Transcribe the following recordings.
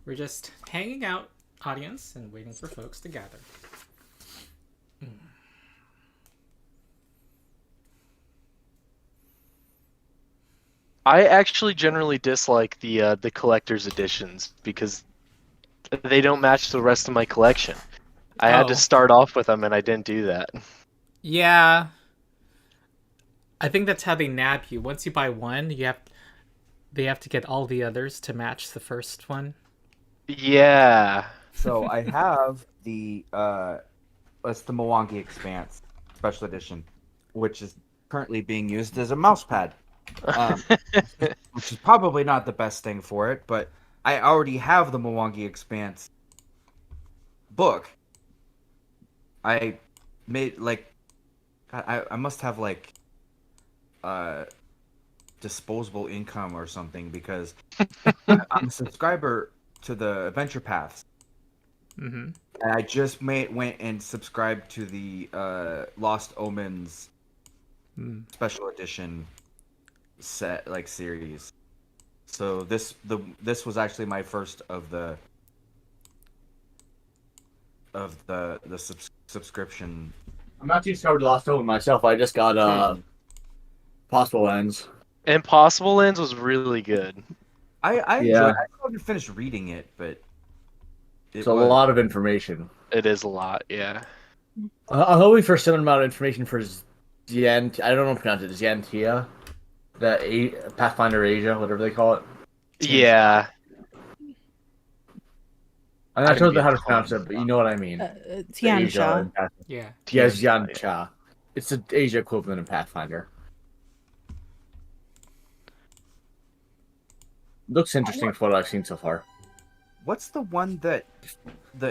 We're just hanging out, audience, and waiting for folks to gather. I actually generally dislike the collector's editions because they don't match the rest of my collection. I had to start off with them, and I didn't do that. Yeah. I think that's how they nab you. Once you buy one, they have to get all the others to match the first one. Yeah. So I have it's the Mwangi Expanse Special Edition, which is currently being used as a mouse pad, which is probably not the best thing for it, but I already have the Mwangi Expanse book. I made I must have disposable income or something because I'm a subscriber to the Adventure Paths. Mm-hmm. And I just went and subscribed to the Lost Omens special edition set series. So this was actually my first of the subscription. I'm not too discovered Lost Omen myself. I just got Possible Ends. Impossible Ends was really good. I enjoyed. I haven't finished reading it, but it's a lot of information. It is a lot, yeah. I'm hoping for a similar amount of information for Zient. I don't know how to pronounce it. Zientia, the Pathfinder Asia, whatever they call it. Yeah. I'm not sure how to pronounce it, but you know what I mean. Tiancha. Yeah. Tiancha. It's the Asia equivalent of Pathfinder. Looks interesting for what I've seen so far. What's the one the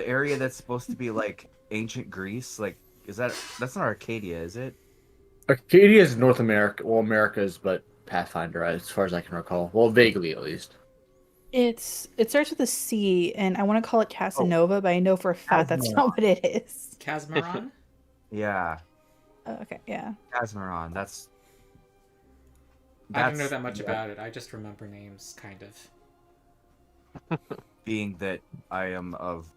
area that's supposed to be like ancient Greece? Like, that's not Arcadia, is it? Arcadia is North America. Well, America's, but Pathfinder, as far as I can recall. Well, vaguely at least. It starts with a C, and I want to call it Casanova, but I know for a fact that's not what it is. Casmaron? Yeah. Okay, yeah. Casmaron. That's I don't know that much about it. I just remember names, kind of. Being that I am of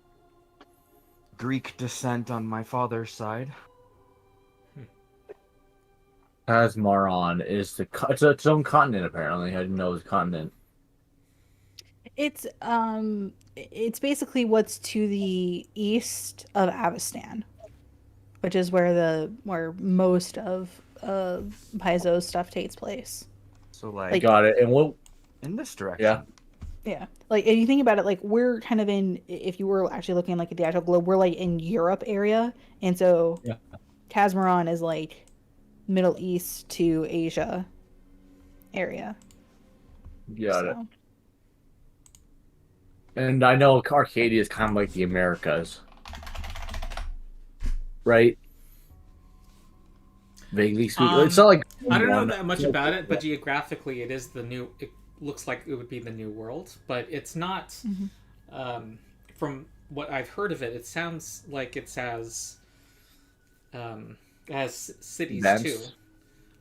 Greek descent on my father's side. Casmaron is it's its own continent apparently. I didn't know it was a continent. It's basically what's to the east of Avestan, which is where most of Paizo's stuff takes place. So like got it. And what in this direction? Yeah. Like, if you think about it, like, we're kind of if you were actually looking like at the actual globe, we're like in Europe area. And so Casmaron is like Middle East to Asia area. Got it. And I know Arcadia is kind of like the Americas. Right? Vaguely speaking. It's not like I don't know that much about it, but geographically it looks like it would be the New World, but it's not. From what I've heard of it, it sounds like it has cities too.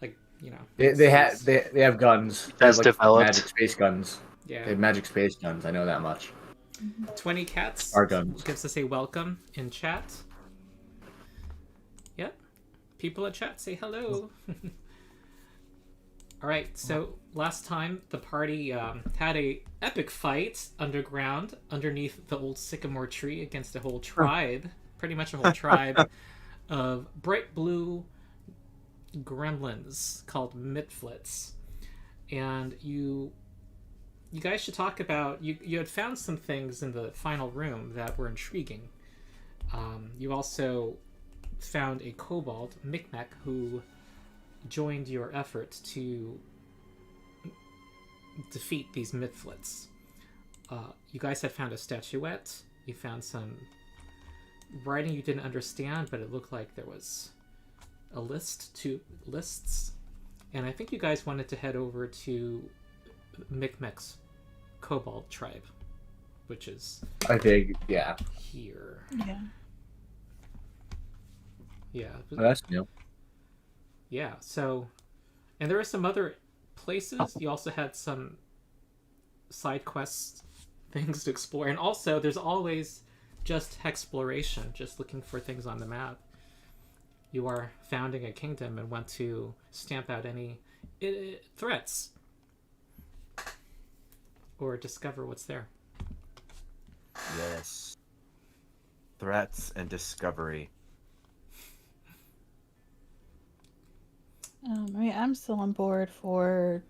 Like, you know, they have guns. They have developed magic space guns. Yeah, they have magic space guns. I know that much. 20 cats. Our guns gives us a welcome in chat. Yep, people at chat say hello. All right, so last time the party had a epic fight underground underneath the old sycamore tree against a whole tribe, pretty much a whole tribe of bright blue gremlins called Mitflits. And you guys should talk about, you had found some things in the final room that were intriguing. You also found a kobold, Mikmek, who joined your effort to defeat these Mitflits. You guys had found a statuette. You found some writing you didn't understand, but it looked like there was a two lists. And I think you guys wanted to head over to Mikmek's kobold tribe, which is I think here. Yeah. Oh, that's new. Yeah, so, and there are some other places. You also had some side quests things to explore. And also, there's always just exploration, just looking for things on the map. You are founding a kingdom and want to stamp out any threats or discover what's there. Yes. Threats and discovery. I mean, I'm still on board for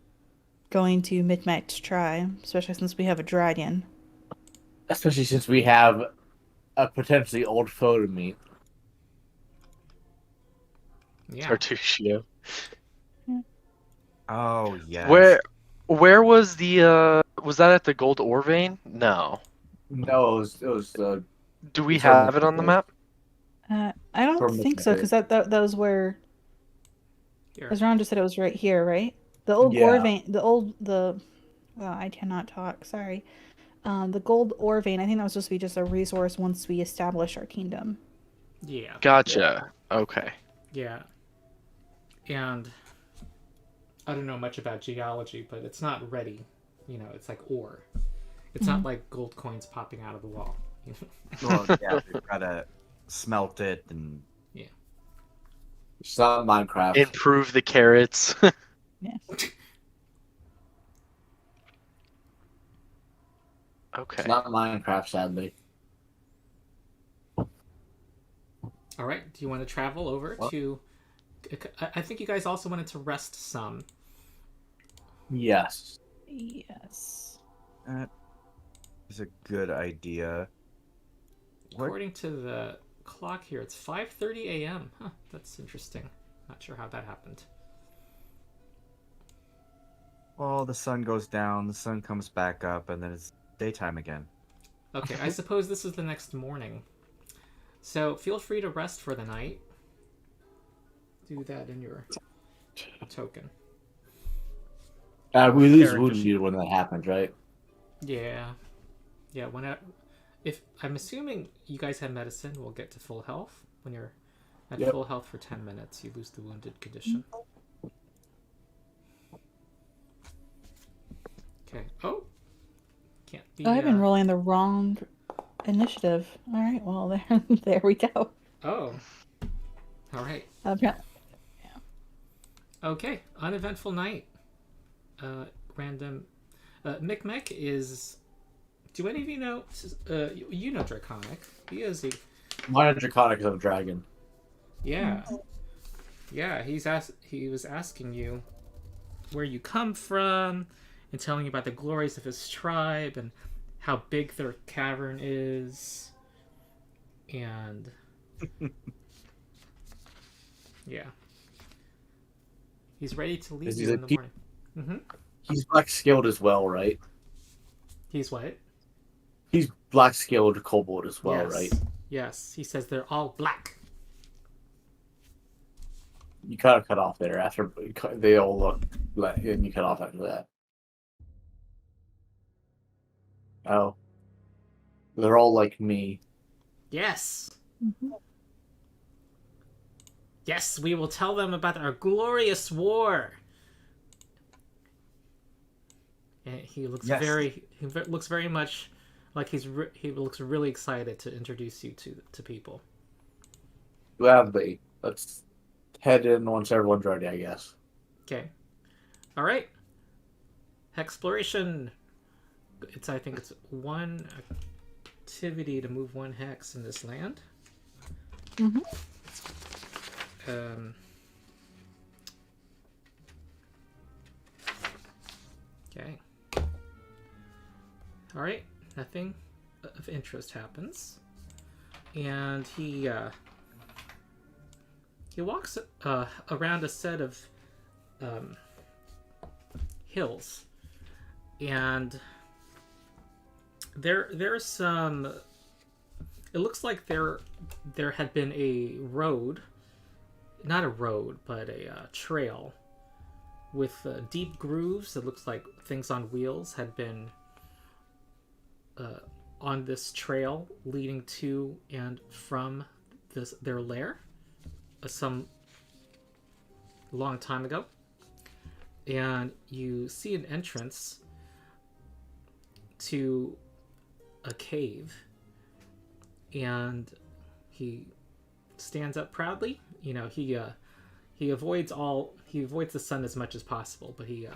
going to mid-match try, especially since we have a dragon. Especially since we have a potentially old foe to meet. Yeah. Tartusio. Oh yes. Where was the was that at the Gold Ore Vein? No. No, it was Do we It's on have it on the the- map? I don't From the think so, because that was where, Here. as Ron just said, it was right here, right? The old Yeah. ore vein, well, I cannot talk, sorry. The gold ore vein, I think that was supposed to be just a resource once we establish our kingdom. Yeah. Gotcha. Okay. Yeah. And I don't know much about geology, but it's not ready. You know, it's like ore. It's not like gold coins popping out of the wall. Well, yeah, we've gotta smelt it and It's not Minecraft. Improve the carrots. Yeah. Okay. It's not Minecraft, sadly. All right. Do you want to travel over What? to? I think you guys also wanted to rest some. Yes. Yes. that is a good idea. What? According to the clock here, it's 5:30 a.m. Huh, that's interesting. Not sure how that happened. Well, the sun goes down, the sun comes back up, and then it's daytime again. Okay, I suppose this is the next morning. So feel free to rest for the night. Do that in your token. We lose Character wound sheet. meter when that happens, right? Yeah. Yeah, if I'm assuming you guys have medicine, we'll get to full health. When you're at Yep. full health for 10 minutes, you lose the wounded condition. Okay. Oh! Can't be... I've been rolling the wrong initiative. All right, well, there we go. Oh. Alright. Apparently. Okay. Uneventful night. Random... Micmac is... Do any of you know... you know Draconic. He is a... Minor Draconic is a dragon. Yeah. Yeah, he was asking you where you come from and telling you about the glories of his tribe and how big their cavern is. And yeah. He's ready to leave Is you he in the the morning. Mm-hmm. He's black skilled as well, right? He's what? He's black skilled kobold as well, Yes. right? Yes. He says they're all black. You kind of cut off there after they all look, and you cut off after that. Oh, they're all like me. Yes. Mhm. Yes, we will tell them about our glorious war. And he looks Yes. looks very much like he looks really excited to introduce you to people. Gladly. Let's head in once everyone's ready, I guess. Okay. All right. Hexploration. I think it's one activity to move one hex in this land. Mhm. Okay. All right. Nothing of interest happens, and he walks around a set of hills, and there's some. It looks like there had been a road, not a road, but a trail with deep grooves. It looks like things on wheels had been on this trail leading to and from their lair some long time ago. And you see an entrance to a cave, and he stands up proudly. You know, he avoids the sun as much as possible, but he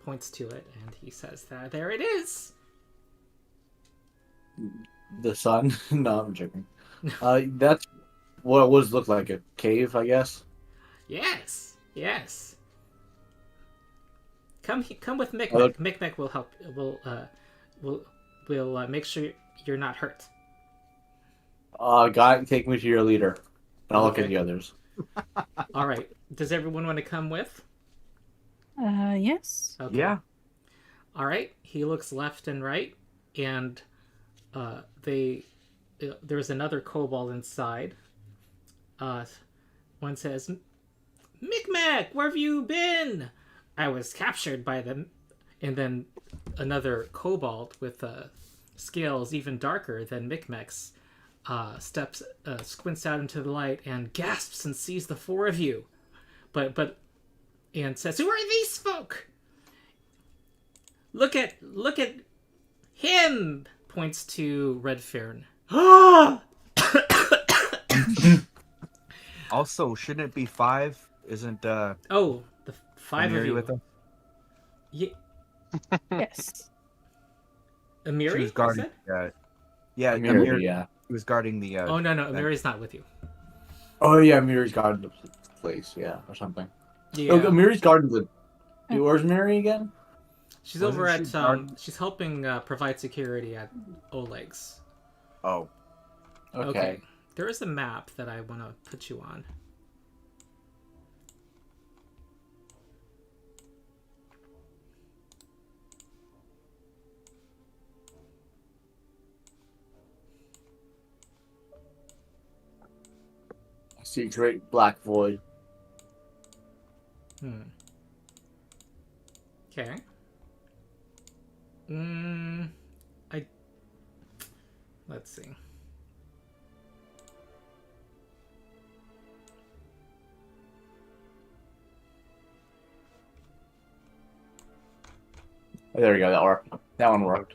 points to it and he says that there it is. The sun? No, I'm joking. That's what it was look like, a cave, I guess. Yes. Come with Micmac. Look. Micmac will help. Will make sure you're not hurt. Guy, take me to your leader. And I'll look at Okay. the others. All right. Does everyone want to come with? Yes. Okay. Yeah. All right. He looks left and right, and there's another kobold inside. One says, "Micmac, where have you been? I was captured by them." And then another kobold with scales even darker than Micmac's squints out into the light and gasps and sees the four of you, and says, "Who are these folk? Look at him!" Points to Redfern. Ah! Also, shouldn't it be 5? Isn't Oh, the five of Amiri you. with them? Yes. Amiri, She was is guarding. it? Yeah, Amiri, Amiri yeah. was guarding the. Oh no, Amiri's not with you. Oh, yeah, Miri's guarding the place, yeah, or something. Yeah, Oh, Miri's guarding the... Where's Miri again? she's Wasn't over she at guarding- she's helping provide security at Oleg's. Oh, Okay. There is a map that I want to put you on. I see a great black void. Okay. Let's see. Oh, there we go, that one worked.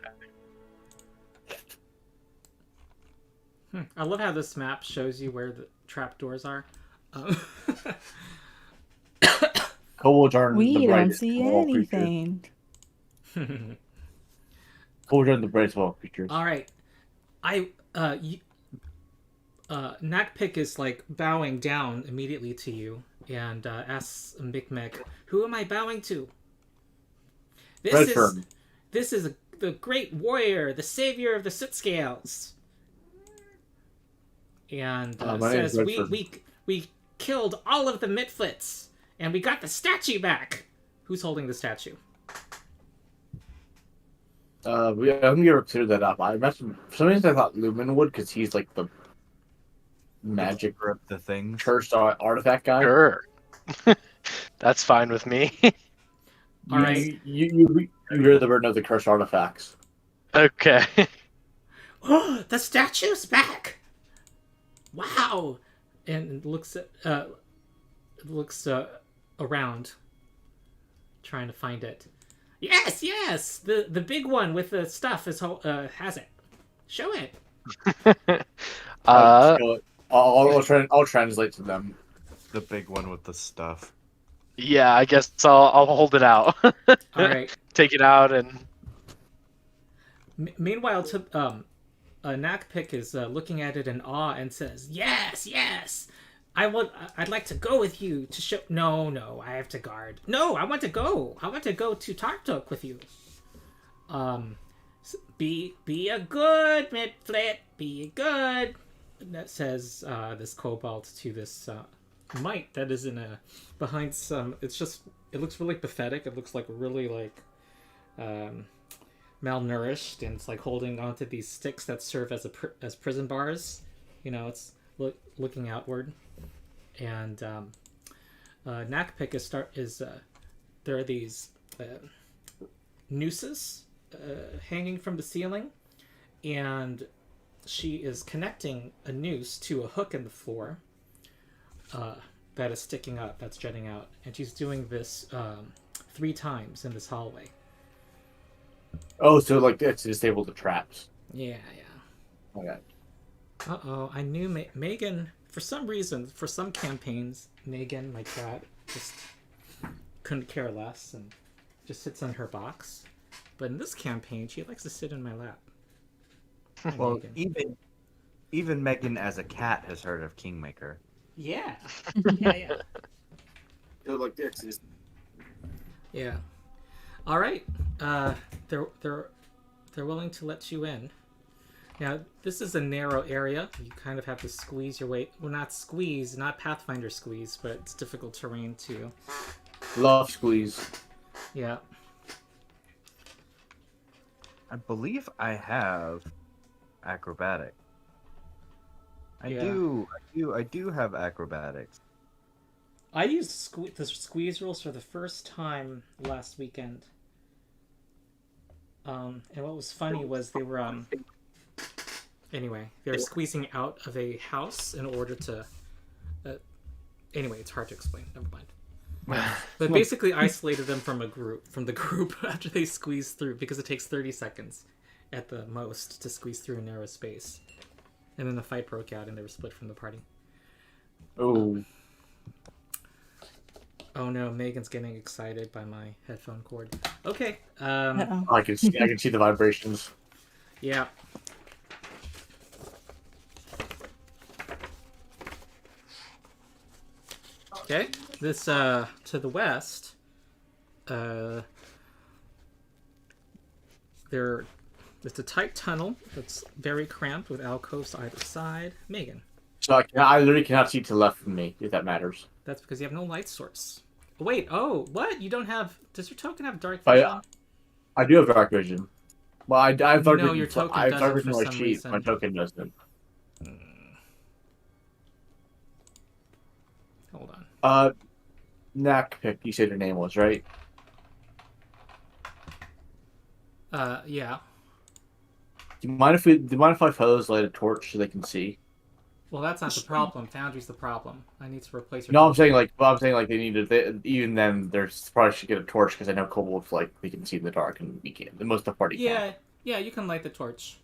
I love how this map shows you where the trapdoors are. Um, Kobolds aren't We the don't brightest see of all creatures. anything. Kobolds aren't the brightest of all creatures. All right, Nakpik is like bowing down immediately to you and asks Micmac, "Who am I bowing to?" Redfern. This is the great warrior, the savior of the soot scales. And My name's says, Redfern. we killed all of the Mitflits, and we got the statue back. Who's holding the statue? I'm gonna clear that up. For some reason I thought Lumen would, because he's like the magic grip the things. cursed artifact guy. Sure. That's fine with me. All right. You're the burden of the cursed artifacts. Okay. Oh, the statue's back! Wow! And looks around, trying to find it. Yes, the big one with the stuff has it. Show it. I'll translate to them. The big one with the stuff. Yeah, I guess I'll hold it out. All right. Take it out and. Meanwhile, Nakpik is looking at it in awe and says, "Yes, I'd like to go with you to show." No, I have to guard. No, I want to go. I want to go to Tartok with you. Be a good Mitflit. Be good. That says this kobold to this mite that is behind some. It looks really pathetic. It looks like really like malnourished, and it's like holding onto these sticks that serve as prison bars. You know, it's looking outward. And Nakpik there are these nooses hanging from the ceiling, and she is connecting a noose to a hook in the floor that is sticking up, that's jutting out, and she's doing this 3 times in this hallway. Oh, so like it's to disable the traps. Yeah, yeah. Okay. Uh-oh, I knew Megan, for some reason, for some campaigns, Megan, my cat, just couldn't care less and just sits on her box. But in this campaign, she likes to sit in my lap. Hi, Well, Megan. even Megan as a cat has heard of Kingmaker. Yeah. Yeah. They're like Dixie's. Yeah. All right. They're willing to let you in. Now, this is a narrow area. You kind of have to squeeze your way. Well, not squeeze, not Pathfinder squeeze, but it's difficult terrain too. Love squeeze. Yeah. I believe I have acrobatic. I Yeah. do have acrobatics. I used the squeeze rules for the first time last weekend. And what was funny was they were anyway, they were squeezing out of a house in order to anyway, it's hard to explain. Never mind. But basically isolated them from the group after they squeezed through, because it takes 30 seconds at the most to squeeze through a narrow space. And then the fight broke out and they were split from the party. Oh. Oh no, Megan's getting excited by my headphone cord. Okay. Uh-oh. I can see the vibrations. Yeah. Okay. This to the west, there's a tight tunnel that's very cramped with alcoves either side. Megan, So I literally cannot see to the left from me, if that matters. that's because you have no light source. Wait, oh, what? You don't have... Does your token have dark vision? I do have dark vision. Well, I have dark No, vision. your token I have doesn't dark vision for on my some sheet. reason. My token doesn't. Hold on. Knackpick, you said your name was, right? Yeah. Do you mind if I fellows light a torch so they can see? Well, that's not the problem. Foundry's the problem. I need to replace your No, I'm token. saying they need to. Even then, they probably should get a torch because I know kobolds they can see in the dark and we can't. Most of the party can't. Yeah, you can light the torch.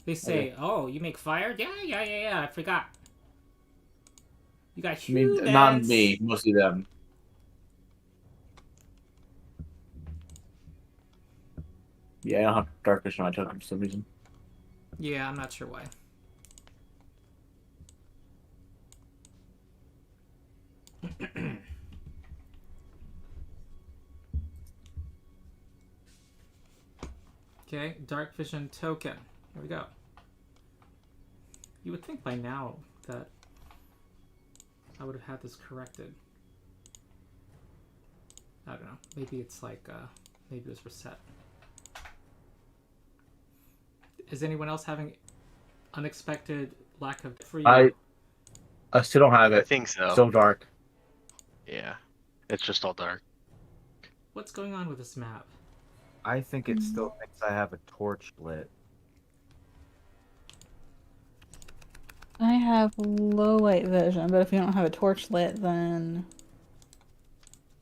They say, Okay. oh, you make fire? Yeah, I forgot. You got I humans. mean, not me, mostly them. Yeah, I don't have dark vision on my token for some reason. Yeah, I'm not sure why. Okay, dark vision token. Here we go. You would think by now that I would have had this corrected. I don't know. Maybe it's like, maybe it was reset. Is anyone else having unexpected lack of for you? I still don't have I it. think so. Still dark. Yeah. It's just all dark. What's going on with this map? I think it still thinks I have a torch lit. I have low light vision, but if you don't have a torch lit, then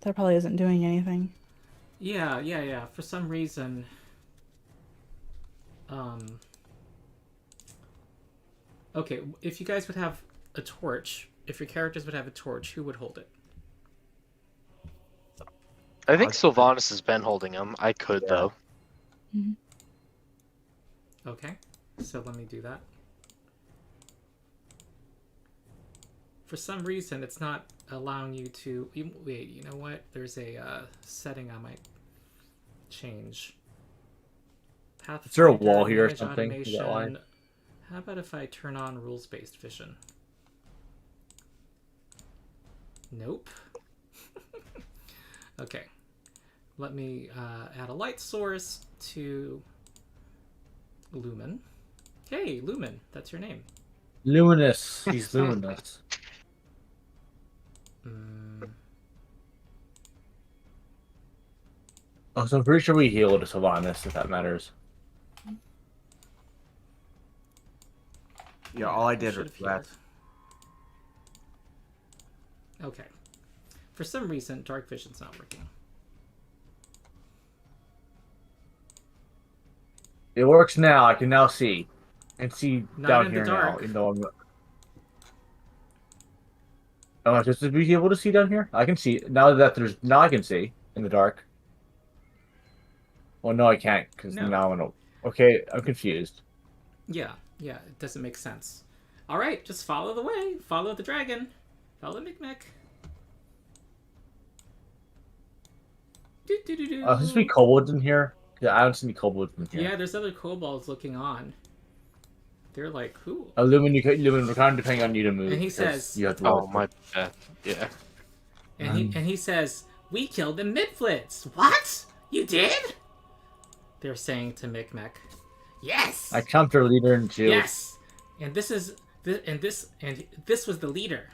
that probably isn't doing anything. Yeah. For some reason, okay, if you guys would have a torch, if your characters would have a torch, who would hold it? I think Sylvanas has been holding them. I could, though. Okay, so let me do that. For some reason, it's not allowing you to... Wait, you know what? There's a setting I might change. Pathfinder, Is there a wall here or manage something? Is that why? automation. How about if I turn on rules-based vision? Nope. Okay. Let me add a light source to Lumen. Hey, Lumen, that's your name. Luminous. He's luminous. Oh, so I'm pretty sure we healed Sylvanas, if that matters. Yeah, all I did should was have healed. rest. Okay. For some reason, dark vision's not working. It works now. I can now see. And see Not down in the here now. dark. Even though I'm. Oh, just to be able to see down here? I can see. Now I can see in the dark. Well, no, I can't, because No. now I know. Okay, I'm confused. Yeah, it doesn't make sense. All right, just follow the way. Follow the dragon. Follow Micmac. There's be kobolds in here? Yeah, I don't see any kobolds in here. Yeah, there's other kobolds looking on. They're like, who? Lumen, we're kind of depending on you to move. And he because says- you have to Oh, my bad. Yeah. And he says, we killed the Midflits. What? You did? They're saying to Micmac. Yes. I count their leader in two. Yes. And this was the leader.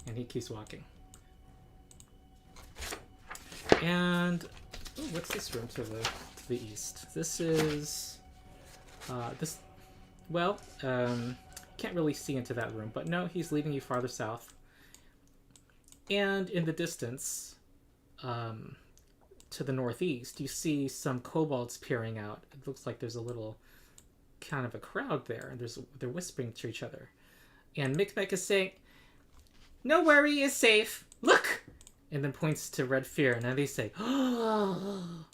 And he keeps walking. And what's this room to the east? This is this. Well, can't really see into that room, but no, he's leading you farther south. And in the distance, to the northeast, you see some kobolds peering out. It looks like there's a little kind of a crowd there, and they're whispering to each other. And Micmac is saying, "No worry, is safe. Look!" And then points to Red Fear, and then they say, "Oh,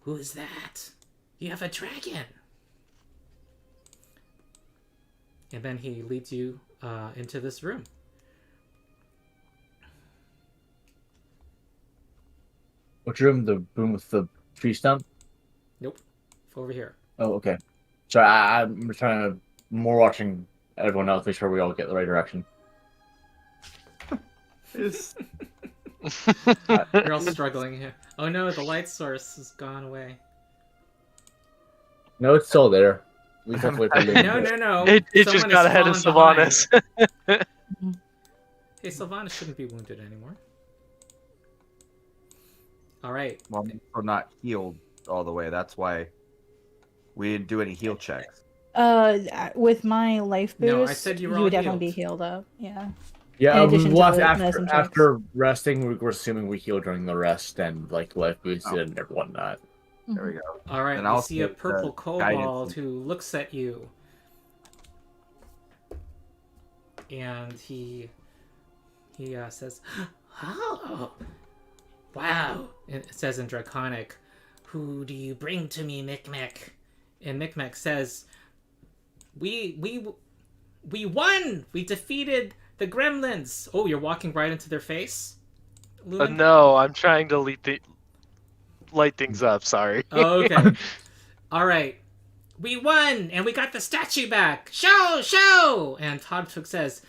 who is that? You have a dragon." And then he leads you into this room. Which room? The room with the tree stump? Nope. Over here. Oh, okay. So I'm trying to more watching everyone else, make sure we all get the right direction. You're all struggling here. Oh no, the light source has gone away. No, it's still there. We just have to wait for Lumen. No. It just Someone got has ahead of fallen behind. Sylvanas. Hey, Sylvanas shouldn't be wounded anymore. Alright. Well, we're not healed all the way. That's why we didn't do any heal checks. With my life boost, No, I said you were all would definitely healed. be healed up. Yeah. Yeah, In addition to well, the medicine checks. after resting, we're assuming we heal during the rest and like life boosted and everyone not. There we go. Alright, And you I'll see a take the purple kobold guidance. who looks at you. And he says, "Oh, wow." And it says in Draconic, "Who do you bring to me, Micmac?" And Micmac says, We won! We defeated the gremlins! Oh, you're walking right into their face? Lumen? No, I'm trying to light things up. Sorry. Oh, okay. Alright. We won! And we got the statue back! Show! And Todtuk says,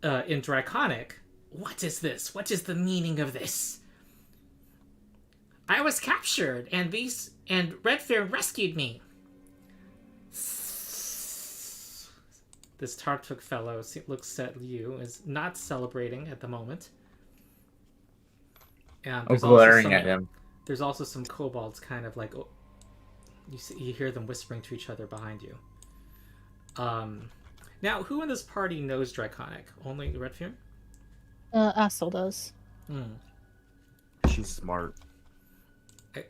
in Draconic, "What is this? What is the meaning of this? I was captured, and Redfair rescued me." This Tartuk fellow looks at you, is not celebrating at the moment. And I'm there's also glaring at him. There's also some kobolds kind of like, you hear them whispering to each other behind you. Now, who in this party knows Draconic? Only Redfear? Astel does. She's smart.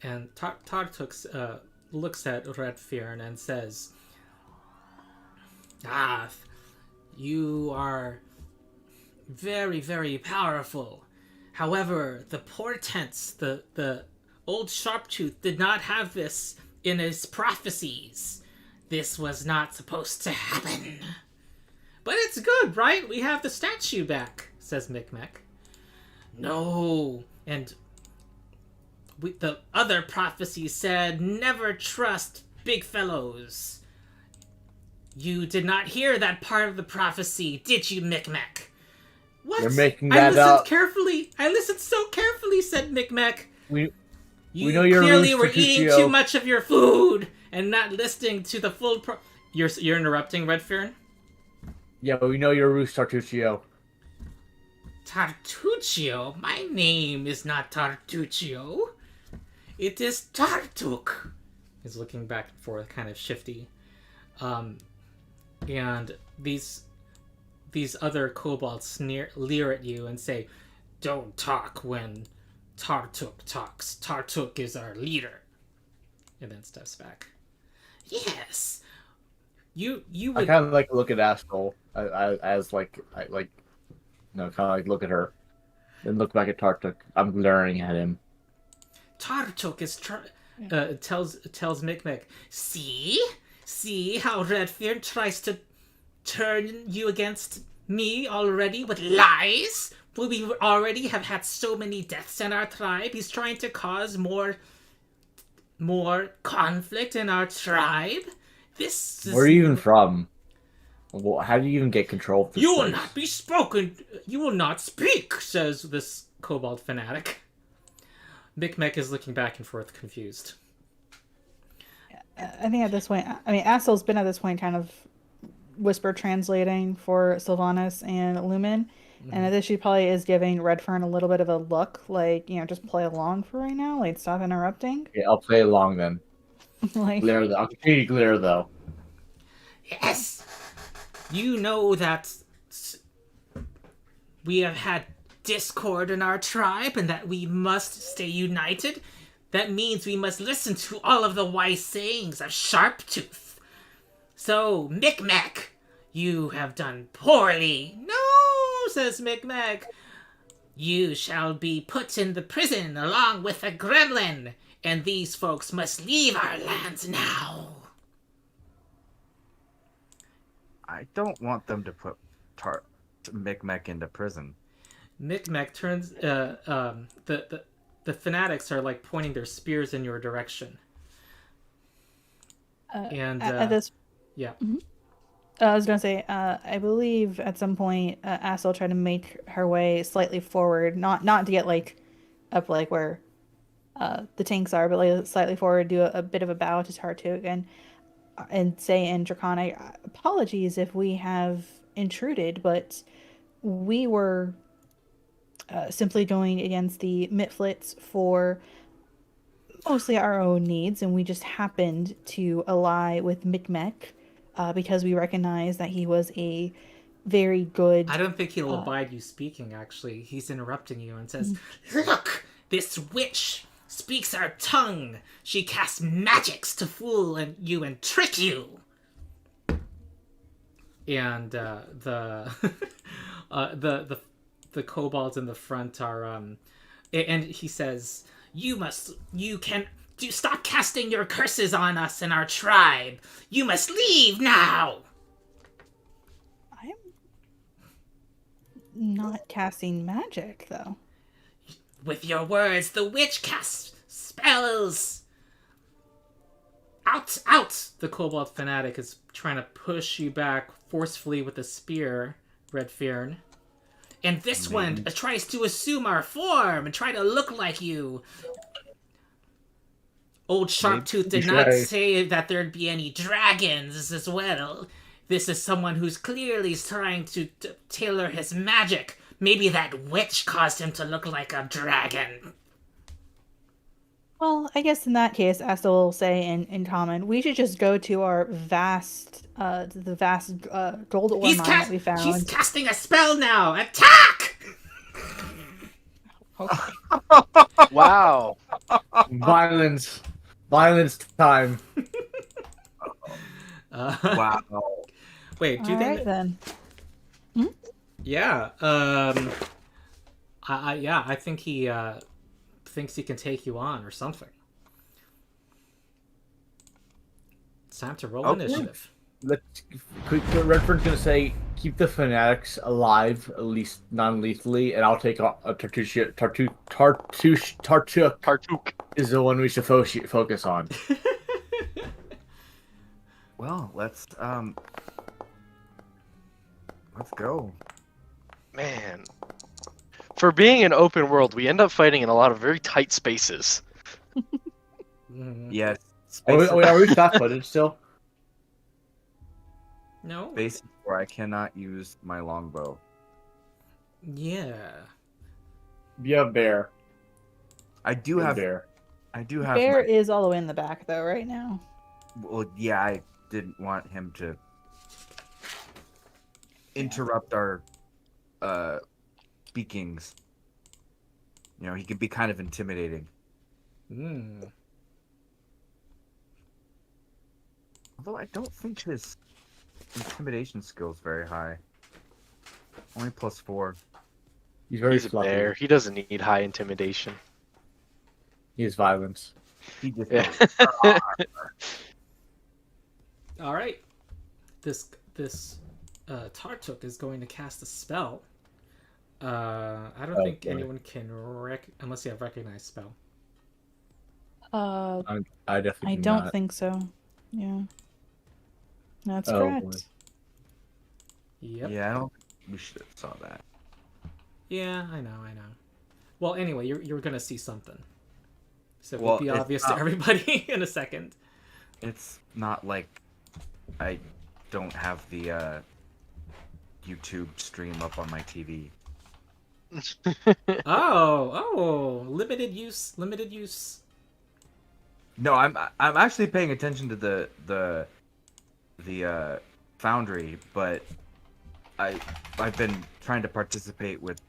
And Tartuk looks at Redfear and says, "Ah, you are very, very powerful. However, the portents, the old Sharptooth did not have this in his prophecies. This was not supposed to happen. But it's good, right? We have the statue back," says Micmac. "No, and the other prophecy said, never trust big fellows. You did not hear that part of the prophecy, did you, Micmac?" "What? You're making I that listened up. carefully. I listened so carefully," said Micmac. We You know you're clearly Rooster were eating Tuccio. too much of your food and not listening to the full You're interrupting, Redfern? Yeah, but we know you're Roos Tartuccio. Tartuccio? My name is not Tartuccio. It is Tartuk. He's looking back and forth, kind of shifty. And these other kobolds leer at you and say, "Don't talk when Tartuk talks. Tartuk is our leader." And then steps back. Yes. You I would. kind of like look at Astral as like kind of like look at her, then look back at Tartuk. I'm glaring at him. Tartuk is tells Mikmek, see how Redfear tries to turn you against me already with lies. We already have had so many deaths in our tribe. He's trying to cause more conflict in our tribe. This is... Where are you even from? Well, how do you even get control of this You will place? not be spoken. You will not speak, says this kobold fanatic. Mikmek is looking back and forth, confused. I think at this point, I mean, Astel's been at this point kind of whisper translating for Sylvanas and Lumen. And at this, she probably is giving Redfern a little bit of a look, like, just play along for right now, like, stop interrupting. Yeah, I'll play along then. Like, Glare though. I'll continue to glare though. Yes! You know that we have had discord in our tribe and that we must stay united. That means we must listen to all of the wise sayings of Sharptooth. So, Micmac, you have done poorly. No, says Micmac. You shall be put in the prison along with a gremlin, and these folks must leave our lands now. I don't want them to put Micmac into prison. Micmac turns. The fanatics are like pointing their spears in your direction. And at this, yeah. I was gonna say, I believe at some point, Astel tried to make her way slightly forward, not to get like up like where the tanks are, but like slightly forward, do a bit of a bow to Tartuk and say in Draconic, apologies if we have intruded, but we were simply going against the Mitflits for mostly our own needs, and we just happened to ally with Micmac because we recognized that he was a very good... I don't think he'll abide you speaking, actually. He's interrupting you and says, Look! This witch speaks our tongue! She casts magics to fool you and trick you! And the kobolds in the front are and he says, stop casting your curses on us and our tribe. You must leave now. I'm not casting magic, though. With your words, the witch casts spells. Out! The kobold fanatic is trying to push you back forcefully with a spear, Redfearn. And this one tries to assume our form and try to look like you. Old Sharptooth did not say that there'd be any dragons as well. This is someone who's clearly trying to tailor his magic. Maybe that witch caused him to look like a dragon. Well, I guess in that case, Asta will say in common, we should just go to our vast gold ore mine that we found. She's casting a spell now! Attack! Wow. Violence time. Wow. Wait, do you think? Alright, then. Yeah. I think he thinks he can take you on or something. It's time to roll initiative. Redford's gonna say, keep the fanatics alive, at least non-lethally, and I'll take a Tartuk is the one we should focus on. Well, let's go. Man. For being an open world, we end up fighting in a lot of very tight spaces. Yes. Are we flat-footed still? No? Spaces where I cannot use my longbow. Yeah. You have bear. I do have bear. I do have Bear is all the way in the back, though, right now. Well, yeah, I didn't want him to interrupt our speakings. You know, he could be kind of intimidating. Although I don't think his intimidation skill is very high. Only +4. He's very He's a fluffy. bear. He doesn't need high intimidation. He has violence. He just Yeah. goes, All right. This Tartuk is going to cast a spell. I don't Oh, think boy. anyone can unless you have recognized spell. Uh, I definitely I do don't not. think so. Yeah. That's Oh, correct. boy. Yep. Yeah, I don't think we should have saw that. Yeah, I know. Well, anyway, you're gonna see something, so it Well, will be it's obvious not- to everybody in a second. It's not like I don't have the YouTube stream up on my TV. Oh, limited use. No, I'm actually paying attention to the Foundry, but I've been trying to participate with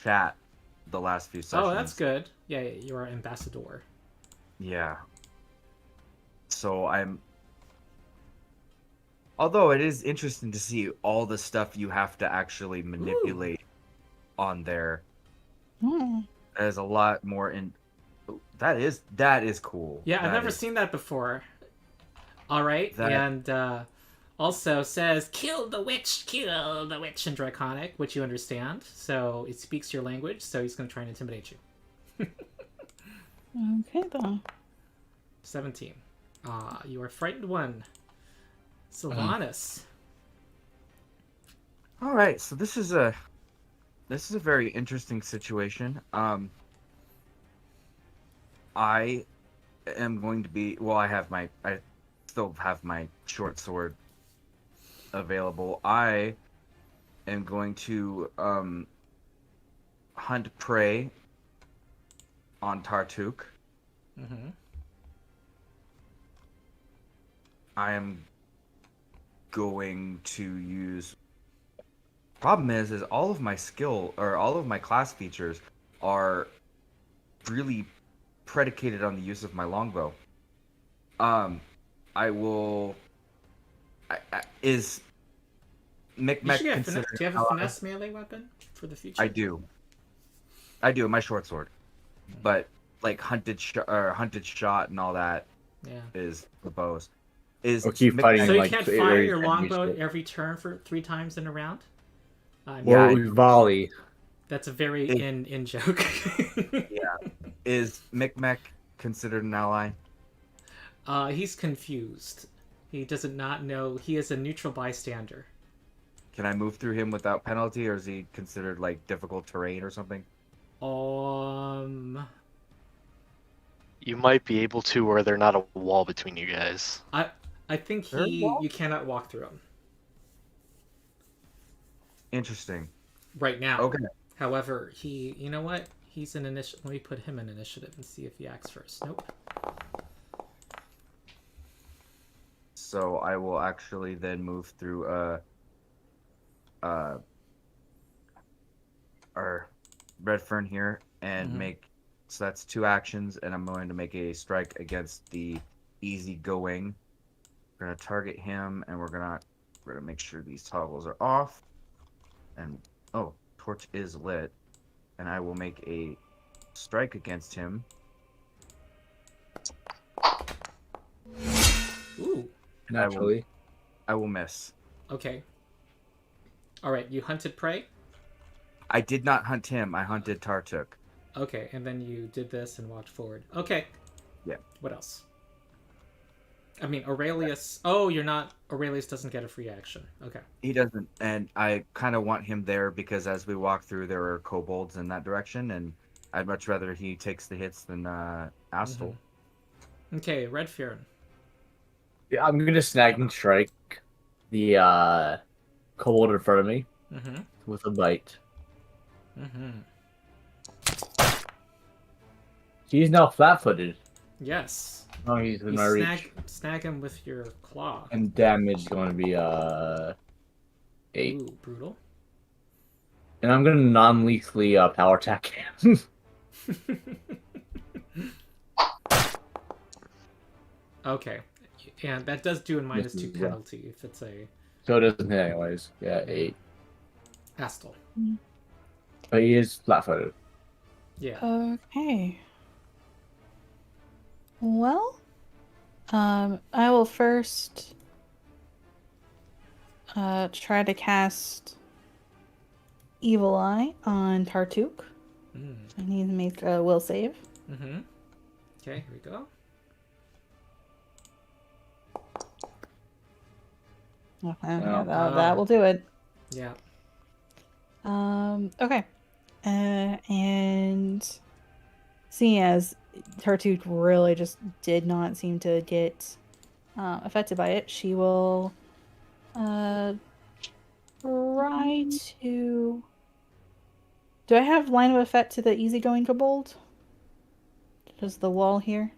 chat the last few sessions. Oh, that's good. Yeah, you're our ambassador. Yeah. So although it is interesting to see all the stuff you have to actually manipulate on there. Hmm. There's a lot more in. That is cool. Yeah, I've That never is- seen that before. All right, That- and also says kill the witch in Draconic, which you understand. So it speaks your language. So he's going to try and intimidate you. Okay then. 17. You are frightened one. Sylvanas. All right, so this is a very interesting situation. I am going to be I still have my short sword available. I am going to hunt prey on Tartuk. Mm-hmm. I am going to use. Problem is all of my skill or all of my class features are really predicated on the use of my longbow. I will. Is You Micmac should get considered? do you have an a ally? finesse melee weapon for the future? I do. My short sword, but like hunted shot and all that Yeah. is the bows. Is Or keep Micmac- fighting So you like can't the fire area your you can't use longbow it. every turn for 3 times in a round? Yeah, Or we volley. That's a very It- in joke. Is Micmac considered an ally? He's confused. He does not know. He is a neutral bystander. Can I move through him without penalty, or is he considered like difficult terrain or something? You might be able to, or they're not a wall between you guys. I think There you go. you cannot walk through him Interesting. right now. Okay. However, you know what? He's an initiative. Let me put him in initiative and see if he acts first. Nope. So I will actually then move through our Redfern here and Mhm. make. So that's 2 actions, and I'm going to make a strike against the easygoing. We're gonna target him, and we're gonna make sure these toggles are off. And torch is lit, and I will make a strike against him. Ooh. Naturally. I will miss. Okay. All right. You hunted prey. I did not hunt him. I hunted Tartuk. Okay, and then you did this and walked forward. Okay. Yeah. What else? I mean, Aurelius. Oh, you're not. Aurelius doesn't get a free action. Okay. He doesn't, and I kind of want him there because as we walk through, there are kobolds in that direction, and I'd much rather he takes the hits than Astel. Okay, Red Furin. Yeah, I'm gonna snag and strike the kobold in front of me Mm-hmm. with a bite. Mm-hmm. He's now flat-footed. Yes. Oh, he's in You my reach. snag him with your claw. And damage is going to be 8. Ooh, brutal. And I'm gonna non-lethally power attack him. Okay. And that does do a -2 Yeah. penalty if it's a So it doesn't hit anyways. Yeah, 8. Astal. But he is flat-footed. Yeah. Okay. Well, I will first try to cast Evil Eye on Tartuk. I need to make a will save. Mm-hmm. Okay, here we go. Okay, yeah, that will do it. Yeah. Okay. And seeing as Tartuk really just did not seem to get affected by it, she will try to... Do I have line of effect to the easygoing kobold? Just the wall here?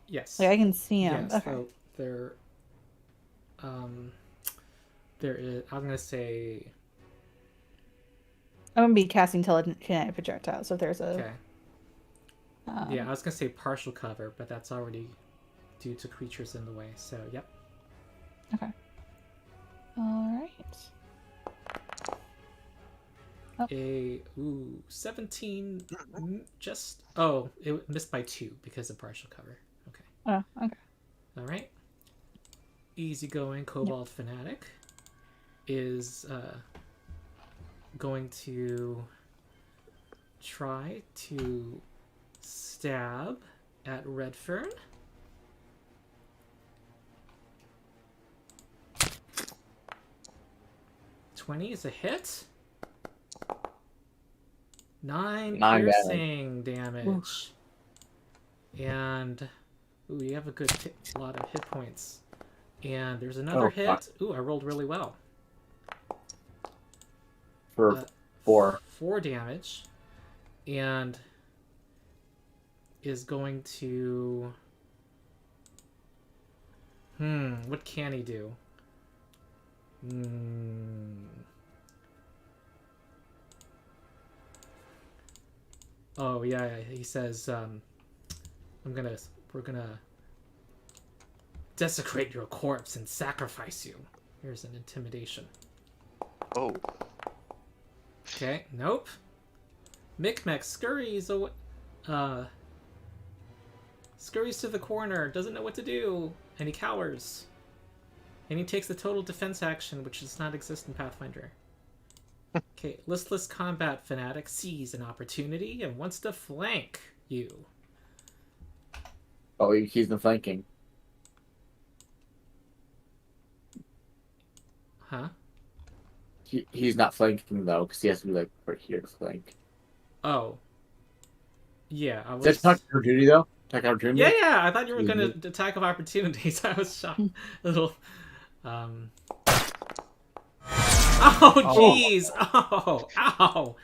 Yes. Like, I can see him. Yes, Okay. so there is, I'm gonna say, I'm gonna be casting telekinetic projectile, so if there's a... okay. Yeah, I was gonna say partial cover, but that's already due to creatures in the way, so yep. Okay. Alright. 17, just, oh, it missed by 2 because of partial cover. Okay. Oh, okay. Alright. Easygoing Kobold Fanatic is going to try to stab at Redfern. $20 is a hit. 9 piercing damage. And ooh, you have a good lot of hit points. And there's another hit. Fuck. Ooh, I rolled really well. For 4. 4 damage. And is going to... what can he do? Oh, yeah, he says, we're gonna desecrate your corpse and sacrifice you. Here's an intimidation. Oh. Okay, nope. Micmac scurries away, scurries to the corner, doesn't know what to do, and he cowers. And he takes the total defense action, which does not exist in Pathfinder. Okay, Listless Combat Fanatic sees an opportunity and wants to flank you. Oh, he's the flanking. Huh? He's not flanking, though, because he has to be, like, right here to flank. Oh. Yeah, I was... Is that attack opportunity, though? Attack opportunity? Yeah, I thought you were going to attack of opportunities. I was shocked. A little... Oh, jeez! Oh, ow!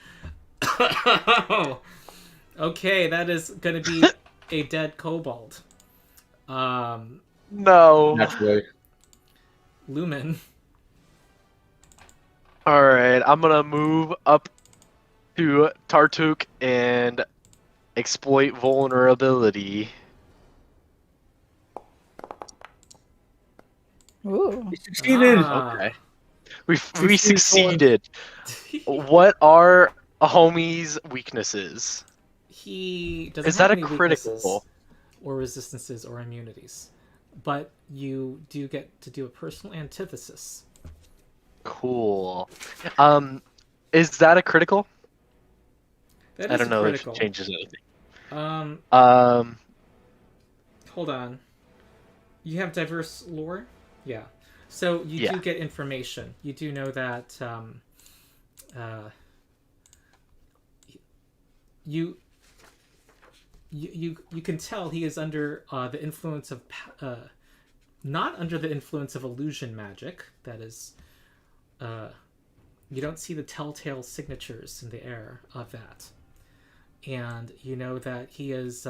Okay, that is going to be a dead kobold. No. Naturally. Lumen. Alright, I'm gonna move up to Tartuk and exploit vulnerability. Ooh. He succeeded! Ah. Okay. We succeeded. What are a homie's weaknesses? He doesn't Is that have a any critical? weaknesses or resistances or immunities. But you do get to do a personal antithesis. Cool. Is that a critical? That I is don't a know critical. if it changes anything. Hold on. You have diverse lore? Yeah. So you do get information. You do know that you can tell he is under the influence of not under the influence of illusion magic. That is, you don't see the telltale signatures in the air of that, and you know that he is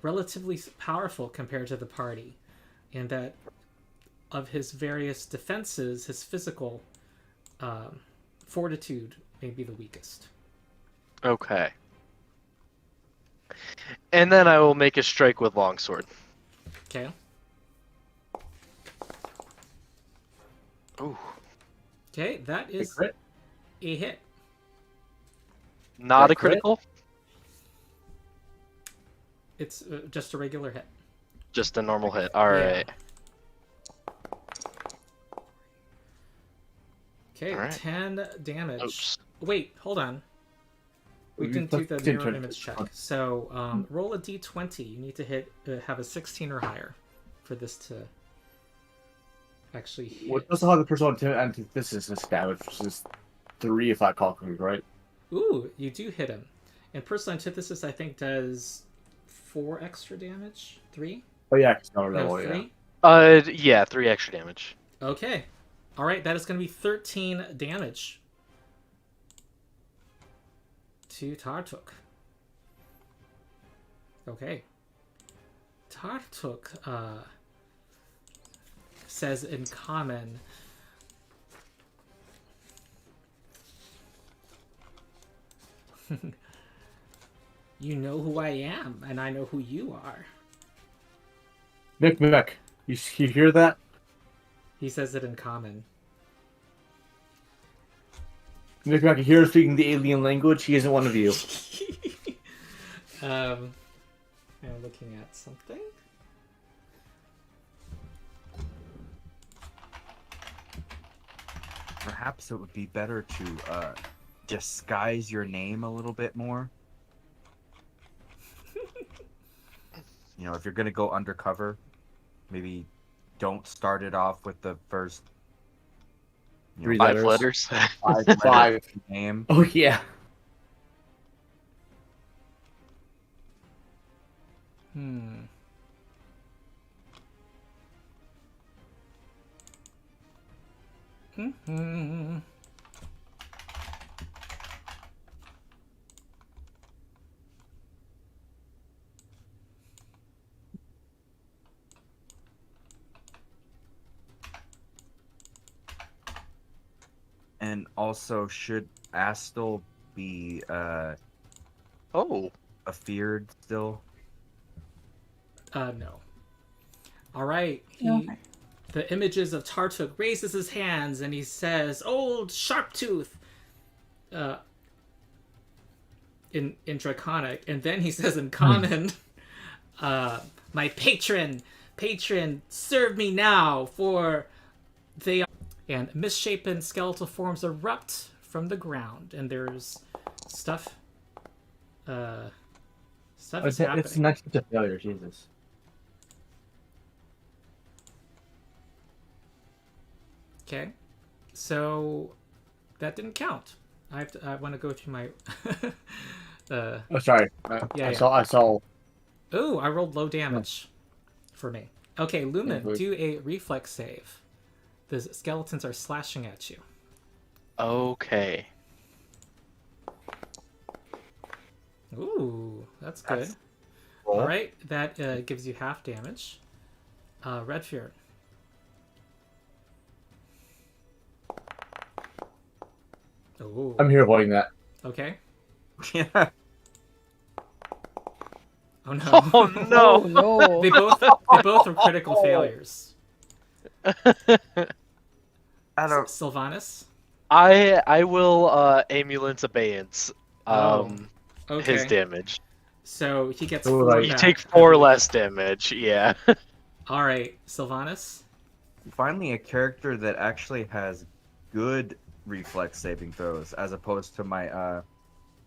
relatively powerful compared to the party, and that of his various defenses, his physical fortitude may be the weakest. Okay. And then I will make a strike with longsword. Okay. Ooh. Okay, that is crit? a hit. Not That a crit? critical? It's just a regular hit. Just a normal hit. Alright. Okay, All right. 10 damage. Oops. Wait, hold on. We didn't do the mirror image check. So roll a d20. You need to hit have a 16 or higher for this to actually hit. What does the personal antithesis stat, which is 3 if I call correctly, right? Ooh, you do hit him. And personal antithesis, I think, does 4 extra damage. 3? Oh yeah, it's not No, level, 3. yeah. Yeah, 3 extra damage. Okay. All right, that is going to be 13 damage to Tartuk. Okay. Tartuk says in common, you know who I am, and I know who you are. Mick, you hear that? He says it in common. Mick, you hear him speaking the alien language. He isn't one of you. I'm looking at something. Perhaps it would be better to disguise your name a little bit more. You know, if you're gonna go undercover, maybe don't start it off with the first 3 5 letters. 5 letters 5. of the name. Oh yeah. And also, should Astel be Oh. afeared still? No. All right. Okay. The images of Tartuk raises his hands and he says, "Old Sharptooth," in Draconic, and then he says in Common, "My patron, serve me now, for they are." And misshapen skeletal forms erupt from the ground, and there's stuff. Stuff is happening. It's next to failure, Jesus. Okay, so that didn't count. I want to go through my. Oh, sorry. Yeah. I saw. Ooh, I rolled low damage for me. Okay, Lumen, Yeah, do a reflex save. The skeletons are slashing at you. Okay. Ooh, that's good. All right, that gives you half damage. Redfear. Ooh. I'm here avoiding that. Okay. Yeah. Oh no. Oh no. Oh no. They both are critical failures. I don't. Sylvanas. I will ambulance abeyance Okay. his damage. So he gets Ooh, 4 like- You back. take 4 less damage, yeah. All right, Sylvanas. Finally, a character that actually has good reflex saving throws, as opposed to my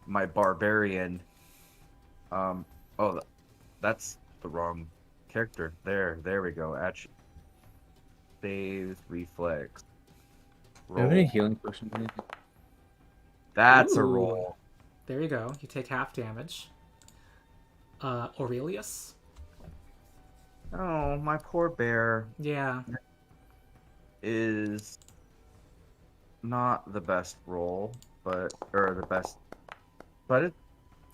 my barbarian. Oh, that's the wrong character. There we go. Actually, save reflex. Do you have any Roll. healing potions? That's a Ooh. roll. There you go. You take half damage. Aurelius. Oh, my poor bear Yeah. is not the best roll, but it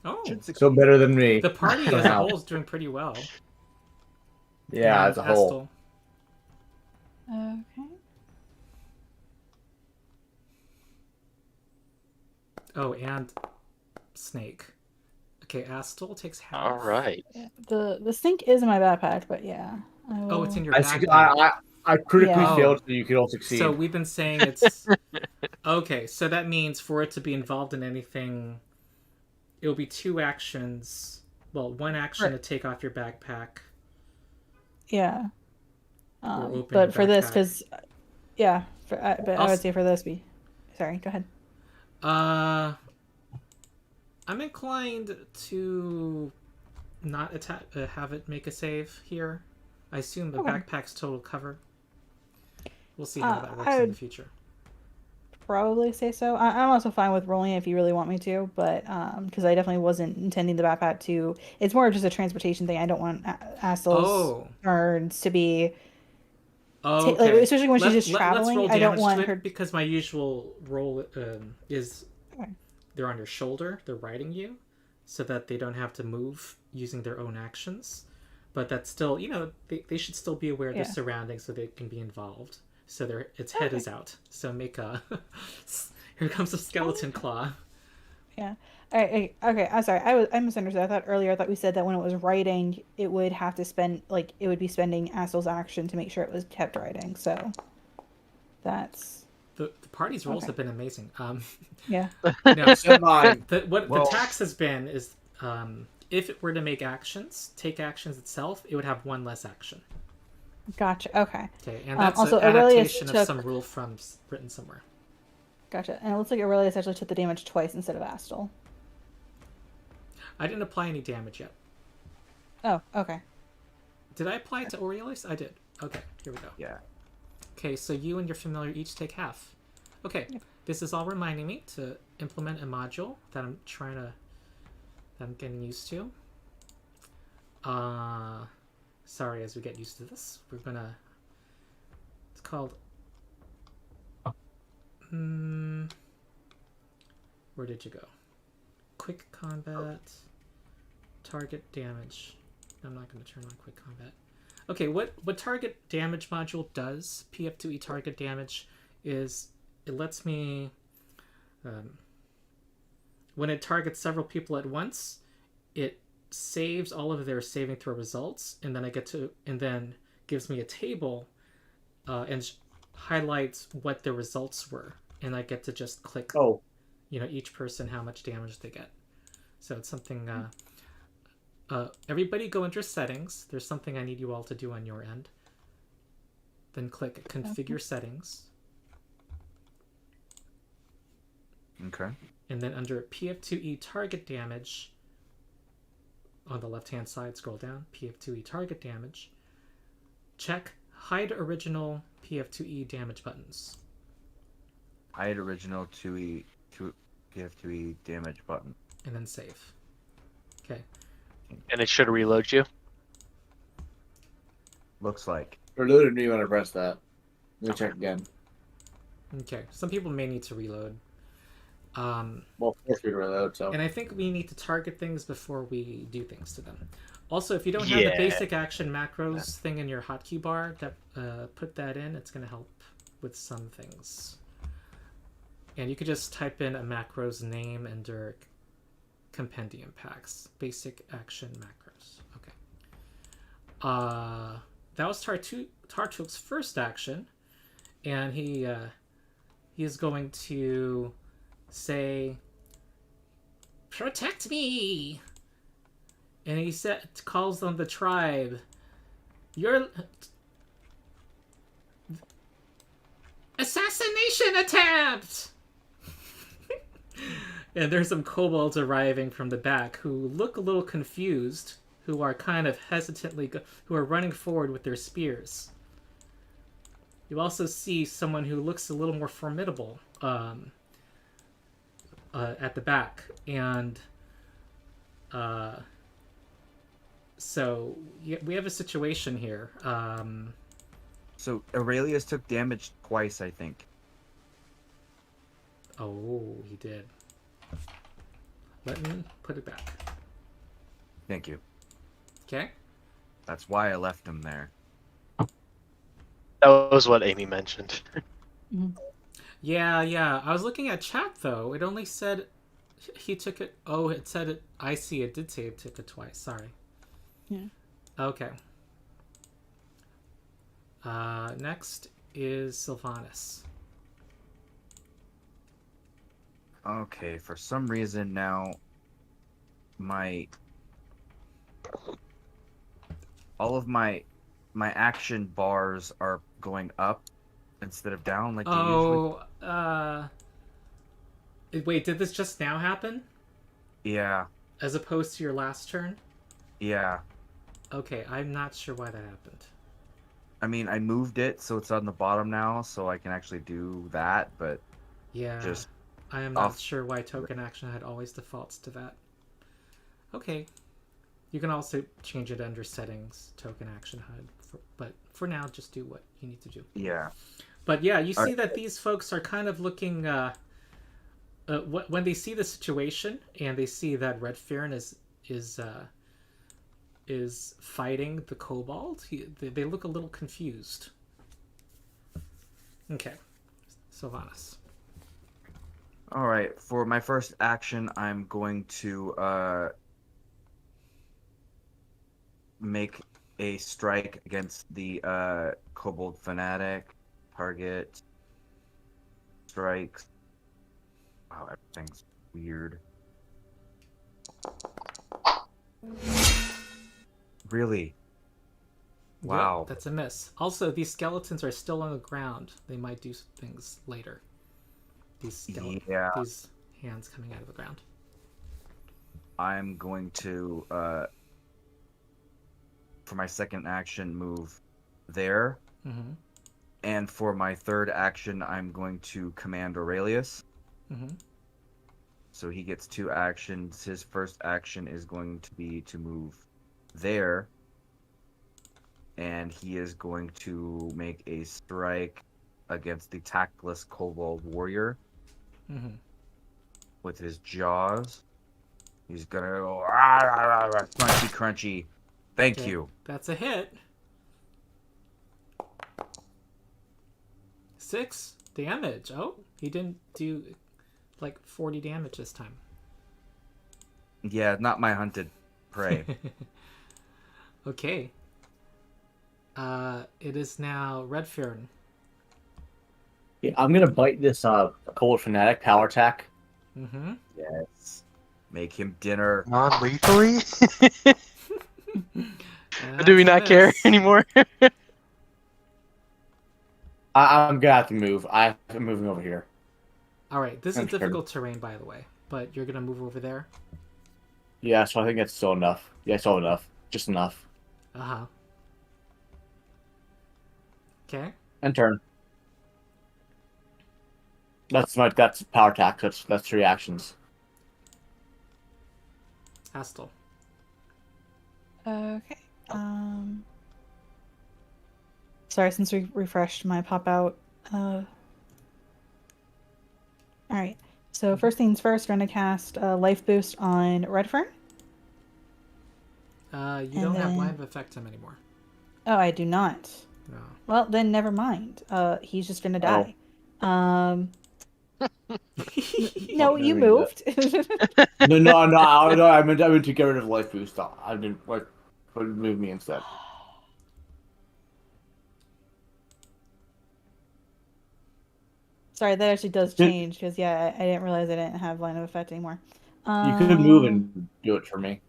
Oh. should succeed. So better than me. The party as a Wow. whole is doing pretty well. Yeah, And as a whole. Astel. Okay. Oh, and Snake. Okay, Astel takes half. Alright. The sink is in my backpack, but yeah. Oh, it's in your I, backpack. I critically Yeah. failed, so you could all succeed. So we've been saying it's okay. So that means for it to be involved in anything, it'll be 2 actions. Well, 1 action to take off your backpack. Yeah. Or open But your for this, backpack. because but I would say for this, sorry, go ahead. I'm inclined to not have it make a save here. I assume the backpack's total cover. We'll see how that works in the future. Probably say so. I'm also fine with rolling it if you really want me to, but because I definitely wasn't intending the backpack to. It's more of just a transportation thing. I don't want Astel's turns to be. Okay. Like, especially when she's just let's traveling. roll I don't damage want to her. it because my usual roll is they're on your shoulder. They're riding you, so that they don't have to move using their own actions. But that's still, they should still be aware of their surroundings so they can be involved. So its head is out. So make a... Here comes a skeleton claw. Yeah. Okay, I'm sorry. I misunderstood. I thought we said that when it was writing, it would have to spend, like, it would be spending Astel's action to make sure it was kept writing. So that's... The party's rolls have been amazing. Yeah. No, Well, the tax has been is if it were to make actions, take actions itself, it would have 1 less action. Gotcha. Okay. Okay, and that's also, an Aurelius adaptation of took... some rule from written somewhere. Gotcha. And it looks like Aurelius actually took the damage twice instead of Astel. I didn't apply any damage yet. Oh, okay. Did I apply it to Aurelius? I did. Okay, here we go. Yeah. Okay, so you and your familiar each take half. Okay, this is all reminding me to implement a module that I'm getting used to. Sorry, as we get used to this, we're gonna... It's called... Where did you go? Quick combat. Target damage. I'm not going to turn on quick combat. Okay, what target damage module does, PF2E target damage, is it lets me... when it targets several people at once, it saves all of their saving throw results, and then gives me a table and highlights what their results were, and I get to just click each person how much damage they get. So it's something everybody go into settings. There's something I need you all to do on your end. Then click configure settings. Okay. And then under PF2E target damage, on the left-hand side, scroll down, PF2E target damage, check hide original PF2E damage buttons. Hide original PF2E damage button. And then save. Okay. And it should reload you. Looks like. Reloaded me when I pressed that. Let me check again. Okay. Some people may need to reload. Well, force me to reload, so. And I think we need to target things before we do things to them. Also, if you don't have the basic action macros thing in your hotkey bar, put that in. It's going to help with some things. And you could just type in a macro's name under compendium packs. Basic action macros. Okay. That was Tartuk's first action. And he is going to say, "Protect me!" And he calls them the tribe. You're... Assassination attempt! And there's some kobolds arriving from the back who look a little confused, who are kind of hesitantly... who are running forward with their spears. You also see someone who looks a little more formidable at the back. And... So, we have a situation here. So, Aurelius took damage twice, I think. Oh, he did. Let me put it back. Thank you. Okay? That's why I left him there. That was what Amy mentioned. Yeah. I was looking at chat, though. It only said he took it... Oh, it said it... I see. It did say it took it twice. Sorry. Yeah. Okay. Next is Sylvanas. Okay, for some reason now, all of my action bars are going up instead of down like they usually. Wait, did this just now happen? Yeah, As opposed to your last turn? yeah. Okay, I'm not sure why that happened. I mean, I moved it so it's on the bottom now, so I can actually do that. But Yeah, just I am not off. sure why token action had always defaults to that. Okay, you can also change it under settings, token action HUD, but for now, just do what you need to do. Yeah. But yeah, you see Alright. that these folks are kind of looking, when they see the situation and they see that Red Farron is fighting the kobold, they look a little confused. Okay, Sylvanas. All right. For my first action, I'm going to make a strike against the kobold fanatic. Target. Strikes. Wow, everything's weird. Really? Wow. Yep, that's a miss. Also, these skeletons are still on the ground. They might do things later. These Yeah. these hands coming out of the ground. I'm going to, for my second action, move there. Mm-hmm. And for my third action, I'm going to command Aurelius. Mm-hmm. So he gets 2 actions. His first action is going to be to move there. And he is going to make a strike against the tactless kobold warrior Mm-hmm. with his jaws. He's gonna go "Ah, ah, ah, ah, crunchy, crunchy. Thank Okay. you. That's a hit. 6 damage. Oh, he didn't do like 40 damage this time. Yeah, not my hunted prey. Okay. It is now Red Farron. Yeah, I'm gonna bite this kobold fanatic power attack. Mm-hmm. Yes. Make him dinner. Non-lethally? Or do we not care anymore? I'm gonna have to move. I'm moving over here. All right, this is I'm sure. difficult terrain, by the way, but you're gonna move over there. Yeah, so I think that's still enough. Yeah, still enough. Just enough. Uh-huh. Okay. And turn. That's power attack. That's 3 actions. Astel. Okay. Sorry, since we refreshed my pop out. All right. So first things first, we're gonna cast Life Boost on Redfern. You And don't have then- line of effect him anymore. Oh, I do not. No. Well, then never mind. He's just gonna die. No, you Maybe moved. No. I meant to get rid of life boost. I didn't like move me instead. Sorry, that actually does change because yeah, I didn't realize I didn't have line of effect anymore. You could move and do it for me.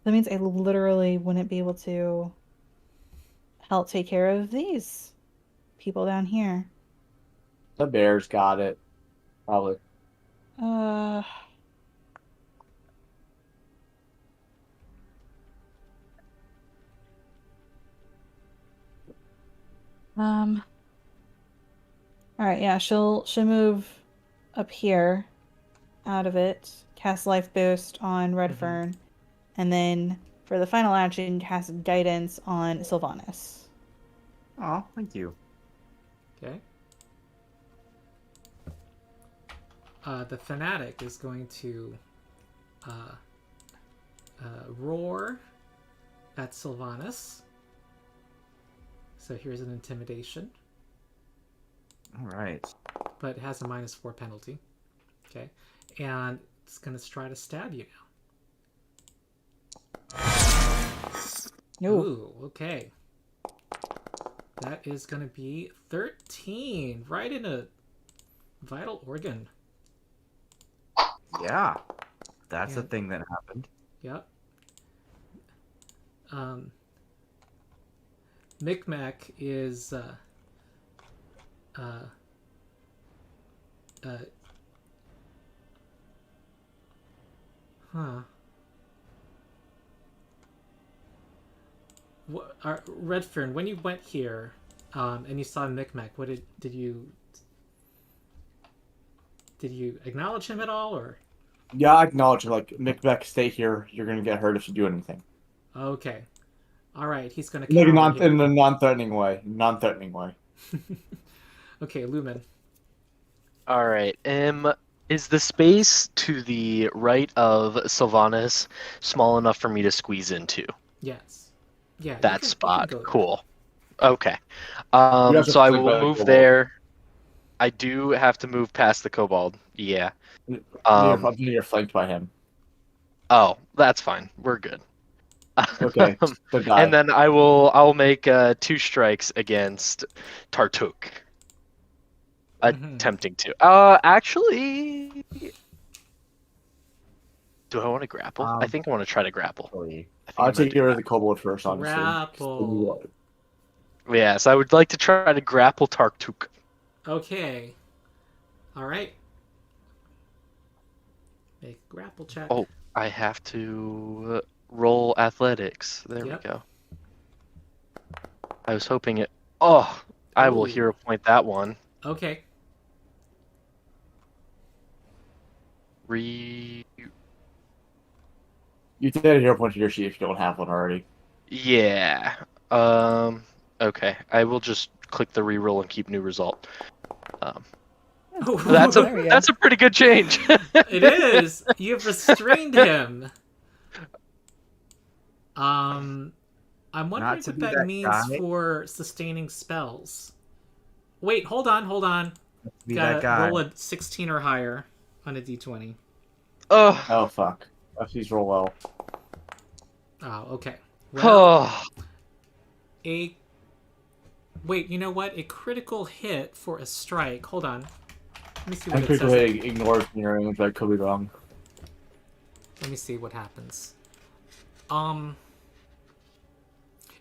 That means I literally wouldn't be able to help take care of these people down here. The bears got it. Probably. Uh. All right, yeah, she'll move up here, out of it, cast Life Boost on Redfern, and then for the final action, cast Guidance on Sylvanas. Oh, thank you. Okay. The fanatic is going to roar at Sylvanas. So here's an intimidation, All right. but it has a -4 penalty. Okay, and it's going to try to stab you now. Ooh. Ooh, okay. That is going to be 13. Right in a vital organ. Yeah, that's a And- thing that happened. Yep. Micmac is huh. What, Redfern, when you went here, and you saw Micmac, what did you acknowledge him at all, or? Yeah, I acknowledge. Like, Macbeth, stay here. You're gonna get hurt if you do anything. Okay, all right. He's gonna Like, cower here. in a non-threatening way. Non-threatening way. Okay, Lumen. All right. Is the space to the right of Sylvanas small enough for me to squeeze into? Yes. Yeah. That spot. Go there. Cool. Okay. You have to So I click will by the move kobold. there. I do have to move past the kobold. Yeah. You're flanked by him. Oh, that's fine. We're good. Okay. Good guy. And then I'll make 2 strikes against Tartuk. Mhm. Attempting to. Actually, do I want to grapple? I think I want to try to grapple. I think I'll I'm gonna take do care of that. the kobold first, honestly. Grapple. Yes, I would like to try to grapple Tartuk. Okay. All right. Make a grapple check. Oh, I have to roll athletics. There Yep. we go. I was hoping it. Oh, I will Ooh. hero point that one. Okay. Re. You did a hero point to your sheet if you don't have one already. Yeah. Okay. I will just click the reroll and keep new result. That's There we go. a pretty good change. It is. You've restrained him. I'm wondering Not to what be that that means guy. for sustaining spells. Wait, hold on. Be Gotta that guy. roll a 16 or higher on a d20. Oh. Oh, fuck. FC's roll well. Oh, okay. Well, Oh. Wait, you know what? A critical hit for a strike. Hold on. Let me see I what it says. quickly ignores mirroring, which I could be wrong. Let me see what happens.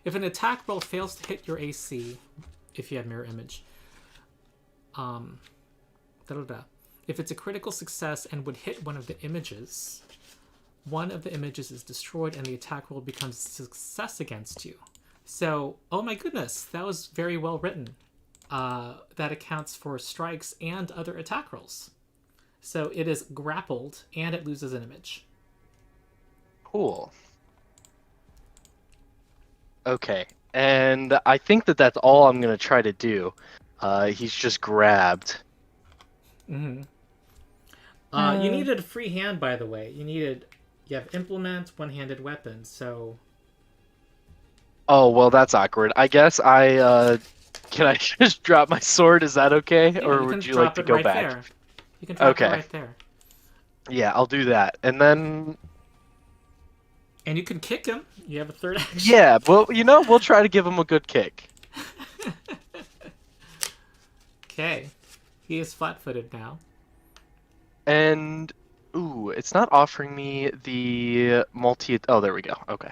If an attack roll fails to hit your AC, if you have mirror image, if it's a critical success and would hit one of the images, one of the images is destroyed and the attack roll becomes a success against you. So, oh my goodness, that was very well written. That accounts for strikes and other attack rolls. So it is grappled and it loses an image. Cool. Okay, and I think that's all I'm gonna try to do. He's just grabbed. Mm-hmm. You needed a free hand, by the way. You have implement, one-handed weapon, so... Oh, well, that's awkward. I guess can I just drop my sword? Is that okay? Yeah, Or can would you drop like to it go right back? there. You can drop it Okay. right there. Yeah, I'll do that. And then, And you can kick him. You have a third action. yeah, well, we'll try to give him a good kick. Okay. He is flat-footed now. And, ooh, it's not offering me the multi... Oh, there we go. Okay.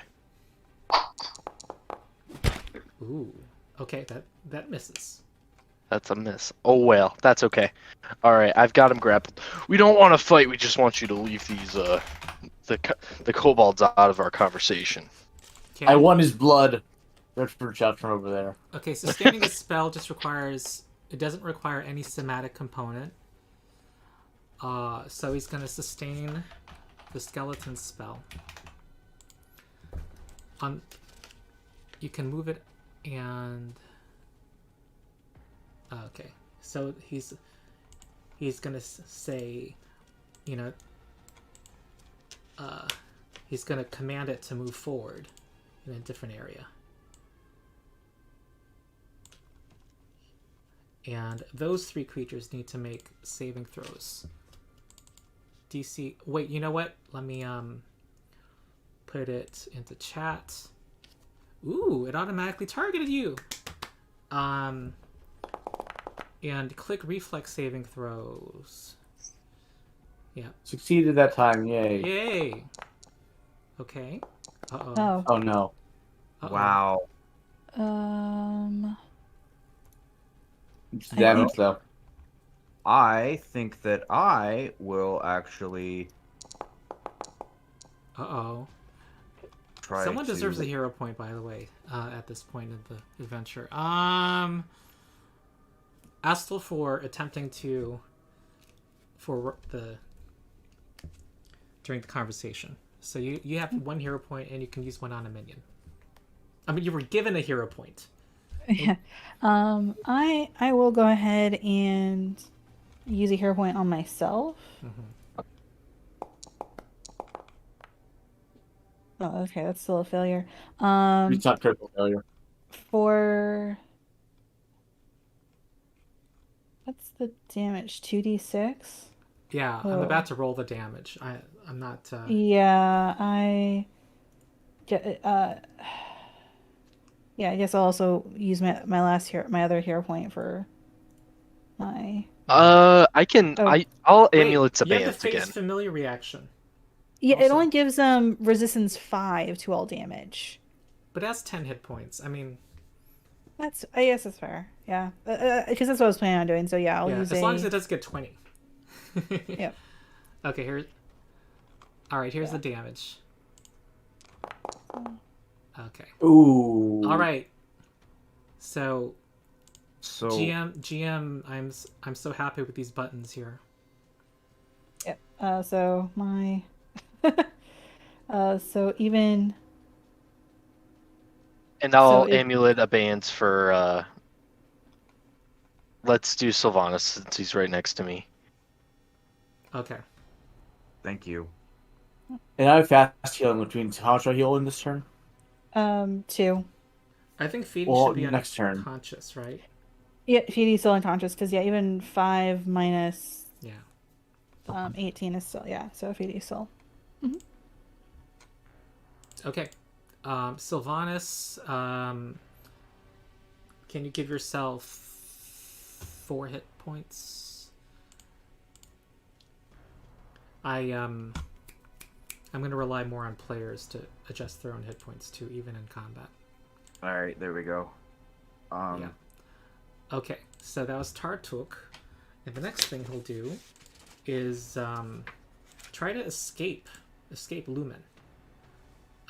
Ooh. Okay, that misses. That's a miss. Oh, well, that's okay. All right, I've got him grappled. We don't want to fight. We just want you to leave these, the kobolds out of our conversation. Okay. I won his blood. There's for shout from over there. Okay, sustaining a spell just requires... It doesn't require any somatic component. So he's going to sustain the skeleton spell. You can move it and... Okay, so he's going to say, he's going to command it to move forward in a different area. And those 3 creatures need to make saving throws. DC... Wait, you know what? Let me put it into chat. Ooh, it automatically targeted you. And click reflex saving throws. Yeah. Succeeded that time, yay. Yay. Okay. Uh-oh. Oh. Oh no. Uh-oh. Wow. It's I damage think- though. I think that I will actually Uh-oh. try. Someone to... deserves a hero point, by the way, at this point of the adventure. Astle for attempting to... during the conversation. So you have 1 hero point, and you can use 1 on a minion. I mean, you were given a hero point. Yeah. I will go ahead and use a hero point on myself. Oh, okay, that's still a failure. It's not critical failure. For what's the damage? 2d6? Yeah, I'm about to roll the damage. I'm not... Yeah, I guess I'll also use my other hero point for my... I can. Oh. I'll Wait, amulets you have to abeyance face again. familiar reaction. Yeah, it Also. only gives resistance 5 to all damage. But that's 10 hit points. I mean... I guess that's fair. Yeah, because that's what I was planning on doing. So yeah, I'll yeah, use as long as it does get 20. Yep. Okay, here's... Alright, here's the damage. Okay. Ooh. Alright. So... So GM, I'm so happy with these buttons here. Yep. So my... so even... And I'll So it- amulet abeyance for. Let's do Sylvanas since he's right next to me. Okay. thank you. And I have fast healing, which means how much I heal in this turn? 2. I think Feedy Well, should be next turn. unconscious, right? Yeah, Feedy's still unconscious because yeah, even 5 minus Yeah. 18 is still so Feedy's still. Okay. Sylvanas, can you give yourself 4 hit points? I'm going to rely more on players to adjust their own hit points too, even in combat. All right, there we go. Yeah. Okay, so that was Tartuk, and the next thing he'll do is try to escape Lumen.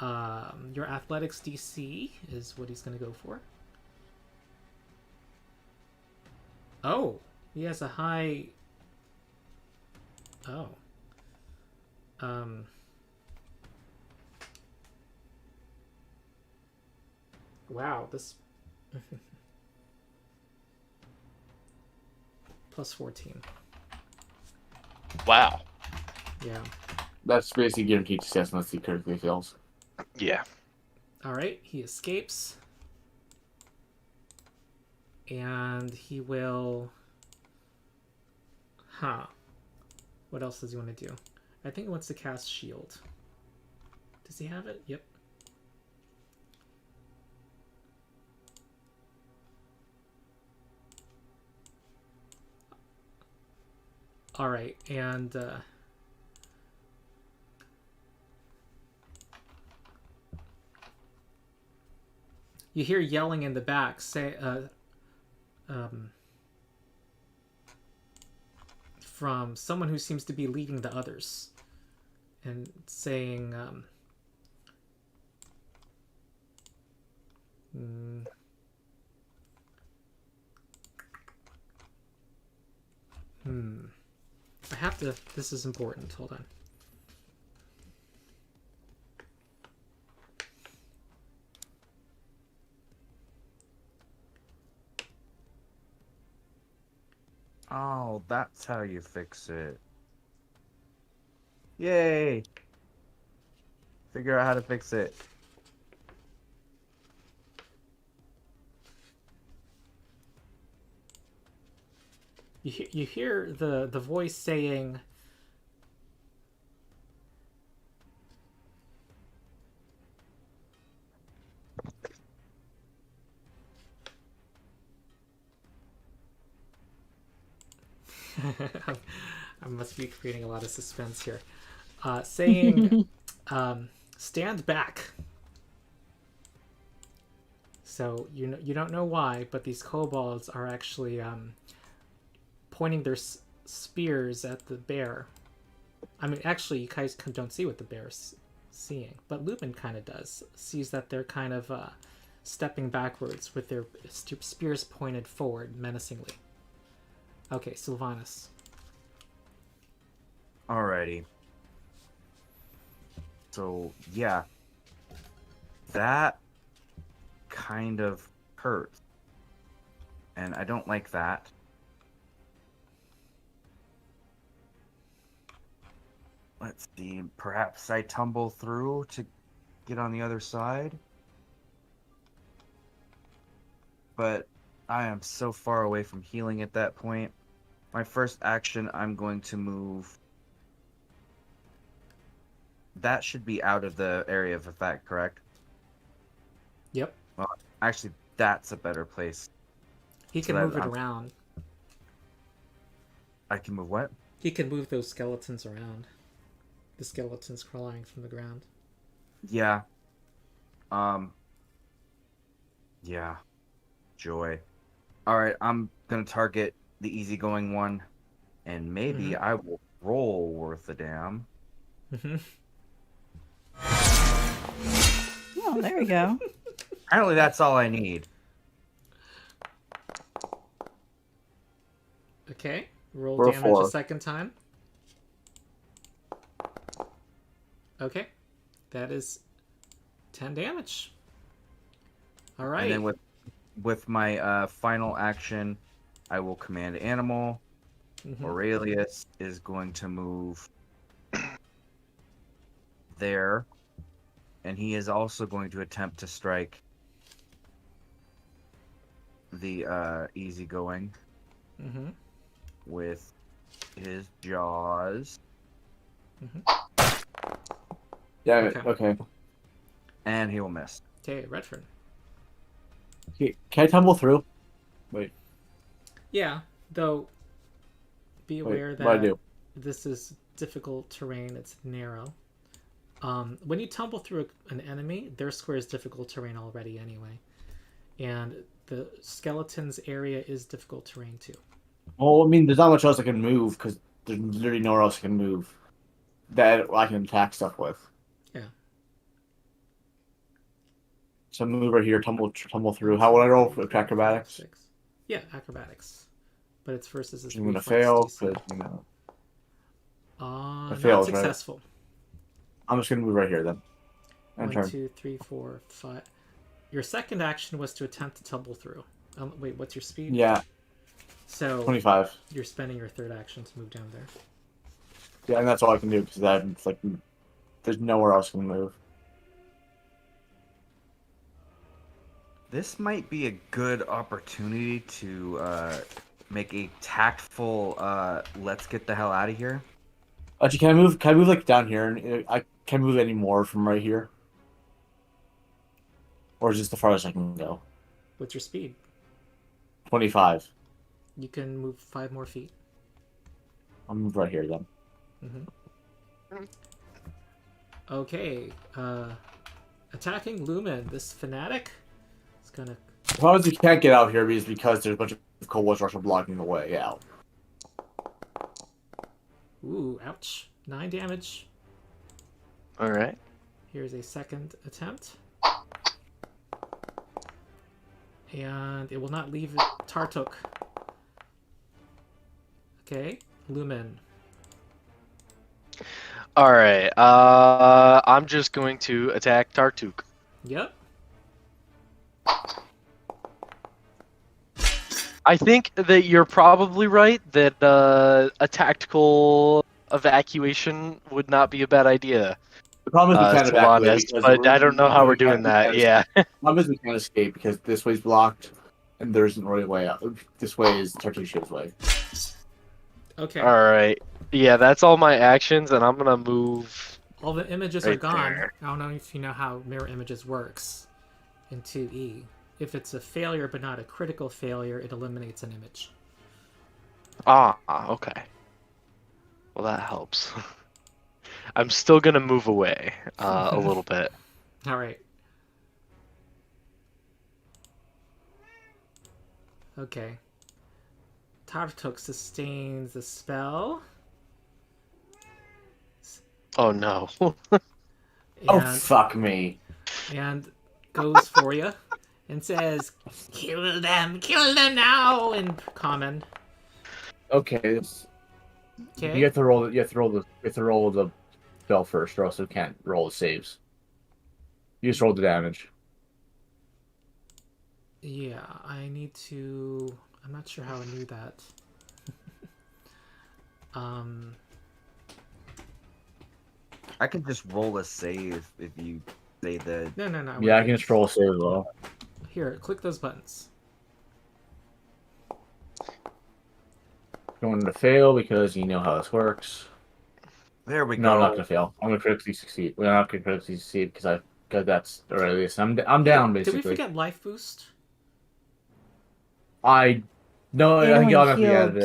Your athletics DC is what he's going to go for. Oh, he has a high... Oh. Wow, this... Plus 14. Wow. Yeah. That's basically guaranteed success unless he critically fails. Yeah. Alright, he escapes. And he will... Huh. What else does he want to do? I think he wants to cast Shield. Does he have it? Yep. Alright, and... you hear yelling in the back, say, from someone who seems to be leading the others, and saying, I have to, this is important, hold on. Oh, that's how you fix it. Yay! Figure out how to fix it. You hear the voice saying, I must be creating a lot of suspense here. Saying, stand back. So you don't know why, but these kobolds are actually pointing their spears at the bear. I mean, actually, you guys don't see what the bear's seeing, but Lupin kind of does. Sees that they're kind of stepping backwards with their spears pointed forward menacingly. Okay, Sylvanas. Alrighty. So, yeah. That kind of hurts. And I don't like that. Let's see. Perhaps I tumble through to get on the other side. But I am so far away from healing at that point. My first action, I'm going to move. That should be out of the area of effect, correct? Yep. Well, actually, that's a better place. He can move it around. I can move what? He can move those skeletons around. The skeletons crawling from the ground. Yeah. Yeah. Joy. Alright, I'm gonna target the easygoing one. And maybe I will roll worth a damn. Oh, there we go. Apparently that's all I need. Okay. Roll Roll damage 4. a second time. Okay. That is 10 damage. All right. And then with my final action, I will command animal. Aurelius is going to move there. And he is also going to attempt to strike the easygoing with his jaws. Damn it. Okay. And he will miss. Okay, Redford. Can I tumble through? Wait. Yeah, though be aware what do I that do? this is difficult terrain. It's narrow. When you tumble through an enemy, their square is difficult terrain already anyway. And the skeleton's area is difficult terrain too. Well, I mean, there's not much else I can move because there's literally nowhere else I can move that I can attack stuff with. Yeah. So move right here, tumble through. How would I roll for acrobatics? 6. Yeah, acrobatics. But it's versus his I'm gonna reflex fail DC. because I Not failed, successful. right? I'm just gonna move right here then. 1, turn. 2, 3, 4, 5. Your second action was to attempt to tumble through. Wait, what's your speed? Yeah, So 25. you're spending your third action to move down there. Yeah, and that's all I can do because that's like there's nowhere else I can move. This might be a good opportunity to make a tactful let's get the hell out of here. Actually, can I move? Can I move like down here? And I can't move any more from right here, or is this the farthest I can go? What's your speed? 25. You can move 5 more feet. I'll move right here then. Okay. Attacking Lumen. This fanatic is gonna. The problem is you can't get out here because there's a bunch of kobolds rushing blocking the way out. Ooh, ouch. 9 damage. All right. Here's a second attempt. And it will not leave Tartuk. Okay, Lumen. All right. I'm just going to attack Tartuk. Yep. I think that you're probably right that a tactical evacuation would not be a bad idea. The problem is we can't evacuate Sylvanas, because but I don't know how we're doing that. Yeah. The problem is we can't escape because this way's blocked, and there isn't really a way out. This way is Tartushia's way. Okay. All right. Yeah, that's all my actions, and I'm gonna move. All the images are Right gone. there. I don't know if you know how mirror images works in 2E. If it's a failure but not a critical failure, it eliminates an image. Okay. Well, that helps. I'm still gonna move away a little bit. All right. Okay. Tartuk sustains the spell. Oh no. Oh, And, fuck me. and goes for you and says, kill them now in common. Okay, you Okay. have to roll. You have to roll the spell first, or else you can't roll the saves. You just roll the damage. Yeah, I need to. I'm not sure how I knew that. I can just roll a save if you say the. No. Yeah, I can just roll a save as well. Here, click those buttons. Going to fail because you know how this works. There we No, go. I'm not gonna fail. I'm gonna critically succeed. We're not gonna critically succeed because that's or at least I'm down Did basically. we forget life boost? I no, It I think only you automatically healed added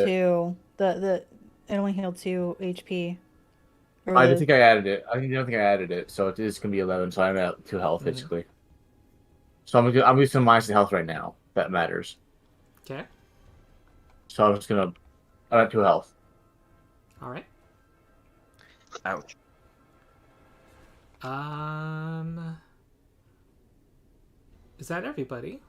it. 2. It only healed 2 HP. Or I the- didn't think I added it. I don't think I added it, so it is gonna be 11. So I'm at 2 health basically. So I'm using minus the health right now. That matters. Okay. So I'm at 2 health. All right. Ouch. Is that everybody?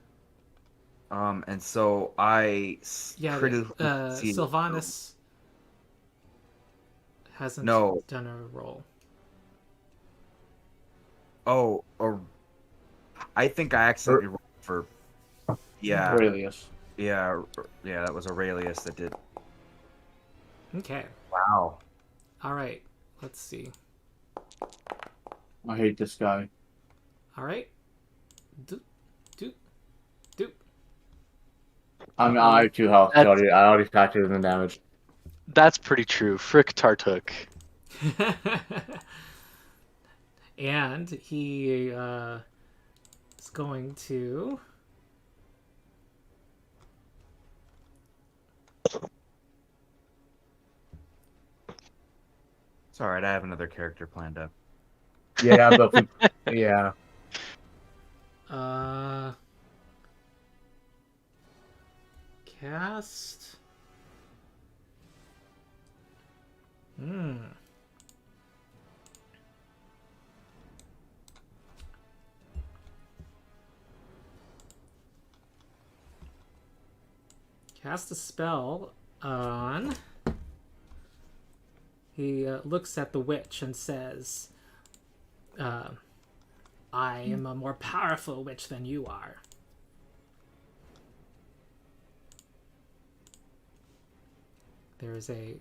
And so I Yeah. critically succeeded. Sylvanas hasn't No. done a roll. Oh, or I think I accidentally rolled for. Yeah, Aurelius. yeah. That was Aurelius that did. Okay. Wow. All right. Let's see. I hate this guy. All right. Do. I have 2 health. That's- I already factored in the damage. That's pretty true. Frick Tartuk. And he is going to. It's all right. I have another character planned up. Yeah, but yeah. Cast. Cast a spell on. He looks at the witch and says, I am a more powerful witch than you are. There is a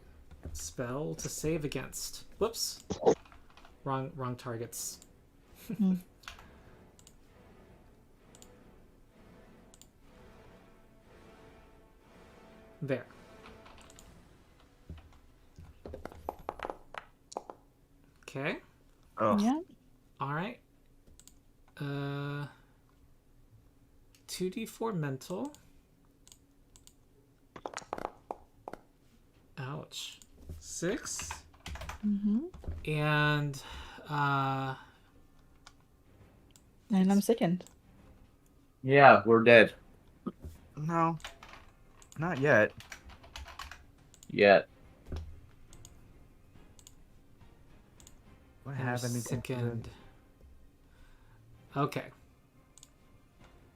spell to save against. Whoops. Wrong targets. There. Okay. Oh, Yeah. All right. 2d4 mental. Ouch. 6. Mm-hmm. And And I'm sickened. Yeah, we're dead. no, not yet. Yet. Do I have anything? second. Okay.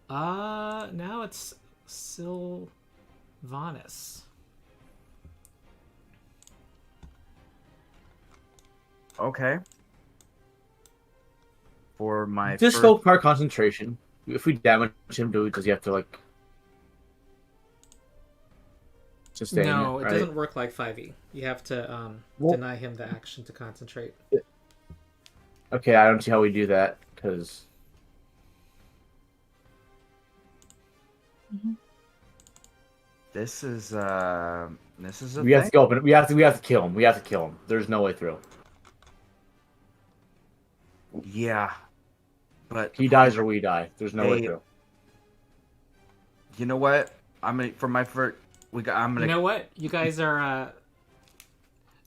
Now it's Sylvanas. Okay. For my Just first... go part concentration. If we damage him, does he have to like sustain No, it? it Right? doesn't work like 5e. You have to Well- deny him the action to concentrate. Okay, I don't see how we do that because This is a we have to thing? go open. We have to kill him. We have to kill him. There's no way through. Yeah, but He dies or we die. There's no way Hey. through. you know what? I'm gonna for my first. I'm You gonna. know what? You guys are.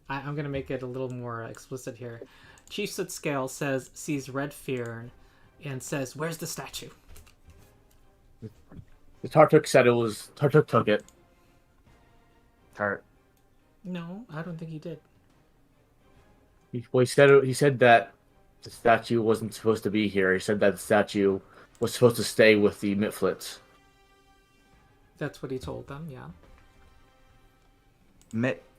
I'm gonna make it a little more explicit here. Chief Scale sees Red Fear, and says, "Where's the statue?" The Tartuk said it was. Tartuk took it. Tart. No, I don't think he did. He said that the statue wasn't supposed to be here. He said that the statue was supposed to stay with the Mitflits. That's what he told them. Yeah.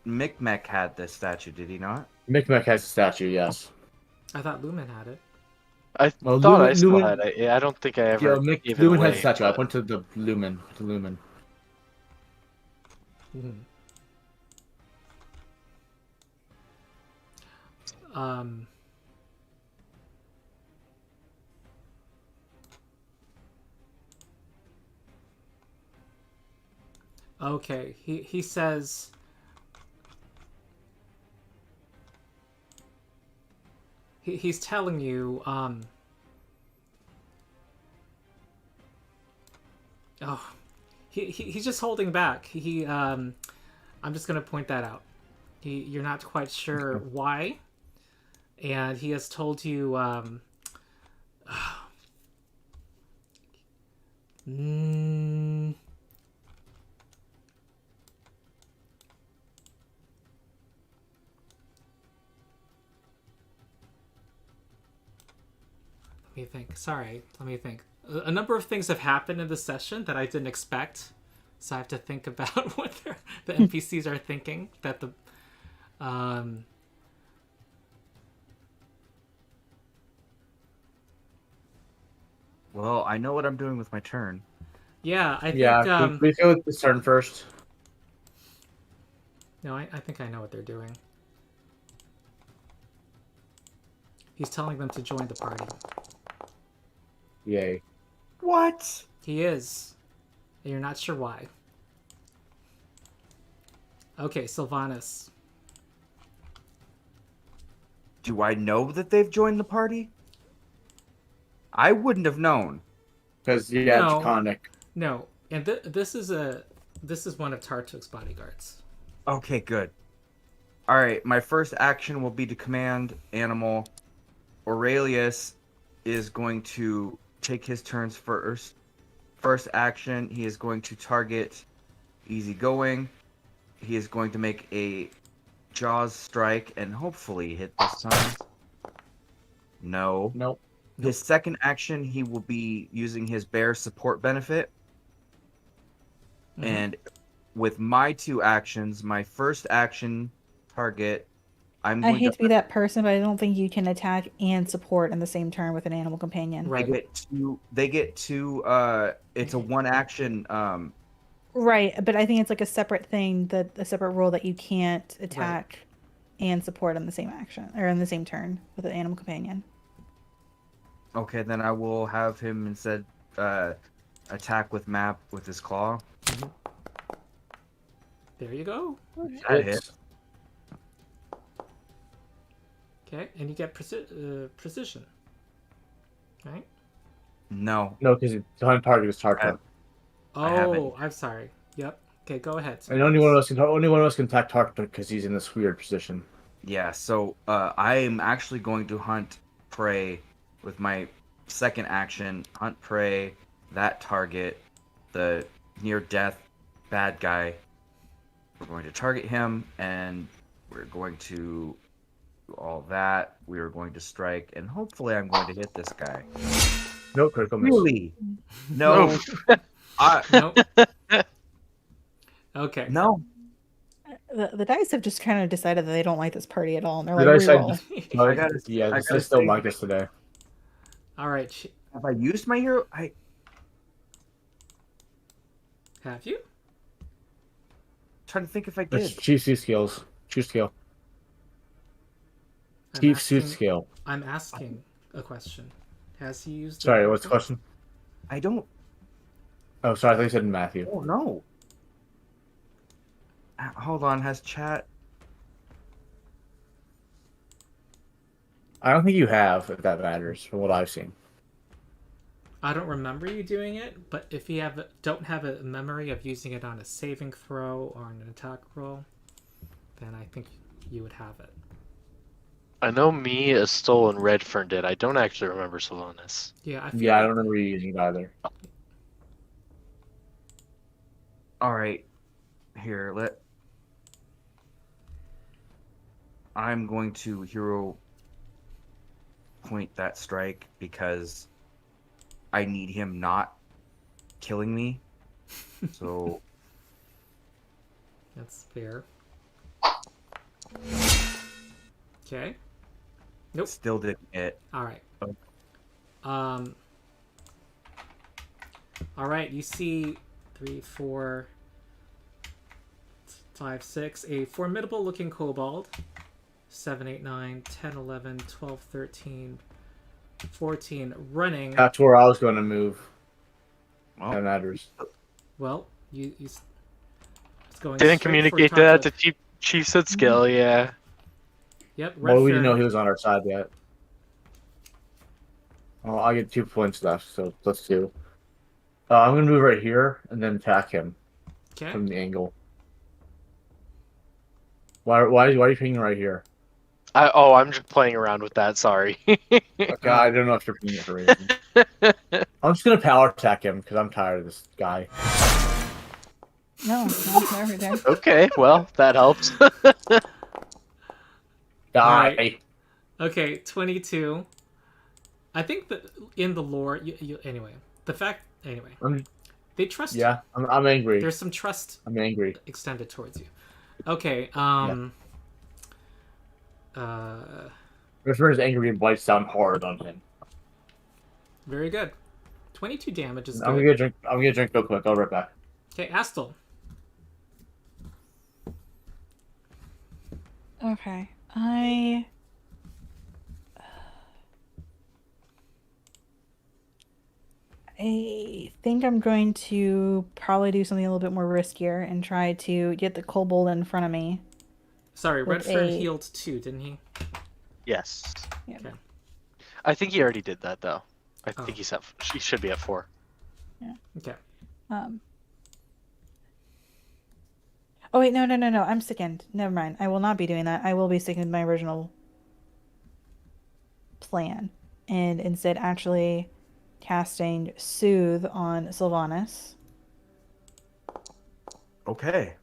Micmac had this statue, did he not? Micmac has the statue, yes. I thought Lumen had it. I Well, thought Lumen- I still Lumen- had it. Yeah, I don't think I ever Yeah, gave it Lumen away. has the statue. I but- went to the Lumen. To Lumen. Mhm. Um. Okay, he says. He's telling you. Oh, he's just holding back. I'm just gonna point that out. You're not quite sure why, and he has told you. Mm, let me think. Sorry, let me think. A number of things have happened in this session that I didn't expect, so I have to think about what the NPCs are thinking. That the Well, I know what I'm doing with my turn. yeah, I think Yeah, we go with this turn first. no, I think I know what they're doing. He's telling them to join the party. Yay. What? He is. And you're not sure why. Okay, Sylvanas. Do I know that they've joined the party? I wouldn't have known. Because, yeah, No. Draconic. No, and this is one of Tartuk's bodyguards. Okay, good. Alright, my first action will be to command animal. Aurelius is going to take his turns first. First action, he is going to target easygoing. He is going to make a jaws strike and hopefully hit this time. No. Nope. His second action, he will be using his bear support benefit. Mhm. And with my two actions, my first action target, I'm I going hate to be that person, but I don't think you can attack and support in the same turn with an animal companion. Right. They get two it's a one action Right, but I think it's like a separate thing, a separate rule that you can't attack and support in the same action or in the same turn with an animal companion. okay, then I will have him instead attack with map with his claw. There you go. That hit. Okay, and you get precision. Right? No. No, because the hunting target was Tartuk. I haven't. Oh, I'm sorry. Yep. Okay, go ahead. And only one of us can attack Tartuk because he's in this weird position. Yeah, so I am actually going to hunt prey with my second action. Hunt prey, that target, the near death bad guy. We're going to target him, and we're going to do all that. We are going to strike, and hopefully I'm going to hit this guy. No critical miss. Really? No. Nope. Okay. No. The dice have just kind of decided that they don't like this party at all, and they're The like, dice said- reroll. I gotta- yeah, I this gotta is still say- like this today. All right. Have I used my hero? Have you? Trying to think if I That's did. Chief suit skills. Chief skill. I'm Chief suit asking- skill. I'm asking a question. Has he used? it Sorry, what's the before? question? I don't. Oh, sorry, I thought you said Matthew. Oh no. Hold on. Has chat? I don't think you have, if that matters, from what I've seen. I don't remember you doing it, but if you don't have a memory of using it on a saving throw or an attack roll, then I think you would have it. I know me, Estelle, and Redfern did. I don't actually remember Sylvanas. Yeah, I feel Yeah, I like- don't remember you using it either. All right, I'm going to hero point that strike because I need him not killing me. So That's fair. Okay. Nope. still didn't hit. All right. Okay. All right. You see 3, 4, 5, 6. A formidable-looking kobold. 7, 8, 9, 10, 11, 12, 13, 14. Running. That's where I was going to move. Well, That matters. Well, it's going Didn't straight communicate for that Tata. to Chiefs at skill, yeah. Yep. Well, we didn't know Redfern. he was on our side yet. Well, I get 2 points left, so let's do. I'm going to move right here and then attack him Okay. from the angle. Why are you pinging right here? I'm just playing around with that, sorry. Okay, I don't know if you're pinging it for a reason. I'm just going to power attack him because I'm tired of this guy. No, never there. Okay, well, that helps. Die. Alright. Okay, 22. I think that in the lore, anyway, they trust you. Yeah, I'm angry. There's some trust I'm angry. extended towards you. Okay, Redfern is angry and bites down hard on him. very good. 22 damage is I'm good. gonna get a drink. I'm gonna get a drink real quick. I'll be right back. Okay, Astel. Okay, I think I'm going to probably do something a little bit more riskier and try to get the kobold in front of me. Sorry, With Redfern a- healed 2, didn't he? Yes. Yeah. Okay. I think he already did that, though. I think Oh. he should be at 4. Okay. Oh wait, no. I'm sickened. Never mind. I will not be doing that. I will be sticking with my original plan, and instead actually casting Soothe on Sylvanas. Okay.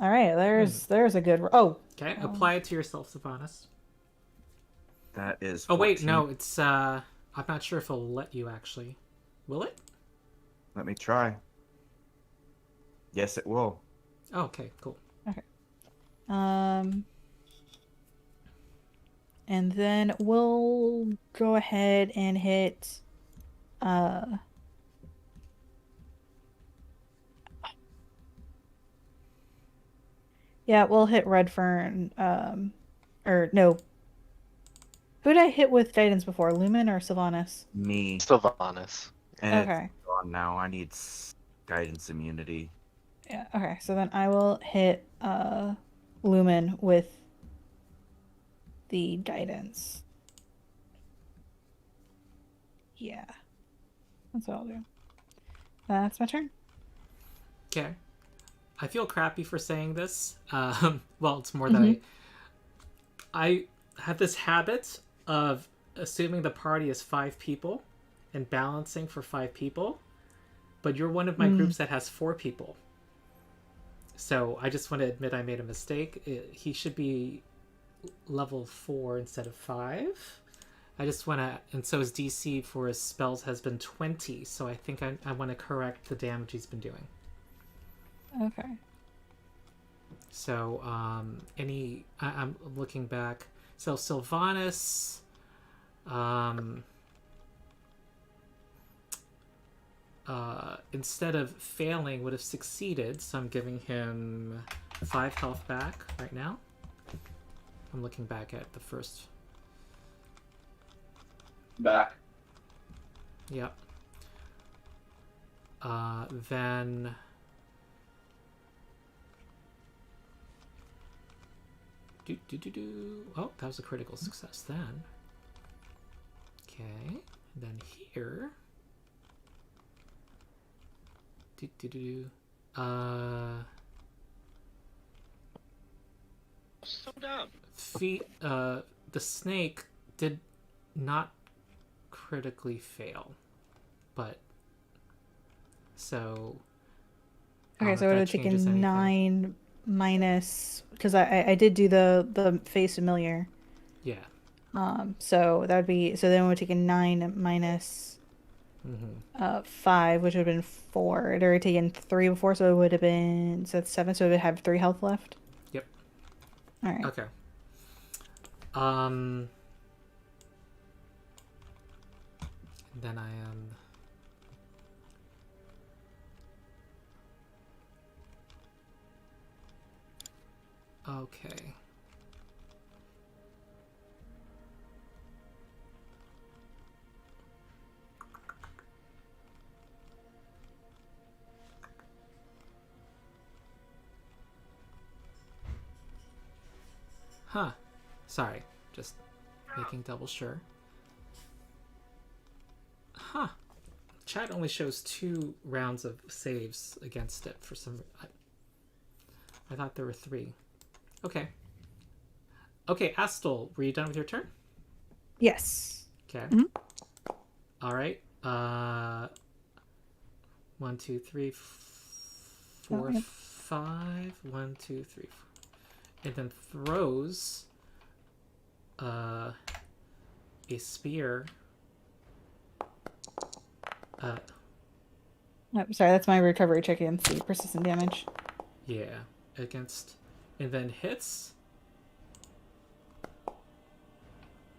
All right, there's a good. Oh, Okay, apply it to yourself, Sylvanas. That is. Oh wait, 14. no, it's I'm not sure if it'll let you actually. Will it? Let me try. Yes, it will. Oh, okay, cool. And then we'll go ahead and hit. Yeah, we'll hit Redfern. Or no. Who did I hit with guidance before? Lumen or Sylvanas? Me. Sylvanas. And Okay. it's gone now. I need guidance immunity. Yeah, okay. So then I will hit Lumen with the guidance. Yeah. That's what I'll do. That's my turn. Okay. I feel crappy for saying this. Well, it's more that I have this habit of assuming the party is 5 people and balancing for 5 people, but you're one of my groups that has 4 people. So I just want to admit I made a mistake. He should be level 4 instead of 5. I just want to, and so his DC for his spells has been 20, so I think I want to correct the damage he's been doing. Okay. So, I'm looking back. So Sylvanas, instead of failing, would have succeeded. So I'm giving him 5 health back right now. I'm looking back at the first. Back. Yep. Then. Oh, that was a critical success then. Okay. And then here. So dumb. The snake did not critically fail, but so. Okay, so I would have changes taken anything. 9 minus because I did do the face familiar. Yeah. So that would be then we would take a 9 minus 5, which would have been 4. It already taken 3 before, so it would have been that's 7. So it would have 3 health left. Yep. All right. Okay. Then I am. Okay. Huh. Sorry. Just making double sure. Huh. Chat only shows 2 rounds of saves against it for some... I thought there were 3. Okay. Okay, Astel, were you done with your turn? Yes. Okay. All right. 1, 2, 3, 4, 5. 1, 2, 3, 4. And then throws a spear. Oh, sorry, that's my recovery check against the persistent damage. Yeah, against, and then hits.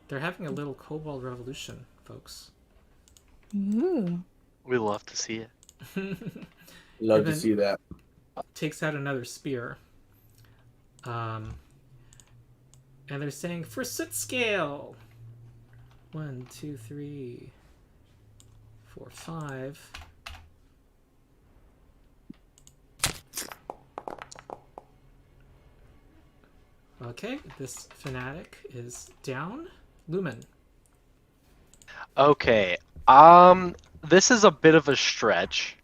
They're having a little kobold revolution, folks. Ooh. We love to see it. Love to see that. Takes out another spear. And they're saying for soot scale. 1, 2, 3, 4, 5. Okay, this fanatic is down. Lumen. Okay. This is a bit of a stretch.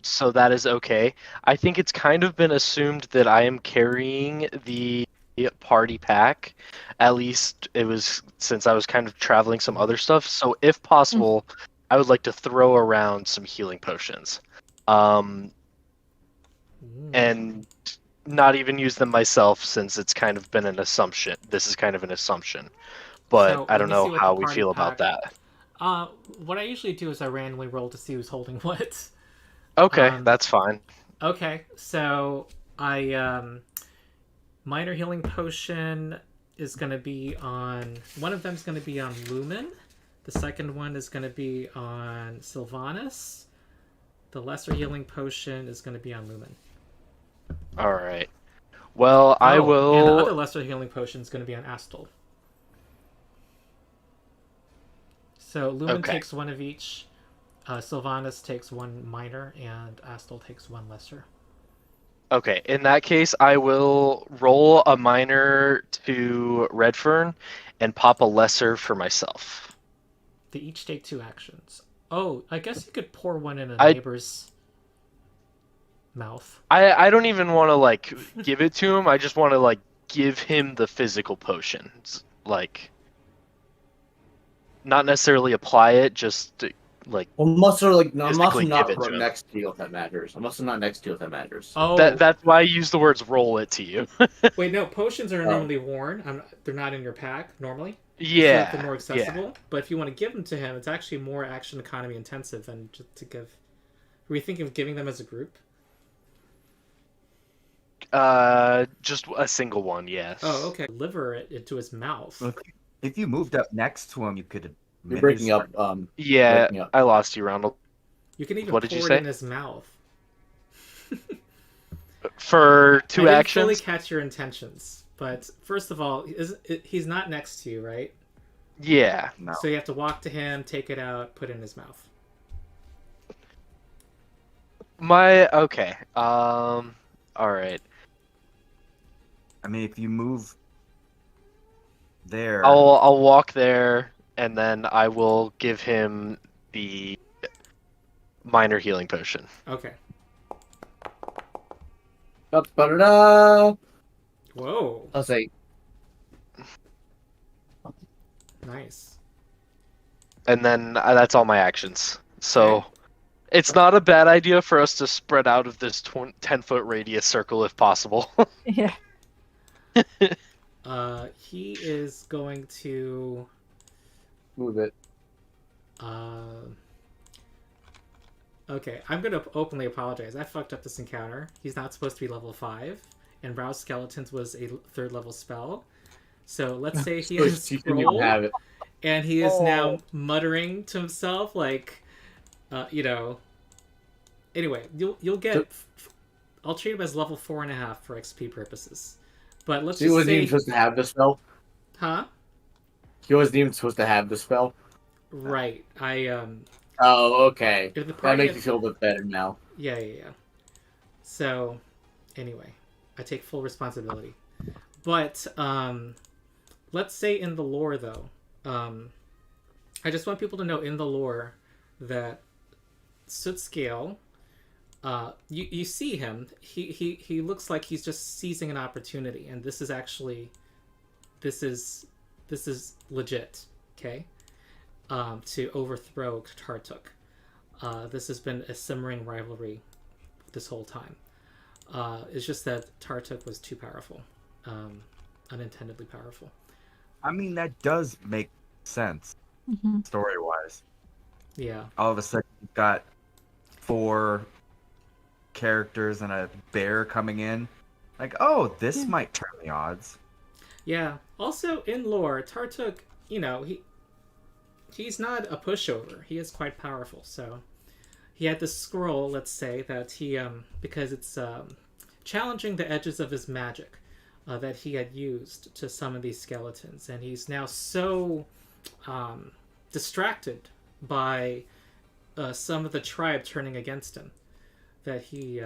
So that is okay. I think it's kind of been assumed that I am carrying the party pack. At least it was since I was kind of traveling some other stuff. So if possible, I would like to throw around some healing potions. And not even use them myself since it's kind of been an assumption. This is kind of an assumption. But So, I don't let me see know what how the we party feel about pack- that. What I usually do is I randomly roll to see who's holding what. Okay, that's fine. Okay, so I minor healing potion is going to be on one of them is going to be on Lumen. The second one is going to be on Sylvanas. The lesser healing potion is going to be on Lumen. All right. Well, I will. And the other lesser healing potion is going to be on Astel. So Lumen takes 1 of each. Sylvanas takes 1 minor, and Astel takes 1 lesser. Okay, in that case, I will roll a minor to Redfern and pop a lesser for myself. They each take 2 actions. Oh, I guess you could pour 1 in a neighbor's mouth. I don't even want to, like, give it to him. I just want to, like, give him the physical potion. Like, not necessarily apply it, just, like... Well, must have, like, no, must give not it to him. next to you if that matters. I must have not next to you if that matters. Oh, that's why I use the words roll it to you. Wait, no, potions are normally worn. They're not in your pack, normally. Yeah. So they're more accessible. But if you want to give them to him, it's actually more action economy intensive than just to give... Were you thinking of giving them as a group? Just a single one, yes. Oh, okay. Deliver it into his mouth. If you moved up next to him, you could. You're breaking up. Yeah, breaking up. I lost you, Ronald. You can even What did you pour say? it in his mouth. For 2 I didn't actions? fully catch your intentions, but first of all, he's not next to you, right? Yeah. No. So you have to walk to him, take it out, put it in his mouth. Okay. All right. I mean, if you move there, I'll walk there, and then I will give him the minor healing potion. Okay. Da-da-da-da. Whoa. I'll say, Nice. And then that's all my actions. So Okay. it's not a bad idea for us to spread out of this 10-foot radius circle if possible. Yeah. He is going to. move it. Okay, I'm gonna openly apologize. I fucked up this encounter. He's not supposed to be level 5, and Rouse Skeletons was a 3rd level spell. So let's say he has a You didn't even scroll, have it. and he is now muttering to himself, like, you know. Anyway, you'll get. I'll treat him as level 4.5 for XP purposes. But let's He just wasn't say, even supposed to have the spell. huh? He wasn't even supposed to have the spell. Right. Oh, okay. If the That party makes me feel a bit better now. Yeah. So, anyway, I take full responsibility. But, let's say in the lore, though, I just want people to know in the lore that Soot Scale, you see him, he looks like he's just seizing an opportunity, and this is legit, okay? To overthrow Tartuk. This has been a simmering rivalry this whole time. It's just that Tartuk was too powerful, unintendedly powerful. I mean, that does make sense Mm-hmm. story-wise. Yeah. All of a sudden, you've got 4 characters and a bear coming in. Like, oh, this might turn the odds. Yeah. Also, in lore, Tartuk, you know, he's not a pushover. He is quite powerful. So he had this scroll, let's say, that he, because it's challenging the edges of his magic that he had used to summon these skeletons. And he's now so distracted by some of the tribe turning against him that he's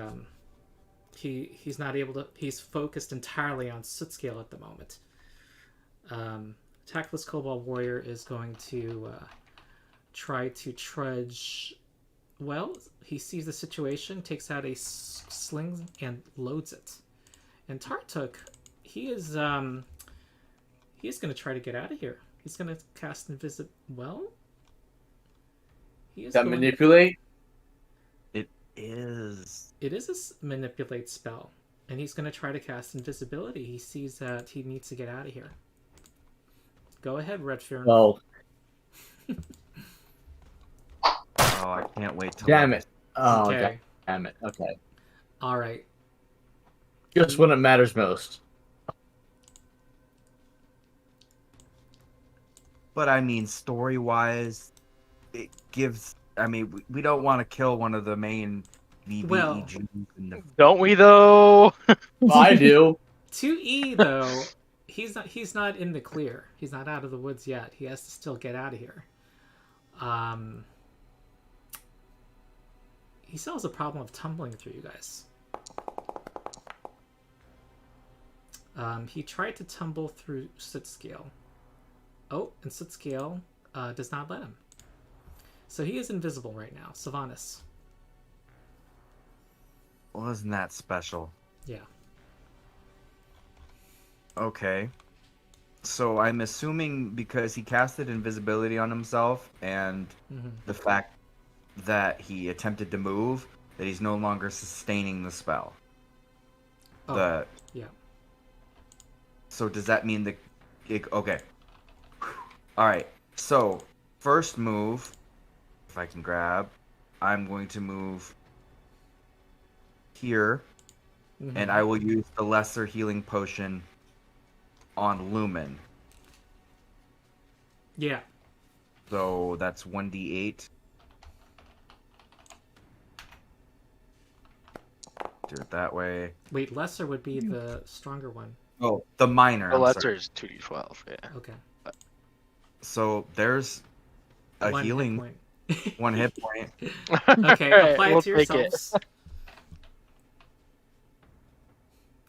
not able to, he's focused entirely on Soot Scale at the moment. Tactless Kobold Warrior is going to try to trudge. Well, he sees the situation, takes out a sling and loads it. And Tartuk, he is going to try to get out of here. He's going to cast Invisible. Well, he is That going... manipulate? It is. It is a manipulate spell, and he's going to try to cast Invisibility. He sees that he needs to get out of here. Go ahead, Redfern. Oh. Oh, I can't wait till. Damn it. Oh, Okay. damn it. Okay. All right. Just when it matters most. But I mean, story-wise, it gives. I mean, we don't want to kill one of the main Well- VBEGs in the. Don't we though? I do. 2E though, he's not in the clear. He's not out of the woods yet. He has to still get out of here. He still has a problem of tumbling through you guys. He tried to tumble through Soot Scale. Oh, and Soot Scale does not let him. So he is invisible right now. Sylvanas. Wasn't that special? Yeah. Okay. So I'm assuming because he casted invisibility on himself and the fact that he attempted to move, that he's no longer sustaining the spell. Oh, yeah. So does that mean the... Okay. Alright. So, first move, if I can grab, I'm going to move here, and I will use the lesser healing potion on Lumen. Yeah. So that's 1d8. Do it that way. Wait, lesser would be the stronger one. Oh, the minor. The I'm lesser sorry. is 2d12. Yeah. Okay. So there's a One hit healing, point. 1 hit point. Okay, Alright, apply we'll it to take yourselves.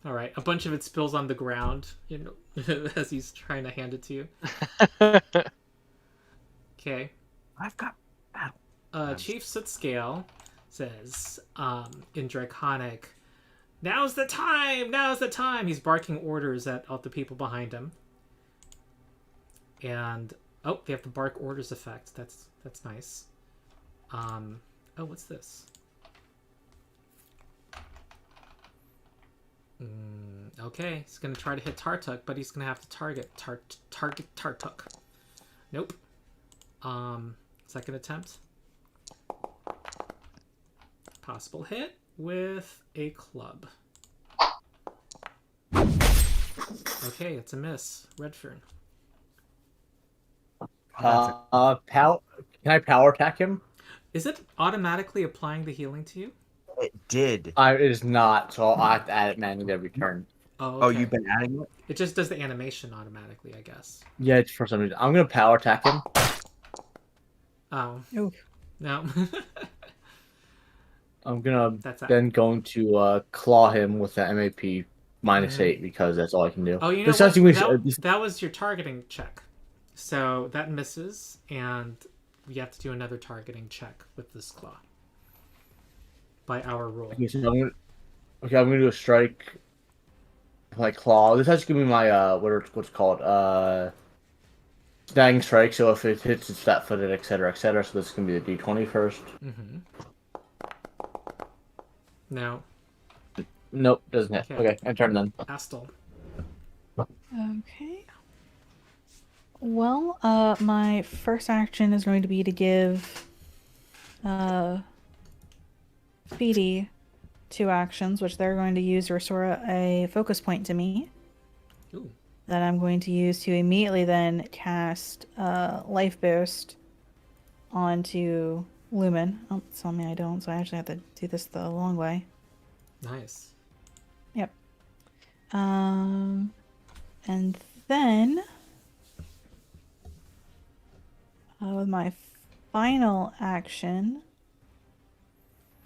All right, a bunch of it spills on the ground, you know, as he's trying to hand it to you. Okay. I've got Chief Soot Scale says in Draconic, "Now's the time! Now's the time!" He's barking orders at all the people behind him. And oh, they have the bark orders effect. That's nice. Oh, what's this? Okay, he's gonna try to hit Tartuk, but he's gonna have to target Tartuk. Nope. Second attempt. Possible hit with a club. Okay, it's a miss. Redfern. Can I power attack him? Is it automatically applying the healing to you? It did. It is not, so I have to add it manually every turn. Oh, Oh, okay. you've been adding it? It just does the animation automatically, I guess. Yeah, it's for some reason. I'm gonna power attack him. Oh. Oof. No. I'm gonna That's going to claw him with the MAP -8 because that's all I can do. Oh, you know There's what? something That was your targeting check. So that misses, and we have to do another targeting check with this claw. By our rule. Okay, so I'm gonna do a strike. Like claw. This has to give me my what's it called snagging strike. So if it hits, it's flat-footed, etc., etc. So this is gonna be the D20 first. Mm-hmm. No. Nope, doesn't hit. Okay, I turn then. Astel. Okay. Well, my first action is going to be to give Speedy 2 actions, which they're going to use to restore a focus point to me. Ooh. That I'm going to use to immediately then cast Life Boost onto Lumen. Oh, it's telling me I don't, so I actually have to do this the long way. Nice. Yep. And then with my final action.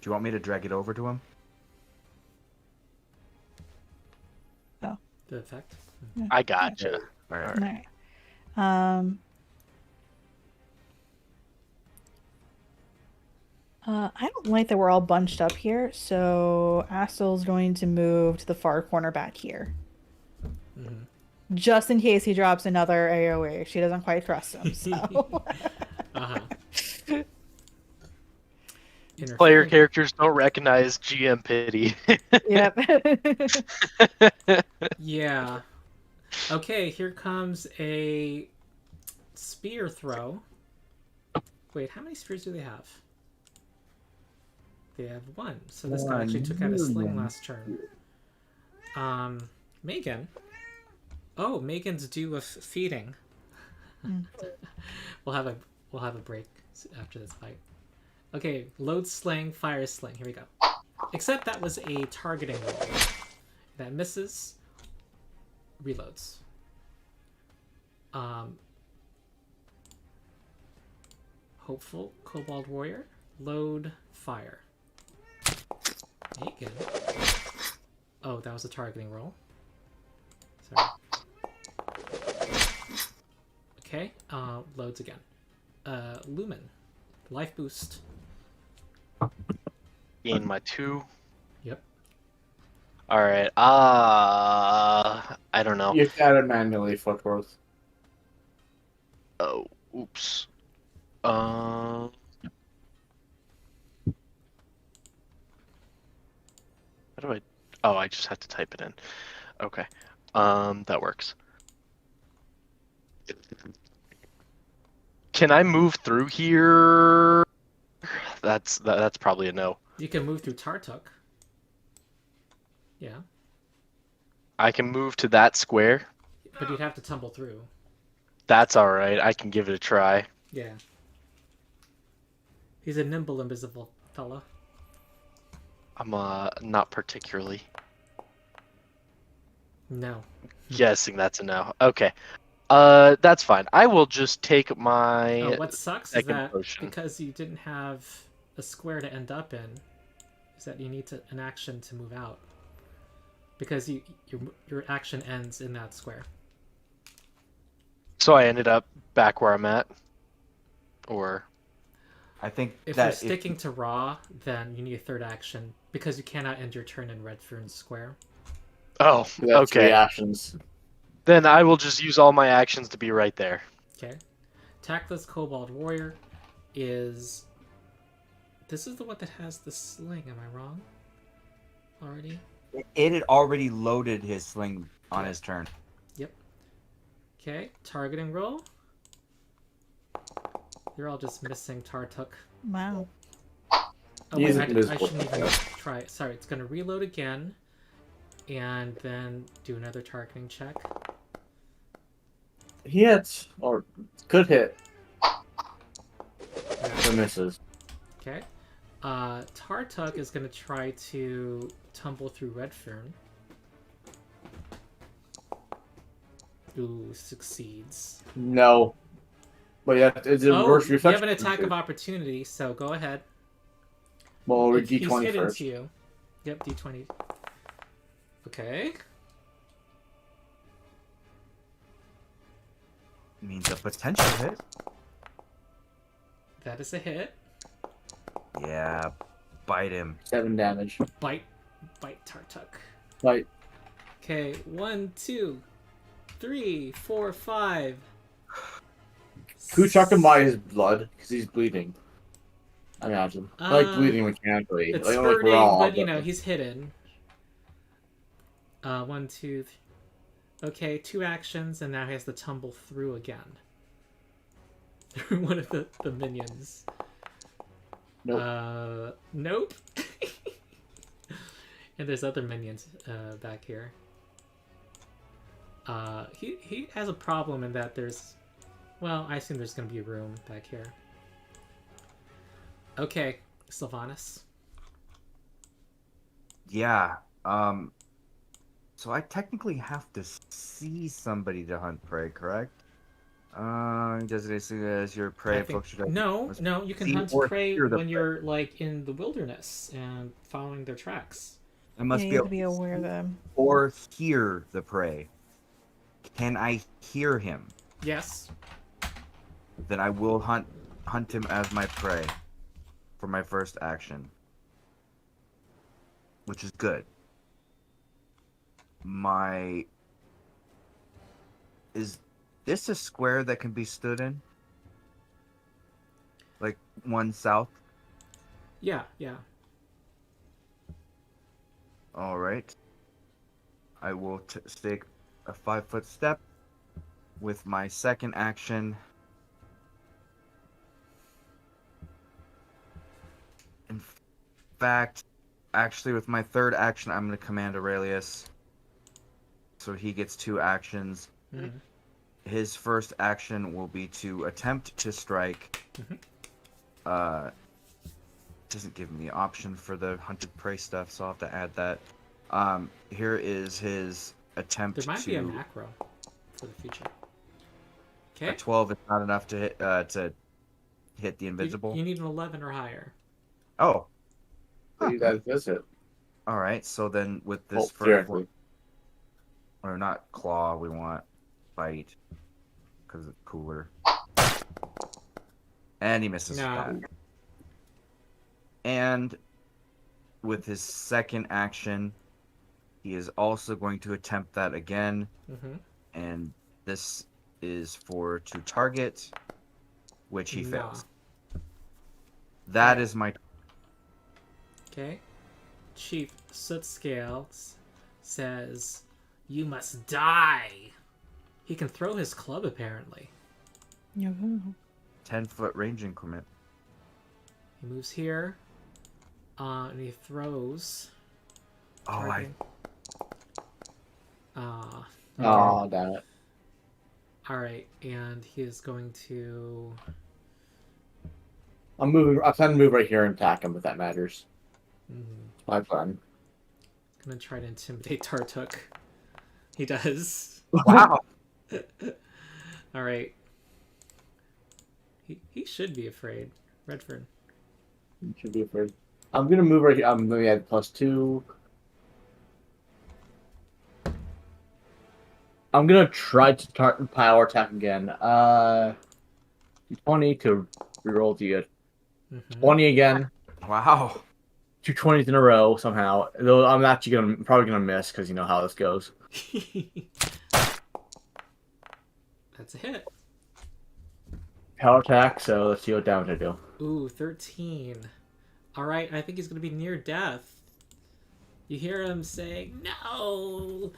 Do you want me to drag it over to him? The effect. I gotcha. All right. All right. I don't like that we're all bunched up here, so Astel's going to move to the far corner back here. Mm-hmm. Just in case he drops another AoE. She doesn't quite trust him, so... Uh-huh. Player characters don't recognize GM pity. Yep. Yeah. Okay, here comes a spear throw. Wait, how many spears do they have? They have 1. So this guy actually took out a sling last turn. Megan. Oh, Megan's due of feeding. We'll have a break after this fight. Okay, load sling, fire sling. Here we go. Except that was a targeting roll. That misses. Reloads. Hopeful Kobold Warrior. Load fire. Megan. Oh, that was a targeting roll. Sorry. Okay, loads again. Lumen. Life boost. Gain my 2. Yep. Alright, I don't know. You can add it manually, Footworth. Oh, oops. How do I... Oh, I just have to type it in. Okay. That works. Can I move through here? That's probably a no. You can move through Tartuk. Yeah. I can move to that square. But you'd have to tumble through. That's alright. I can give it a try. Yeah. He's a nimble, invisible fella. I'm not particularly. No. Guessing that's a no. Okay. That's fine. I will just take my Oh, what sucks is second that potion. because you didn't have a square to end up in, is that you need an action to move out. Because your action ends in that square. So I ended up back where I'm at? Or... I think If that you're sticking to raw, then you need a third action because you cannot end your turn in Redfern Square. Oh, We have 3 okay. actions. Then I will just use all my actions to be right there. Okay. Tactless Kobold Warrior is... This is the one that has the sling, am I wrong? Already? it had already loaded his sling on his turn. Yep. Okay, targeting roll. You're all just missing Tartuk. Wow. Oh, He's wait, I invisible. shouldn't even try it. Sorry, it's going to reload again. And then do another targeting check. He hits, or could hit, Yeah. but misses. Okay. Tartuk is going to try to tumble through Redfern. Ooh, succeeds. No. But yeah, it's a Oh, reverse you reflection. have an attack of opportunity, so go ahead. Well, we're He's D20 hit first. into you. Yep, D20. Okay. Means a potential hit. That is a hit. Yeah, bite him. 7 damage. Bite Tartuk. Like, Okay, 1, 2, 3, 4, 5. who chucked him by his blood? Because he's bleeding. I imagine. Like, bleeding mechanically. It's like, spurting, raw, but you know, he's hidden. 1, 2, 3. Okay, 2 actions, and now he has to tumble through again. Through one of the minions. Nope. Nope. And there's other minions back here. He has a problem in that there's... Well, I assume there's going to be room back here. Okay, Sylvanas. Yeah. So I technically have to see somebody to hunt prey, correct? Does it say as your prey afflicts your No, you can see hunt or prey hear the when prey. you're like in the wilderness and following their tracks. I must you be have able to be aware of them. or hear the prey. Can I hear him? Yes. Then I will hunt him as my prey for my first action, which is good. Is this a square that can be stood in? Like one south? Yeah. All right. I will take a 5-foot step with my second action. In fact, actually, with my third action, I'm going to command Aurelius. So he gets 2 actions. Mhm. His first action will be to attempt to strike. Doesn't give me the option for the hunted prey stuff, so I'll have to add that. Here is his attempt There might to... be a macro for the future. Okay. A 12 is not enough to hit the invisible. You need an 11 or higher. Oh. You guys visit. All right. So then with this first theoretically. one, or not claw, we want bite because it's cooler. And he misses No. that. And with his second action, he is also going to attempt that again. Mm-hmm. And this is to target, which he Nah. fails. That is my... Okay. Chief Soot Scales says, "You must die." He can throw his club, apparently. 10-foot range increment. He moves here. And he throws. Oh, targeting. Oh, damn it. Alright, and he is going to... I'm planning to move right here and attack him if that matters. My plan. Gonna try to intimidate Tartuk. He does. Wow. Alright. He should be afraid. Redfern. You should be afraid. I'm gonna move right here. I'm gonna add +2. I'm gonna try to power attack again. 20 to reroll the Mhm. 20 again. Wow. 2 20s in a row somehow. Though I'm actually probably gonna miss because you know how this goes. That's a hit. Power attack. So let's see what damage I do. Ooh, 13. Alright, I think he's gonna be near death. You hear him saying, no!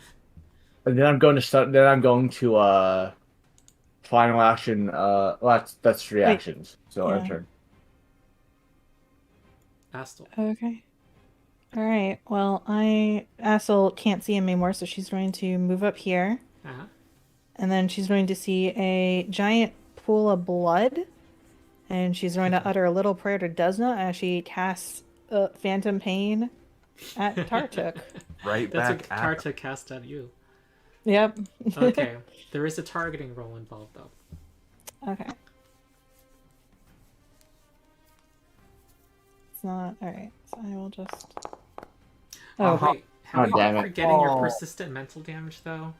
And then I'm going to start. Then I'm going to final action. Well, that's 3 Wait. actions. So Yeah. turn. Astel. Okay. All right. Well, Assel can't see him anymore, so she's going to move up here, Uh-huh. and then she's going to see a giant pool of blood, and she's going to utter a little prayer to Desna as she casts Phantom Pain at Tartuk. Right That's back what at Tartuk cast at you. Yep. Okay, there is a targeting roll involved, though. Okay. It's not all right. So I will just. Oh, Oh, wait. Have Oh, you damn been it. forgetting your Oh. persistent mental damage, though?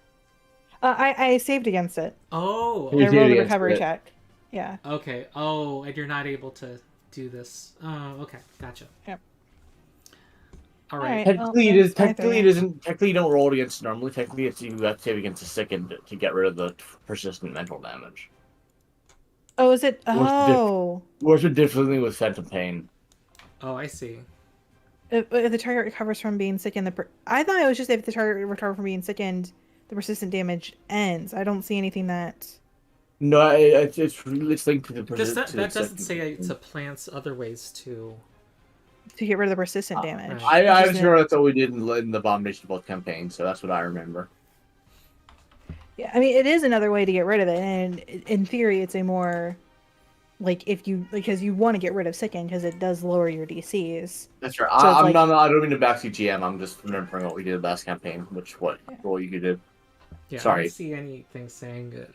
I saved against it. Oh, You I did rolled a against recovery it. check. Yeah. okay. Oh, and you're not able to do this. Oh, okay. Gotcha. Yep. All All right. right. Technically, Well, it is. that's my Technically, it three. isn't. Technically, you don't roll against normally. Technically, it's you have to save against a sickened to get rid of the persistent mental damage. Oh, is it? What's the diff- Oh. Works differently with Phantom Pain. Oh, I see. If the target recovers from being sickened, I thought it was just if the target recovers from being sickened, the persistent damage ends. I don't see anything that. No, it's linked to the That to the doesn't second say thing. to plants other ways to. To get rid of the persistent damage. right. I It's was just sure that's what we did in the Abomination Bolt campaign, so that's what I remember. Yeah, I mean, it is another way to get rid of it, and in theory, it's a more like if you because you want to get rid of sickened because it does lower your DCs. That's right. So it's I'm like- not. I don't mean to backseat GM. I'm just remembering what we did last campaign, what role you did. Yeah, I Sorry. don't see anything saying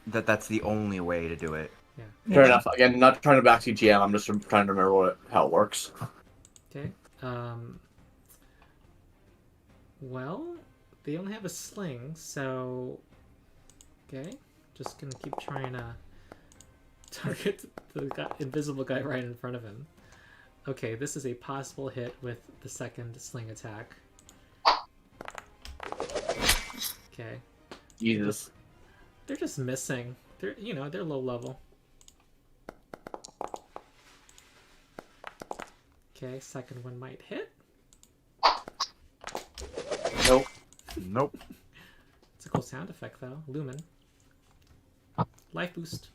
that's the only way to do it. yeah. Fair enough. Again, not trying to backseat GM. I'm just trying to remember how it works. Okay. Well, they only have a sling, so okay. Just gonna keep trying to target the invisible guy right in front of him. Okay, this is a possible hit with the second sling attack. Okay. Jesus. They're just missing. They're they're low level. Okay, second one might hit. Nope. Nope. It's a cool sound effect though. Lumen. Life boost.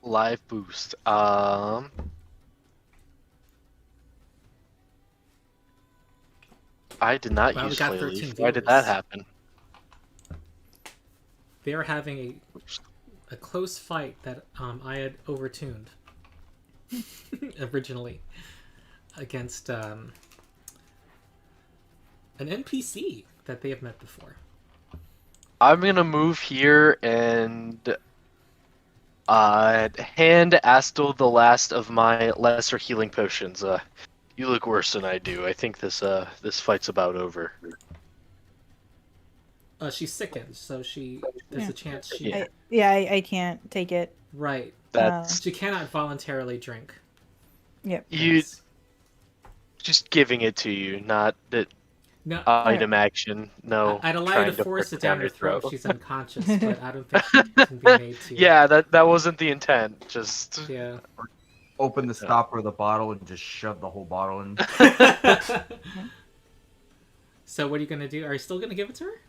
Live boost. I did not Wow, we use got Flay 13 Leaf. Why did that viewers. happen? They are having a close fight that I had overtuned originally against an NPC that they have met before. I'm gonna move here and hand Astel the last of my lesser healing potions. You look worse than I do. I think this fight's about over. She's sickened, so there's Yeah. a chance she Yeah. I can't take it. right. That's She cannot voluntarily drink. Yep. you Yes. just giving it to you, not that No, item action. No, I'd allow you trying to force push it down your throat if throat. she's unconscious, but I don't think she can be made to. Yeah, that wasn't the intent. Just Yeah. Open the stopper of the bottle and just shove the whole bottle in. So what are you gonna do? Are you still gonna give it to her?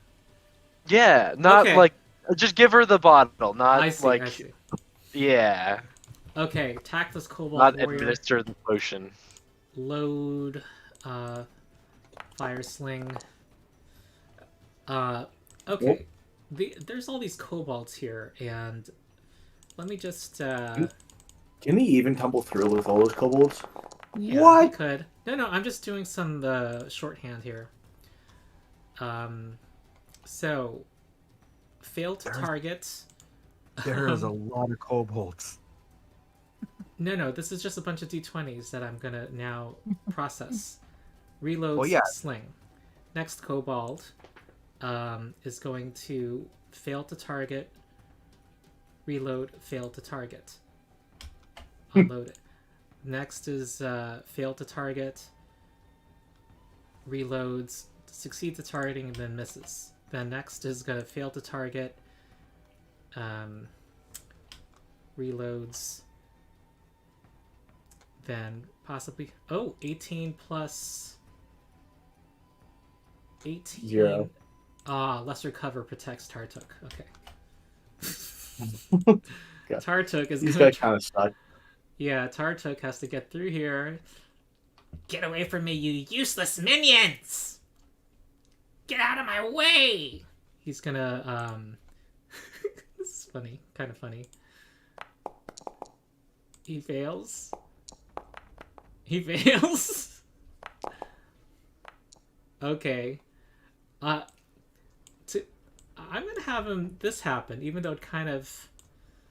yeah, not Okay. like just give her the bottle, not I see. like I see. yeah, Okay, tactless kobold not warrior. administer the potion. Load, fire sling. Okay. There's all these kobolds here, and let me just. Can he even tumble through with all those kobolds? Yeah, What? you could. No, I'm just doing some shorthand here. So, fail to target. There is a lot of kobolds. No, this is just a bunch of d20s that I'm gonna now process. Reload Well, yeah. sling. Next kobold is going to fail to target. Reload, fail to target. unload it. Next is fail to target, reloads, succeeds at targeting, and then misses. Then next is gonna fail to target, reloads, then possibly 18 plus 18. 0. Lesser cover protects Tartuk. Okay. Yeah. Tartuk is These gonna guys kind of suck. Yeah, Tartuk has to get through here. Get away from me, you useless minions! Get out of my way! He's gonna, this is funny. Kind of funny. He fails. He fails. Okay. I'm gonna have this happen, even though it kind of...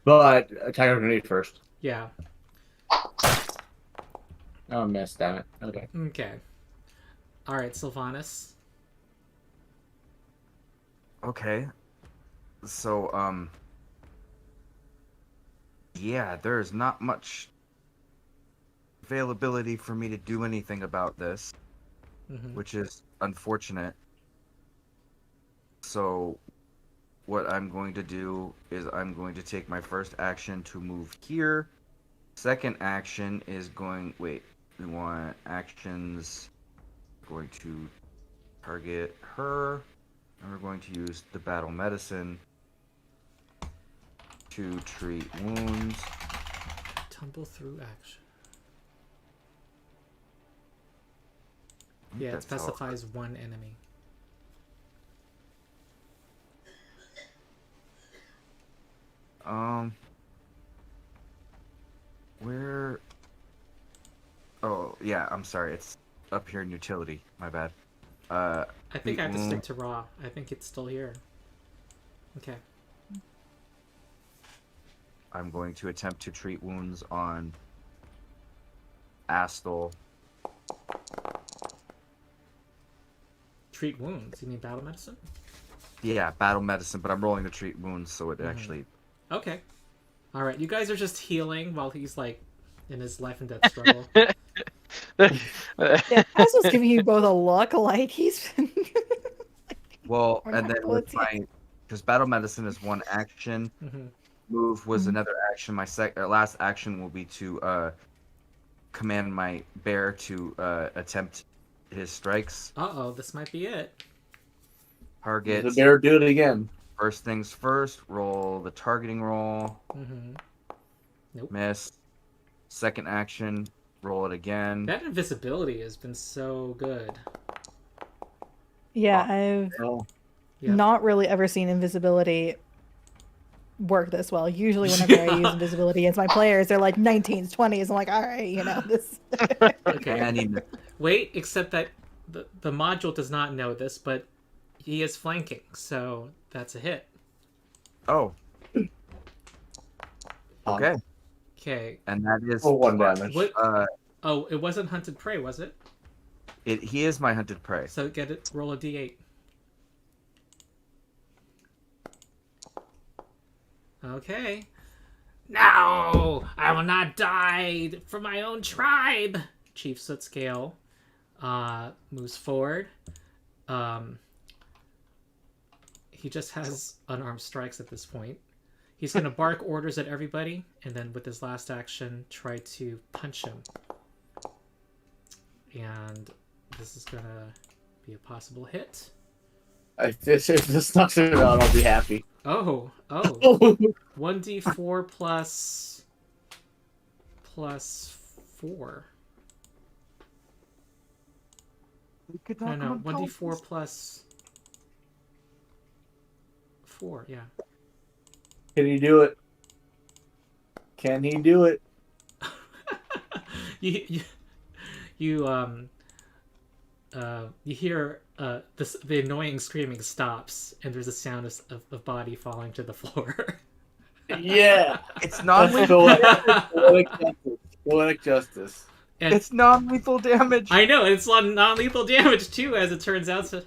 But attack of grenade first. Yeah. Oh, miss, damn it. Okay. Okay. Alright, Sylvanas. Okay. So, yeah, there's not much availability for me to do anything about this, which is unfortunate. So, what I'm going to do is I'm going to take my first action to move here. Second action is going... Wait, we want actions... Going to target her. And we're going to use the battle medicine to treat wounds. Tumble through action. Yeah, it That's how- specifies one enemy. Where... Oh, yeah, I'm sorry. It's up here in utility. My bad. I think I have to wound. stick to raw. I think it's still here. Okay. I'm going to attempt to treat wounds on Astel. Treat wounds. You mean battle medicine? Yeah, battle medicine, but I'm rolling to treat wounds, so it actually... Okay. Alright, you guys are just healing while he's, like, in his life and death struggle. Yeah, Astel's giving you both a look like he's been... Well, We're and not then going with to. my... Because battle medicine is one action. Move was another action. My last action will be to command my bear to attempt his strikes. Uh-oh, this might be it. Target. The bear do it again. First things first, roll the targeting roll. Nope. Miss. Second action, roll it again. That invisibility has been so good. Yeah, I've Oh. Yeah. not really ever seen invisibility work this well. Usually whenever I use invisibility against my players, they're like 19s, 20s. I'm like, all right, you know, this... Okay. And he missed. Wait, except that the module does not know this, but he is flanking, so that's a hit. Oh. Okay. Okay. And that is... Oh, 1 damage. What? Oh, it wasn't hunted prey, was it? He is my hunted prey. So get it. Roll a d8. Okay. No, I will not die for my own tribe. Chief Sootscale moves forward. He just has unarmed strikes at this point. He's going to bark orders at everybody, and then with his last action, try to punch him. And this is going to be a possible hit. If this knocks it out, I'll be happy. Oh. 1d4 plus 4. No, 1d4 plus 4, yeah. Can he do it? Can he do it? You hear the annoying screaming stops, and there's a sound of body falling to the floor. Yeah! It's That's poetic justice. And It's non-lethal damage. I know, and it's non-lethal damage too, as it turns out. So...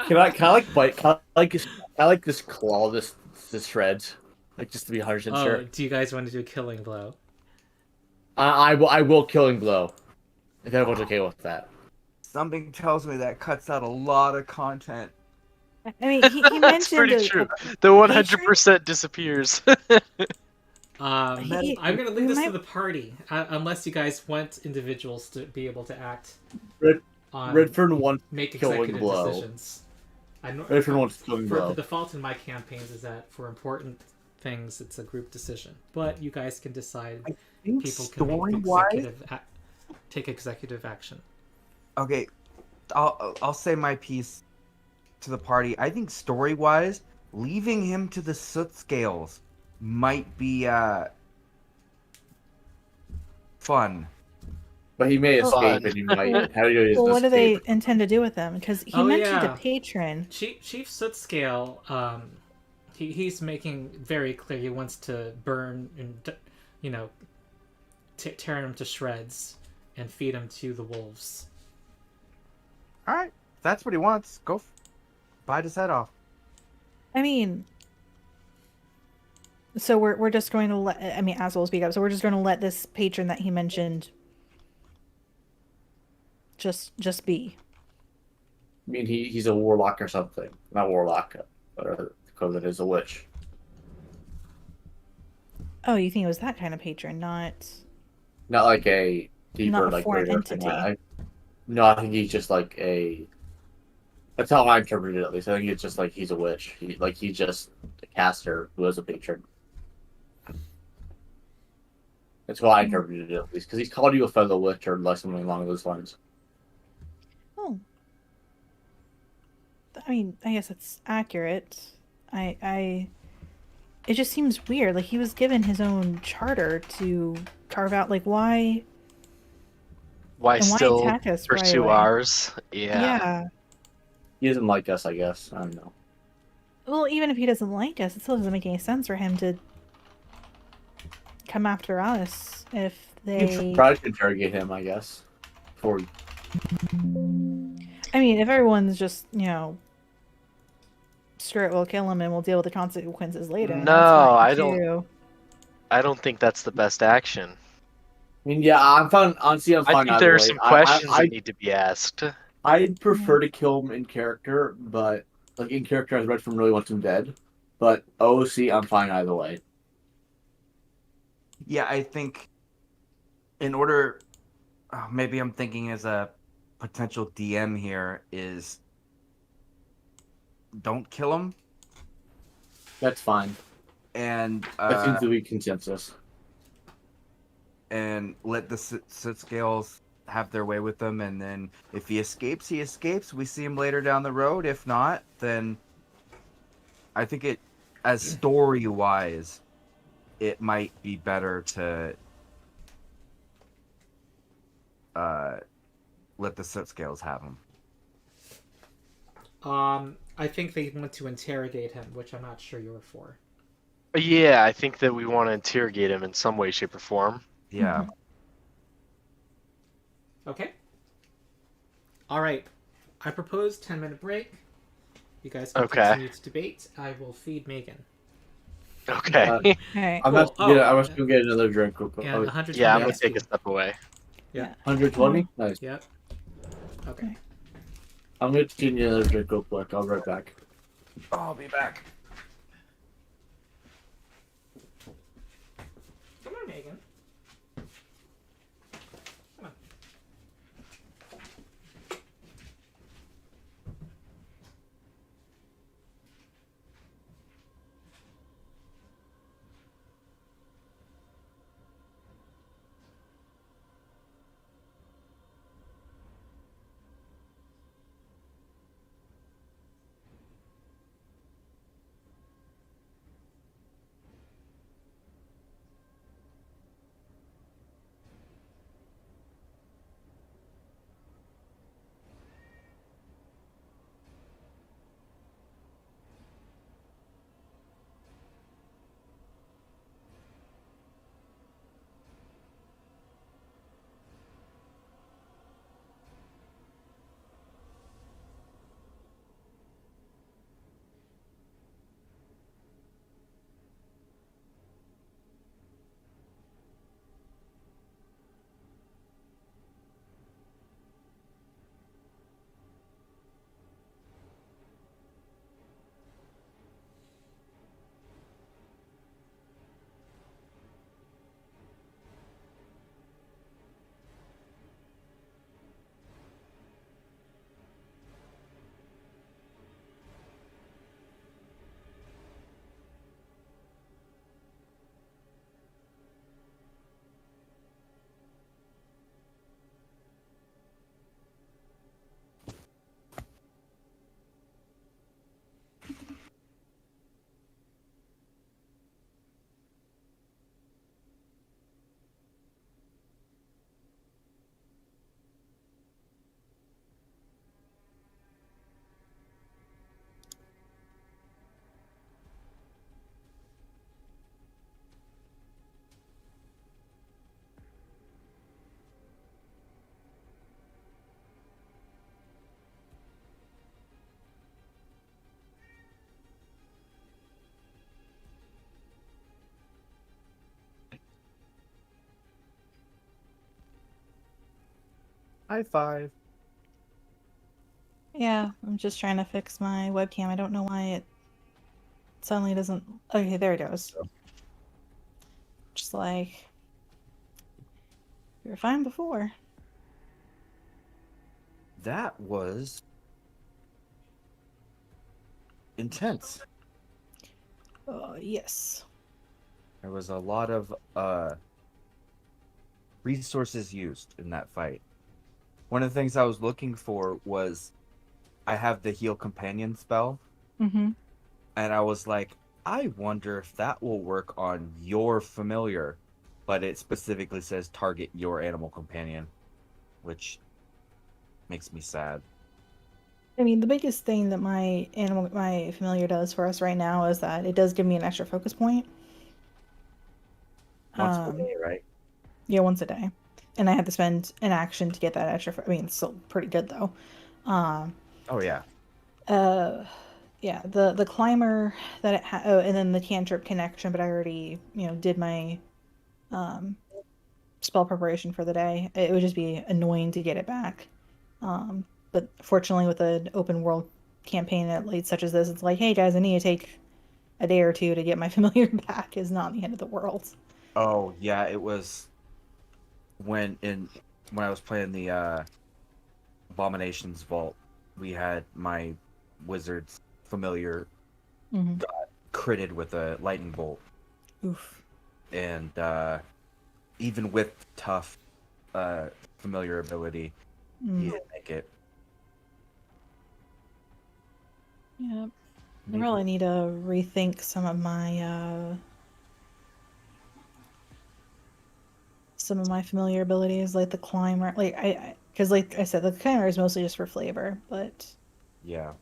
Can I like bite? Can I like just claw this shreds? like just to be 100% Oh, sure. do you guys want to do killing blow? I will killing blow. If everyone's okay with that. Something tells me that cuts out a lot of content. I mean, he That's mentioned pretty a true. patron? The 100% disappears. I'm He- going to leave we this to might- the party, unless you guys want individuals to be able to act Red- on Redfern wants make killing executive blow. decisions. Redfern wants killing For blow. the default in my campaigns is that for important things, it's a group decision. But you guys can decide. I think People can make story-wise, take executive action. okay, I'll say my piece to the party. I think story-wise, leaving him to the soot scales might be fun. But he may Well, escape, and he might. How do you Well, what do they escape? intend to do with them? Because he Oh, mentioned yeah. a patron. Chief Sootscale, he's making very clear he wants to burn and, tear him to shreds and feed him to the wolves. All right, if that's what he wants. Go bite his head off. I mean, so we're just going to let. I mean, As will speak up. So we're just going to let this patron that he mentioned just be. I mean, he's a warlock or something. Not warlock, or because it is a witch. Oh, you think it was that kind of patron, not? Not like a deeper, Not a like foreign greater thing. entity. No, I think he's just like a. That's how I interpreted it, at least. I think it's just like he's a witch. He's just a caster who has a patron. That's how I interpreted it, at least, because he's called you a fellow witch or like something along those lines. Oh. I mean, I guess it's accurate. It just seems weird. Like, he was given his own charter to carve out, like, why Why And why still attack us right pursue away? ours? Yeah. He doesn't like us, I guess. I don't know. Well, even if he doesn't like us, it still doesn't make any sense for him to come after us if You they... should try to interrogate him, I guess. Before I mean, if everyone's just, screw it, we'll kill him and we'll deal with the consequences later. No, that's fine, I don't- too. I don't think that's the best action. I mean, yeah, I'm fine. Honestly, I'm fine. I think either there are way. some questions I that need to be asked. I'd prefer to kill him in character, but like in character, as Redfern really wants him dead. But OC, I'm fine either way. Yeah, I think in order, maybe I'm thinking as a potential DM here is don't kill him That's fine. and That seems to be consensus. and let the soot scales have their way with them, and then if he escapes, he escapes. We see him later down the road. If not, then I think it, as story wise, it might be better to let the soot scales have him. I think they want to interrogate him, which I'm not sure you're for. Yeah, I think that we want to interrogate him in some way, shape, or form. Yeah. Okay. All right. I propose 10-minute break. You guys can Okay. continue to debate. I will feed Megan. Okay. Alright. I'm Cool. gonna, I Oh, was gonna get another drink. Real quick. And 120 yeah, I'm gonna XP. take a step away. 120. Nice. Yep. Okay. I'm gonna get you another drink real quick. I'll be right back. I'll be back. Come on, Megan. Come on. High five. Yeah, I'm just trying to fix my webcam. I don't know why it suddenly doesn't. Okay, there it goes. Just like you were fine before. That was intense. Yes. There was a lot of resources used in that fight. One of the things I was looking for was I have the heal companion spell, Mm-hmm. and I was like, I wonder if that will work on your familiar, but it specifically says target your animal companion, which makes me sad. I mean, the biggest thing that my familiar does for us right now is that it does give me an extra focus point. Once per day, right? Yeah, once a day, and I have to spend an action to get that extra. I mean, it's still pretty good though. Um, Oh yeah. yeah, the climber that oh, and then the cantrip connection, but I already did my um spell preparation for the day. It would just be annoying to get it back. But fortunately, with an open world campaign at late such as this, it's like, hey guys, I need to take a day or two to get my familiar back. Is not the end of the world. Oh yeah, it was when I was playing the Abominations Vault, we had my wizard's familiar Mm-hmm. got critted with a lightning bolt, Oof. and even with tough familiar ability, he didn't make it. Yeah. I really need to rethink some of my familiar abilities, like the climber. Like because like I said, the climber is mostly just for flavor, but Yeah.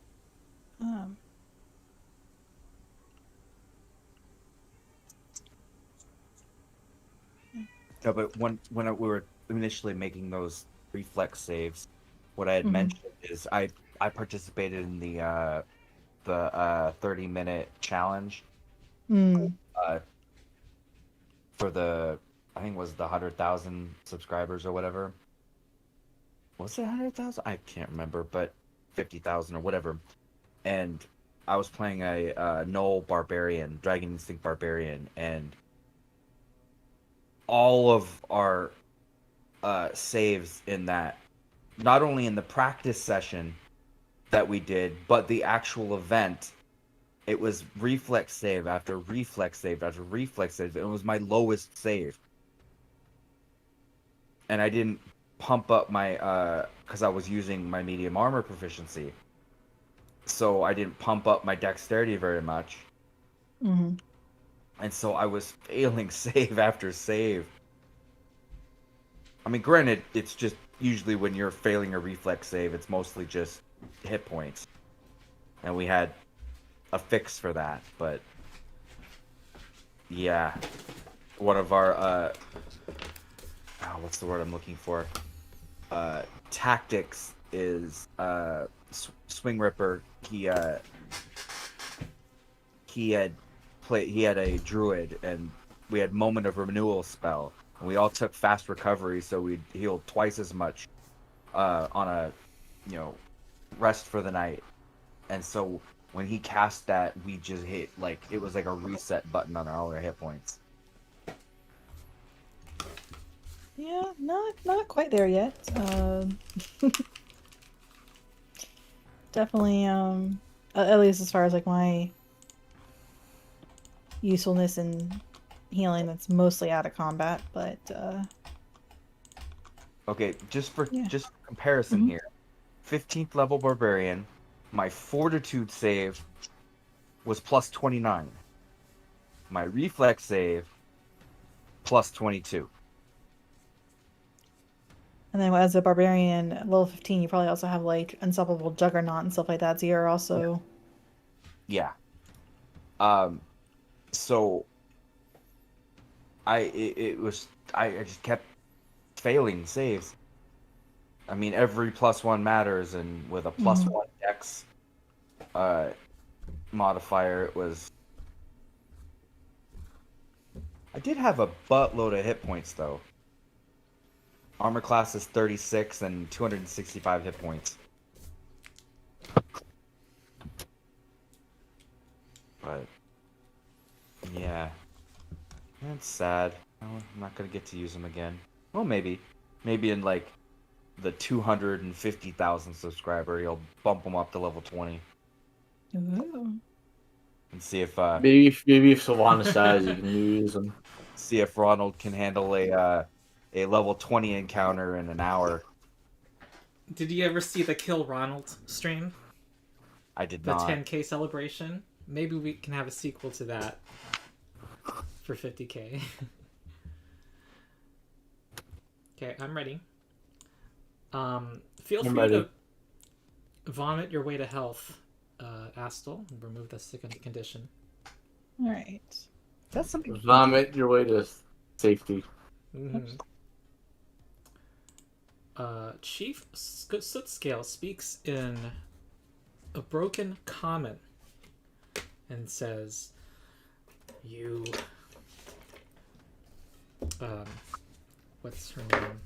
um, No, but when we were initially making those reflex saves, what I had mentioned is I participated in the 30-minute challenge mm, uh, for the I think it was the 100,000 subscribers or whatever. Was it 100,000? I can't remember, but 50,000 or whatever. And I was playing a Null Barbarian, Dragon Instinct Barbarian, and all of our saves in that, not only in the practice session that we did, but the actual event, it was reflex save after reflex save after reflex save. It was my lowest save. And I didn't pump up my because I was using my medium armor proficiency, so I didn't pump up my dexterity very much, mm-hmm. and so I was failing save after save. I mean, granted, it's just usually when you're failing a reflex save, it's mostly just hit points, and we had a fix for that. But yeah, one of our what's the word I'm looking for? Tactics is Swing Ripper. He had a druid, and we had Moment of Renewal spell, and we all took fast recovery, so we healed twice as much on a rest for the night. And so when he cast that, we just hit like it was like a reset button on all our hit points. Yeah, not quite there yet. Definitely, at least as far as like my usefulness in healing, that's mostly out of combat. But Okay, just for Yeah. comparison Mhm. here, 15th level barbarian, my fortitude save was plus 29. My reflex save plus 22. and then as a barbarian, at level 15, you probably also have like unstoppable juggernaut and stuff like that. So you're also Yeah. So I just kept failing saves. I mean, every +1 matters, and with a +1 dex modifier, it was. I did have a buttload of hit points though. Armor class is 36 and 265 hit points. But yeah, that's sad. I'm not gonna get to use him again. Well, maybe in like the 250,000 subscriber, you'll bump him up to level 20 Ooh. and see if Maybe if Sylvanas dies, you can use them. see if Ronald can handle a level 20 encounter in an hour. Did you ever see the Kill Ronald stream? I did The not. 10K celebration? Maybe we can have a sequel to that for 50K. Okay, I'm ready. Feel I'm free ready. to vomit your way to health, Astel. Remove the second condition. All right. That's something. Vomit your way to safety. Mm-hmm. Chief Sootscale speaks in a broken common and says, "You, what's her name?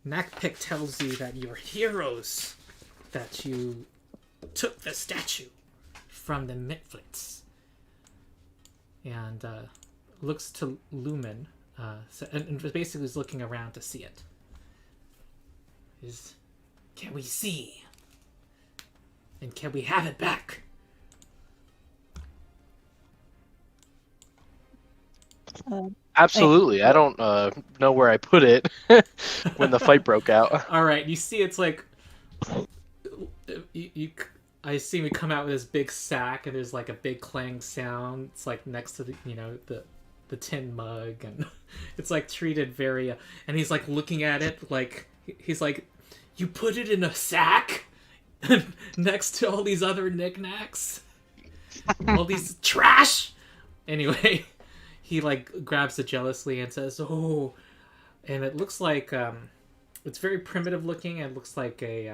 Nakpik tells you that you're heroes, that you took the statue from the Mitflits." And looks to Lumen, and basically is looking around to see it. Can we see? And can we have it back? Absolutely. I don't know where I put it when the fight broke out. All right, you see, it's like I see me come out with this big sack, and there's like a big clang sound. It's like next to the tin mug, and it's like treated very. And he's like looking at it, like he's like, "You put it in a sack next to all these other knickknacks, all these trash." Anyway, he like grabs it jealously and says, "Oh," and it looks like it's very primitive looking. And it looks like it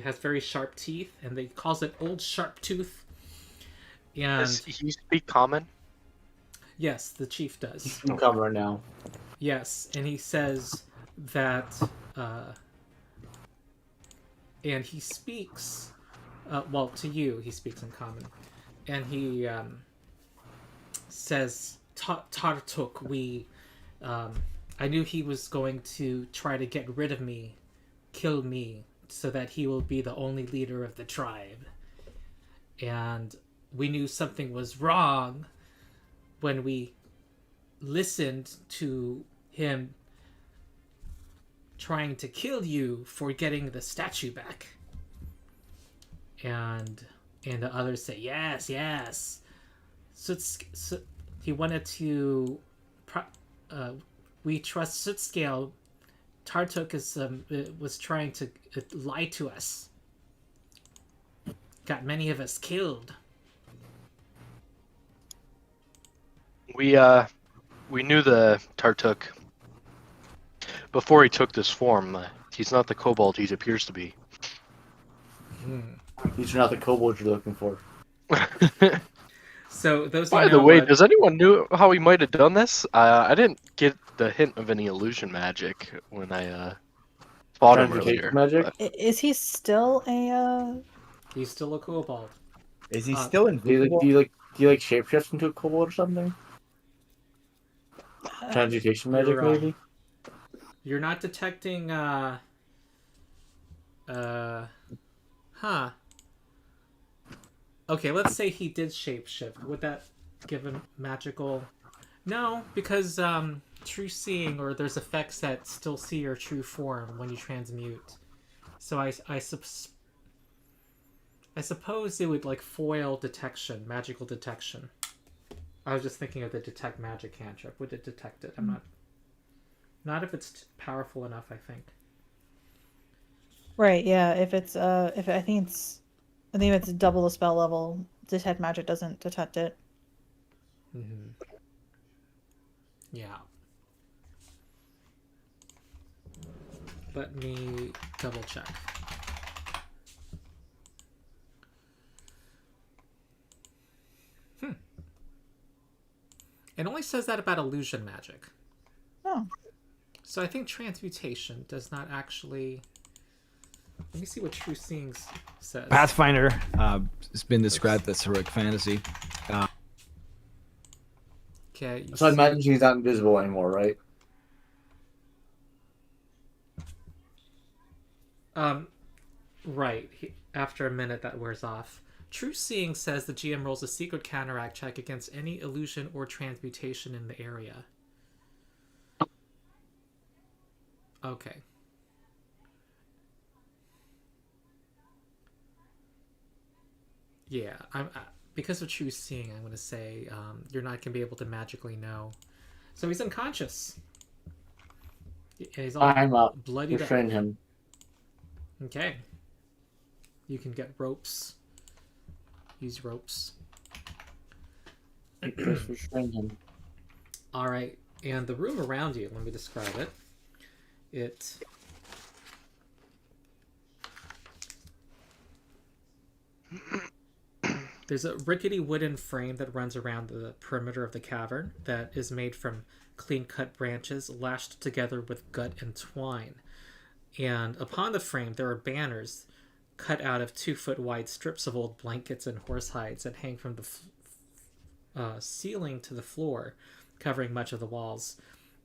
has very sharp teeth, and they calls it Old Sharp Tooth. And Does he speak common? yes, the chief does. I'm coming right now. Yes, and he says that, and he speaks, well, to you, he speaks in common, and he says, Tartuk, I knew he was going to try to get rid of me, kill me, so that he will be the only leader of the tribe. And we knew something was wrong when we listened to him trying to kill you for getting the statue back. And the others say, yes. So he wanted to... we trust Sootscale. Tartuk was trying to lie to us. Got many of us killed. We knew the Tartuk before he took this form. He's not the kobold he appears to be. These are not the kobolds you're looking for. So those. By the way, does anyone know how he might have done this? I didn't get the hint of any illusion magic when I fought him earlier. Magic? Is he still a? He's still a kobold. Is he still invisible? Do you like shapeshift into a kobold or something? Transmutation magic, you're, maybe? You're not detecting. Okay, let's say he did shapeshift. Would that give him magical? No, because true seeing, or there's effects that still see your true form when you transmute. So I suppose it would like foil detection, magical detection. I was just thinking of the detect magic cantrip. Would it detect it? I'm not if it's powerful enough, I think. Right. Yeah. If it's I think it's double the spell level. Detect magic doesn't detect it. Mm-hmm. Yeah. Let me double check. It only says that about illusion magic. Oh. So I think transmutation does not actually. Let me see what True Seeing says. Pathfinder has been described as heroic fantasy. Okay. So I imagine she's not invisible anymore, right? Right. After a minute, that wears off. True Seeing says the GM rolls a secret counteract check against any illusion or transmutation in the area. Okay. Yeah, because of True Seeing, I'm going to say you're not going to be able to magically know. So he's unconscious. He's all I'm up. bloodied up. Restrain him. Okay. You can get ropes. Use ropes. Just restrain him. All right, and the room around you. Let me describe it. There's a rickety wooden frame that runs around the perimeter of the cavern that is made from clean-cut branches lashed together with gut and twine. And upon the frame, there are banners cut out of 2-foot-wide strips of old blankets and horse hides that hang from the ceiling to the floor, covering much of the walls.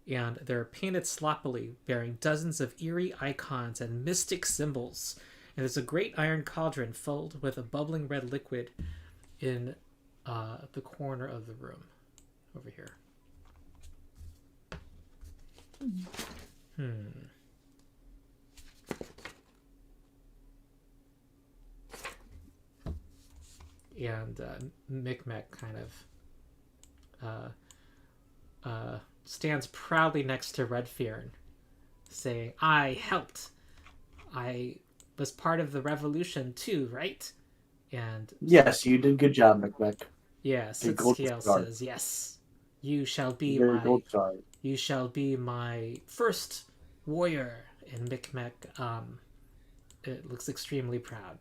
And they're painted sloppily, bearing dozens of eerie icons and mystic symbols. And there's a great iron cauldron filled with a bubbling red liquid in the corner of the room over here. And Micmac kind of stands proudly next to Redfearn, saying, I helped. I was part of the revolution too, right? And yes, you did good job, Micmac. Yeah, Scale says, yes. You shall be my first warrior. And Micmac it looks extremely proud.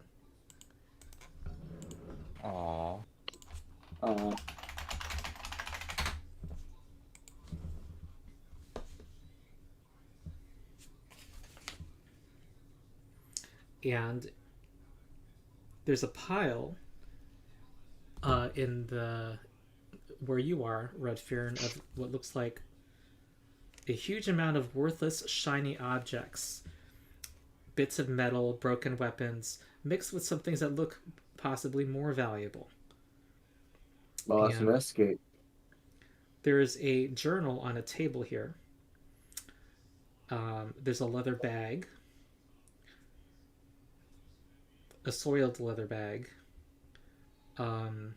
Aww. And there's a pile in the where you are, Redfearn, of what looks like a huge amount of worthless, shiny objects. Bits of metal, broken weapons, mixed with some things that look possibly more valuable. Well, let's investigate. There is a journal on a table here. There's a leather bag. A soiled leather bag. And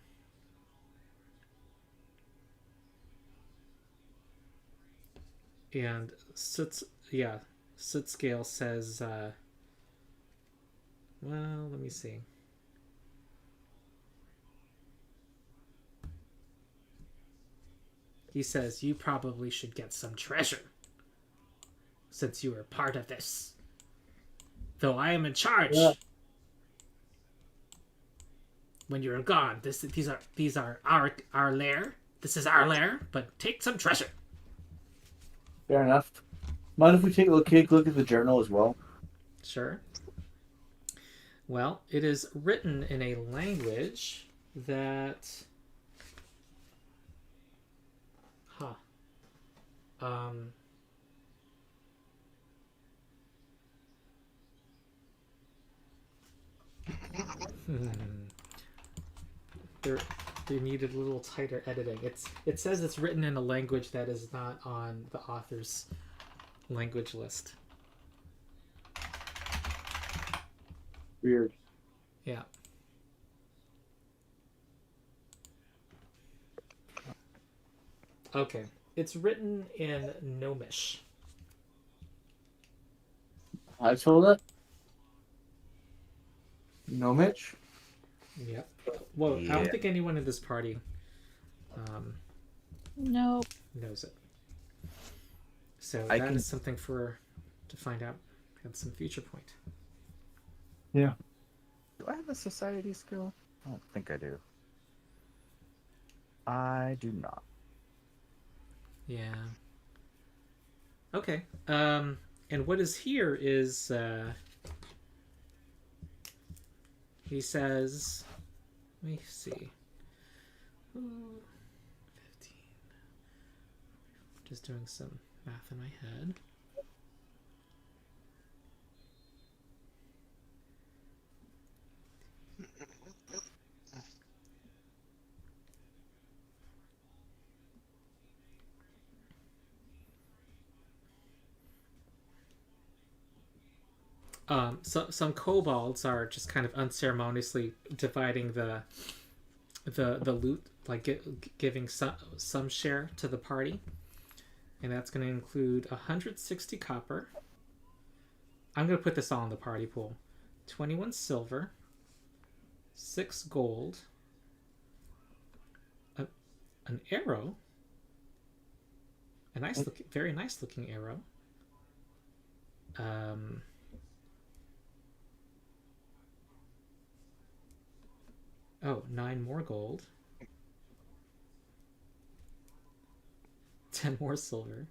Scale says, well, let me see. He says, you probably should get some treasure, since you were part of this. Though I am in charge. Yeah. When you're gone, these are our lair. This is our lair, but take some treasure. Fair enough. Mind if we take a look at the journal as well? Sure. Well, it is written in a language that... They needed a little tighter editing. It says it's written in a language that is not on the author's language list. Weird. Yeah. Okay. It's written in Gnomish. I told it? Gnomish? Yep. Well, yeah. I don't think anyone in this party nope. knows it. So that is something to find out at some future point. Yeah. Do I have a society skill? I don't think I do. I do not. Yeah. Okay. And what is here is he says, let me see. 15. Just doing some math in my head. So some kobolds are just kind of unceremoniously dividing the loot, like giving some share to the party, and that's going to include 160 copper. I'm going to put this all in the party pool. 21 silver, 6 gold, an arrow, a very nice looking arrow. Oh, 9 more gold. 10 more silver.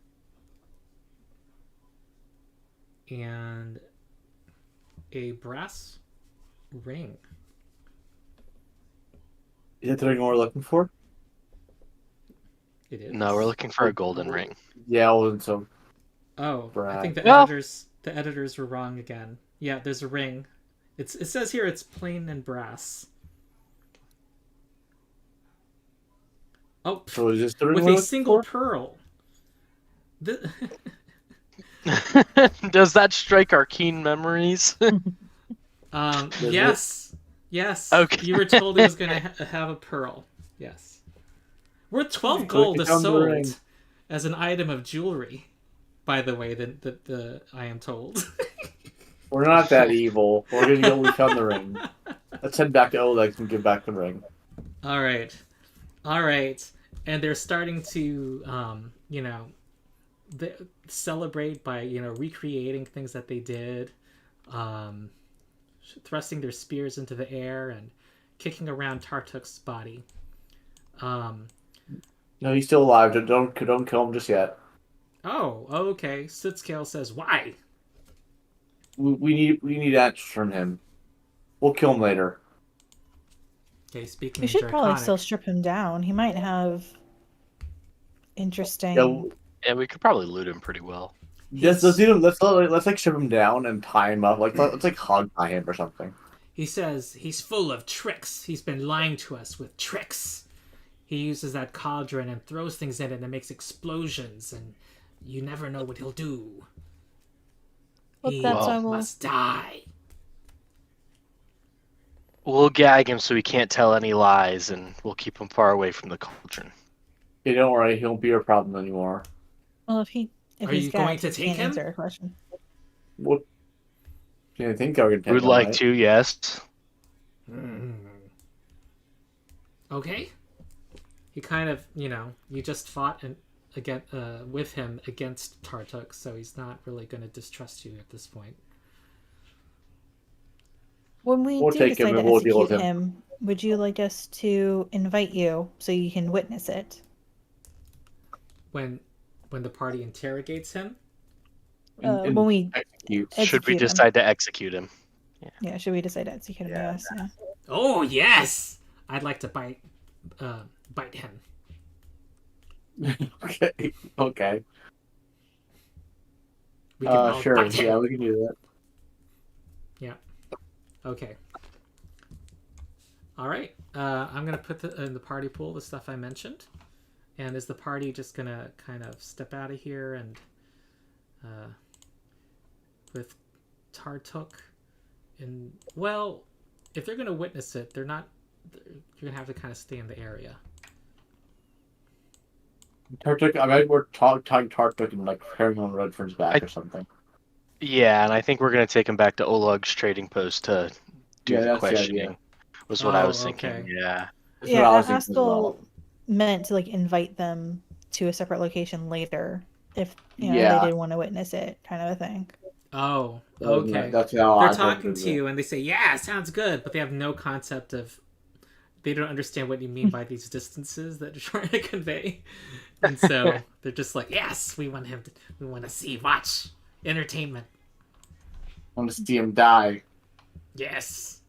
And a brass ring. Is that the ring we're looking for? It is. No, we're looking for a golden ring. Yeah, well, so. Oh, I think the Well- editors were wrong again. Yeah, there's a ring. It says here it's plain and brass. Oh, So is this the ring with we're a looking single for? pearl. Does that strike our keen memories? Yes. Okay. You were told it was going to have a pearl. Yes. Worth 12 gold is found the ring. sold as an item of jewelry. By the way, the I am told. We're not that evil. We're gonna go. We found the ring. Let's head back to Oleg and give back the ring. All right. And they're starting to, celebrate by, recreating things that they did, thrusting their spears into the air and kicking around Tartuk's body. No, he's still alive. Don't kill him just yet. Oh, okay. Sitscale says, why? We need answers from him. We'll kill him later. Okay, speaking We in should probably Draconic. still strip him down. He might have interesting. Yeah, Yeah, we could probably loot him pretty well. let's do him. Let's like strip him down and tie him up. Let's like hog tie him or something. He says he's full of tricks. He's been lying to us with tricks. He uses that cauldron and throws things in it and it makes explosions, and you never know what he'll do. Well, He that's why must die. We'll gag him so he can't tell any lies, and we'll keep him far away from the cauldron. Hey, don't worry. He won't be our problem anymore. Well, if Are he's you going gagged, to he take can't him? answer a question. What? Yeah, I think I would. Would like to, yes. Okay. He kind of, you just fought with him against Tartuk, so he's not really going to distrust you at this point. When we We'll do take him decide to and we'll deal execute with him. him, would you like us to invite you so you can witness it? When the party interrogates him, And When we execute. Should we execute him. decide to execute him? Yeah, should we decide to execute him? Yes. Yeah. oh yes, I'd like to bite him. Okay. We can all Sure. bite him. Yeah, we can do that. Okay. All right. I'm gonna put in the party pool the stuff I mentioned, and is the party just gonna kind of step out of here and with Tartuk? And well, if they're gonna witness it, they're not. You're gonna have to kind of stay in the area. Tartuk, I mean, we're tying Tartuk and like carrying on Redford's back or something. Yeah, and I think we're going to take him back to Oleg's trading post to do the that's the idea. questioning. Was what I Oh, was thinking. okay. Yeah. That's what I was thinking as Aspel well. meant to like invite them to a separate location later if they did want to witness it, kind of a thing. Oh, okay. That's how They're I talking think to you and they say, "Yeah, sounds good," but they have no concept of they don't understand what you mean by these distances that you're trying to convey, and so they're just like, yes, we want to see, watch, entertainment. I want to see him die. Yes.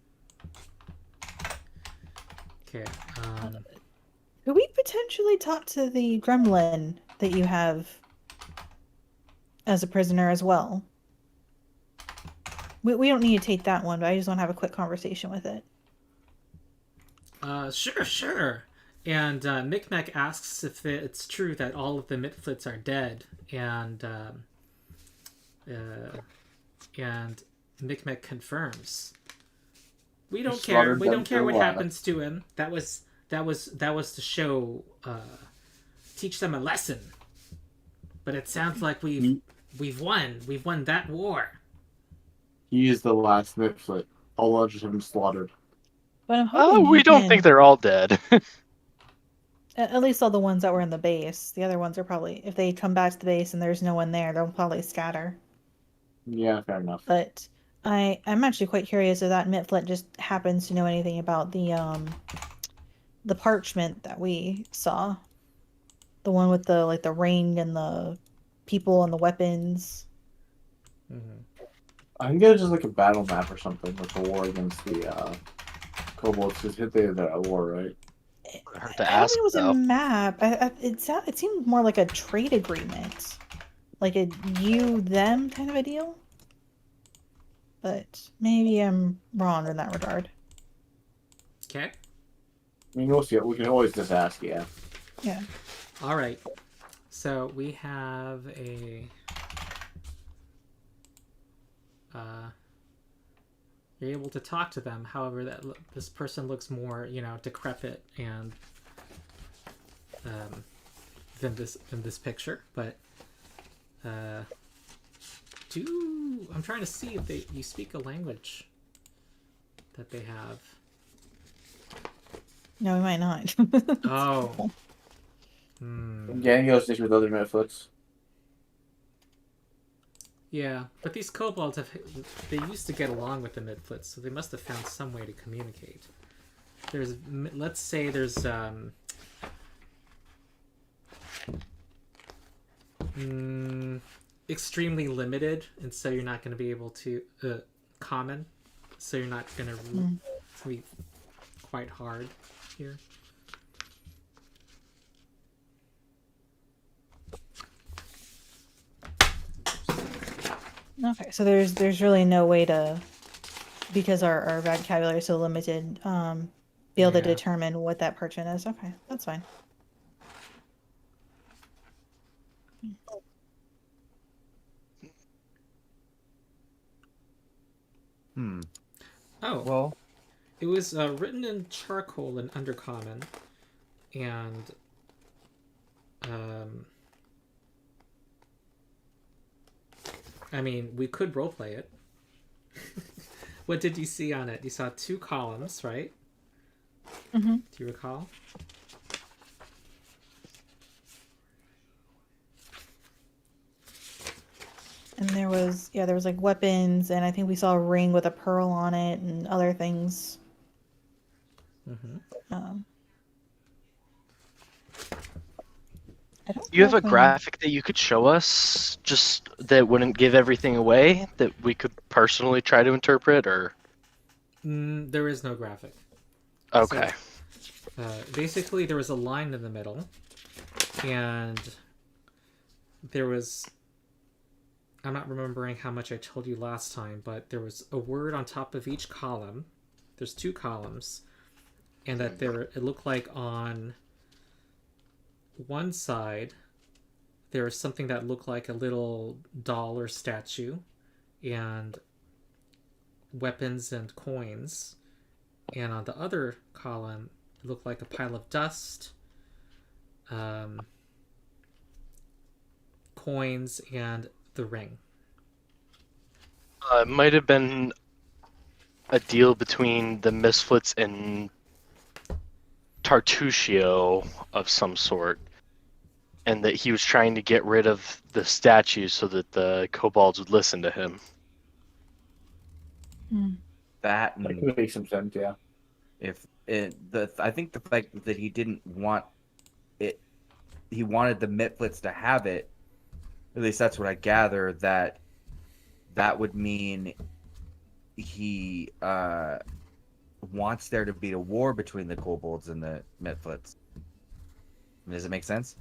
Okay. Could we potentially talk to the gremlin that you have as a prisoner as well? We don't need to take that one, but I just want to have a quick conversation with it. Sure. And Micmac asks if it's true that all of the Mitflits are dead, and Micmac confirms. We don't care. We don't care what happens to him. That was to show, teach them a lesson. But it sounds like we've won. We've won that war. He is the last Mitflit. All others have been slaughtered. But I'm hoping We don't think they're all dead. At least all the ones that were in the base. The other ones are probably, if they come back to the base and there's no one there, they'll probably scatter. Yeah, fair enough. But I'm actually quite curious if that Mitflit just happens to know anything about the parchment that we saw. The one with the ring and the people and the weapons. Mm-hmm. I think it's just like a battle map or something with the war against the kobolds. Because they're at war, right? I heard I to don't ask think it was though. a map. It seemed more like a trade agreement, like a you-them kind of a deal. But maybe I'm wrong in that regard. Okay. I mean, we can always just ask, yeah. Yeah. All right. So we have a. You're able to talk to them. However, this person looks more, decrepit and than this picture. But I'm trying to see if you speak a language that they have. No, we might not. Oh. Yeah, he goes with other Mitflits. Yeah, but these kobolds they used to get along with the Midflits, so they must have found some way to communicate. Let's say there's extremely limited, and so you're not going to be able to common, so you're not going to be quite hard here. Okay, so there's really no way to, because our vocabulary is so limited, be able to determine what that parchment is. Okay, that's fine. Oh, Well, it was written in charcoal and undercommon, and I mean, we could roleplay it. What did you see on it? You saw 2 columns, right? Mm-hmm. Do you recall? And there was like weapons, and I think we saw a ring with a pearl on it and other things. Mm-hmm. You have a graphic that you could show us, just that wouldn't give everything away, that we could personally try to interpret, or? There is no graphic. Okay. So, basically, there was a line in the middle, and there was... I'm not remembering how much I told you last time, but there was a word on top of each column. There's 2 columns, and that it looked like on one side there was something that looked like a little doll or statue, and weapons and coins, and on the other column it looked like a pile of dust, coins, and the ring. It might have been a deal between the Misfits and Tartusio of some sort, and that he was trying to get rid of the statue so that the kobolds would listen to him. that That could make some sense, yeah. I think the fact that he didn't want it, he wanted the Mitflits to have it. At least that's what I gather. That would mean he wants there to be a war between the kobolds and the Mitflits. Does it make sense?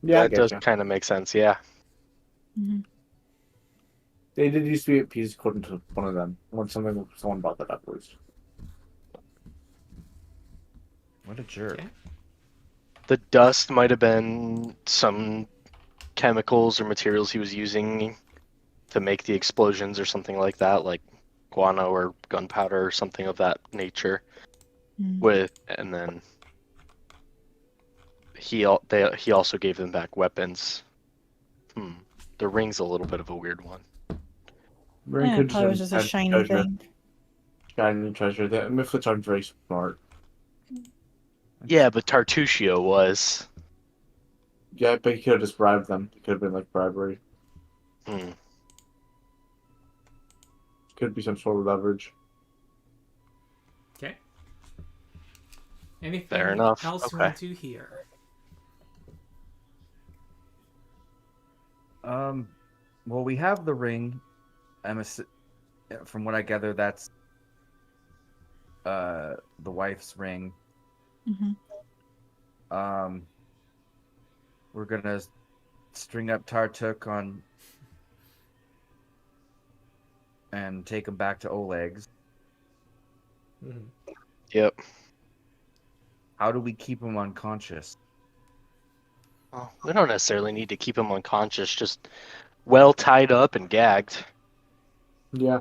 Yeah, That does kind of make sense. Yeah. Mhm. They did used to be at peace according to one of them. When someone brought that up, at least. What a jerk. Okay. The dust might have been some chemicals or materials he was using to make the explosions or something like that, like guano or gunpowder or something of that nature. Mm. And then he also gave them back weapons. The ring's a little bit of a weird one. Ring Yeah, could probably was just a have shiny treasure. thing. Shiny treasure. The Mitflits aren't very smart. Yeah, but Tartuccio was. Yeah, but he could have just bribed them. It could have been like bribery. Could be some sort of leverage. Okay. Anything Fair enough. else you Okay. want to do here? Well, we have the ring. From what I gather, that's the wife's ring. Mm-hmm. We're gonna string up Tartuk on and take him back to Oleg's. Mhm. Yep. How do we keep him unconscious? Well, we don't necessarily need to keep him unconscious, just well tied up and gagged. Yeah.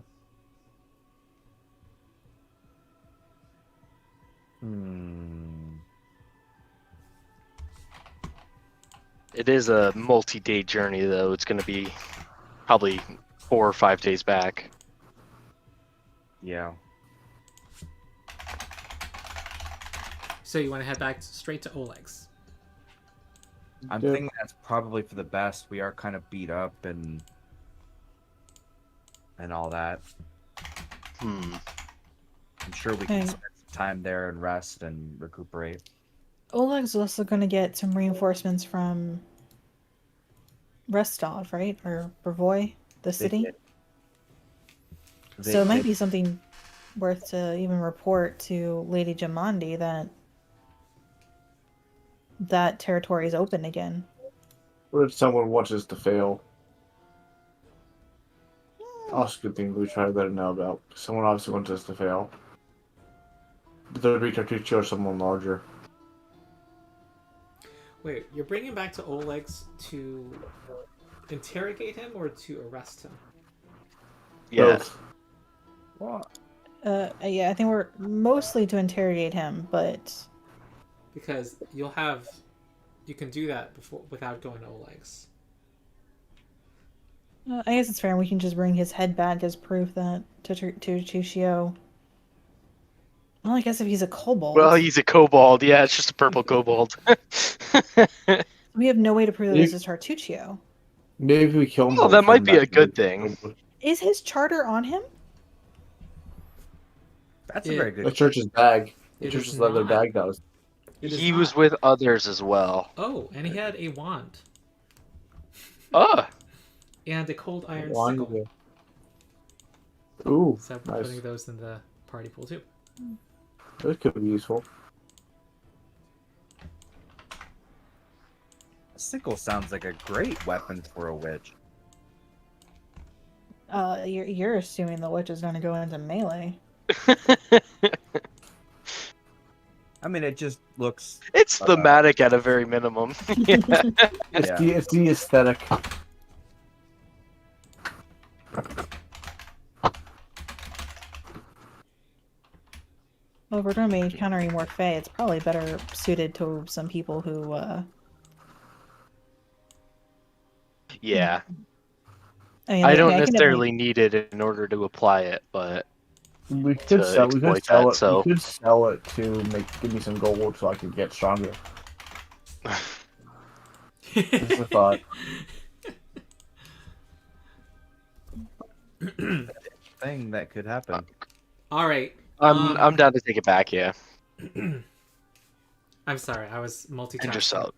It is a multi-day journey, though. It's going to be probably 4 or 5 days back. Yeah. So you want to head back straight to Oleg's? I'm Yeah. thinking that's probably for the best. We are kind of beat up and all that. I'm sure we can Okay. spend some time there and rest and recuperate. Oleg's also going to get some reinforcements from Restov, right? Or Brevoy, the city. So it might be something worth to even report to Lady Jamandi that territory is open again. What if someone wants us to fail? Also, good thing we try to let them know about. Someone obviously wants us to fail. But they'll reach out to someone larger. Wait, you're bringing back to Oleg's to interrogate him or to arrest him? Yeah. Both. Well, Yeah, I think we're mostly to interrogate him, but Because you can do that without going to Oleg's. I guess it's fair. We can just bring his head back as proof that to Tushio. Well, I guess if he's a kobold, Well, he's a kobold. Yeah, it's just a purple kobold. we have no way to prove that this is Tartuccio. Maybe we kill him. Well, that might be a good thing. Is his charter on him? that's a very The good. church's bag. The It church's is leather not. bag does. It is He was not. with others as well. Oh, and he had a wand Oh, and a cold iron Wand. sickle. Ooh, So we're nice. putting those in the party pool too. This could be useful. Sickle sounds like a great weapon for a witch. You're assuming the witch is going to go into melee. I mean, it just looks. it's thematic at a very minimum. Yeah. It's the aesthetic. Well, if we're going to be encountering more Fae, it's probably better suited to some people who, Yeah. I don't can necessarily need it in order to apply it, but We could To sell. We could exploit sell that, it. so- We could sell it to give me some gold so I could get stronger. Just a thought. Thing that could happen. All right. I'm down to take it back. Yeah. I'm sorry, I was And multitasking. just out.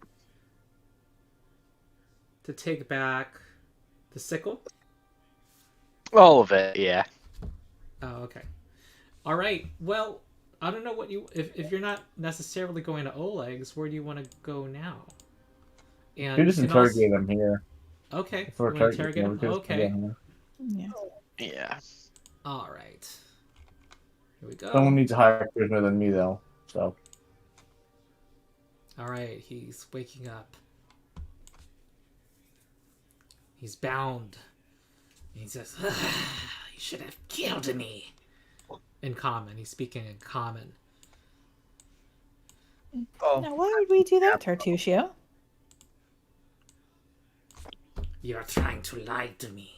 To take back the sickle? All of it. Yeah. Oh, okay. All right. Well, I don't know what you if you're not necessarily going to Oleg's, where do you want to go now? And You just you can also- interrogate him here. Okay. If we're You want to targeting interrogate him, him? we just Okay. Yeah. Yeah. All right. Here we go. Someone needs a higher charisma than me, though. So All right. He's waking up. He's bound. He says, "You should have killed me." In common. He's speaking in common. Now, why would we do that, Tartusio? You are trying to lie to me.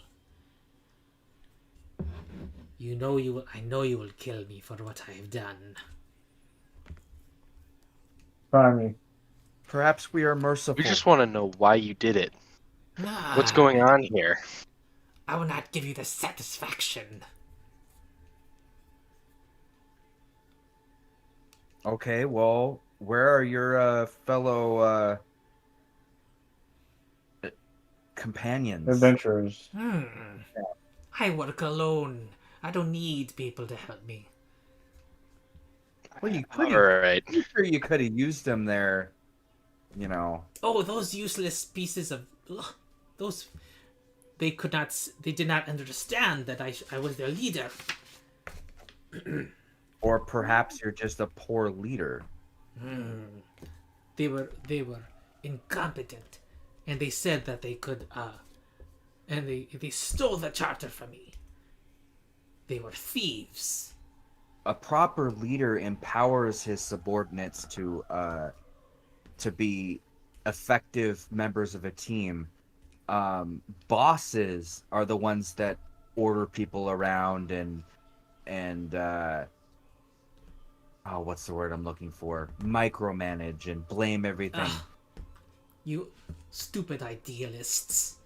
You know you will, I know you will kill me for what I have done. try me. Perhaps we are merciful. We just want to know why you did it. What's Ah, going on here? I will not give you the satisfaction. Okay, well, where are your fellow companions? Adventurers. I work alone. I don't need people to help me. Well, you All could right. sure you could have used them there. You know. Oh, those useless pieces of... Ugh, those... They could not... They did not understand that I was their leader. Or perhaps you're just a poor leader. They were incompetent. And they said that they could... And they stole the charter from me. They were thieves. A proper leader empowers his subordinates to be effective members of a team. Bosses are the ones that order people around and what's the word I'm looking for? Micromanage and blame everything. You stupid idealists.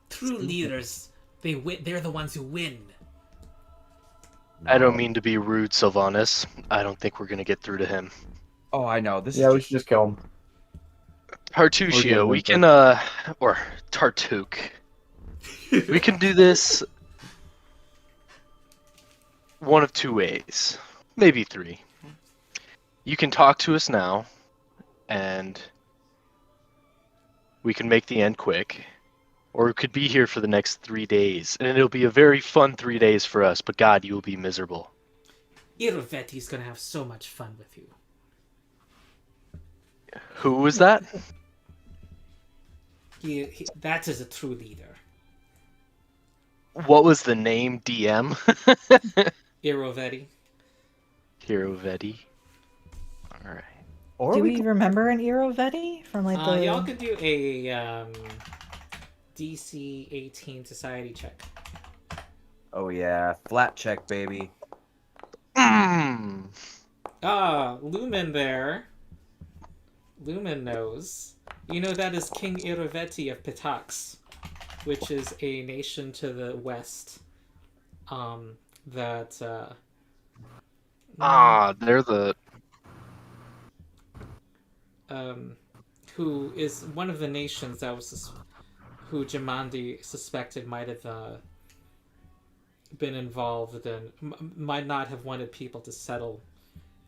True leaders, they're the ones who win. I don't mean to be rude, Sylvanus. I don't think we're gonna get through to him. Oh, I know. This Yeah, is we should just kill him. Tartusio, we can or Tartuk. We can do this one of two ways. Maybe three. You can talk to us now, and we can make the end quick. Or we could be here for the next 3 days, and it'll be a very fun 3 days for us, but God, you will be miserable. Irveti's gonna have so much fun with you. Who was that? That is a true leader. What was the name, DM? Iroveti. Hero Veti. Alright. Or Do we we could- remember an Iroveti from like the? Y'all could do a DC 18 society check. Oh yeah, flat check, baby. Lumen there. Lumen knows. You know that is King Iroveti of Pitax, which is a nation to the west. They're the... who is one of the nations that was who Jamandi suspected might have been involved in, might not have wanted people to settle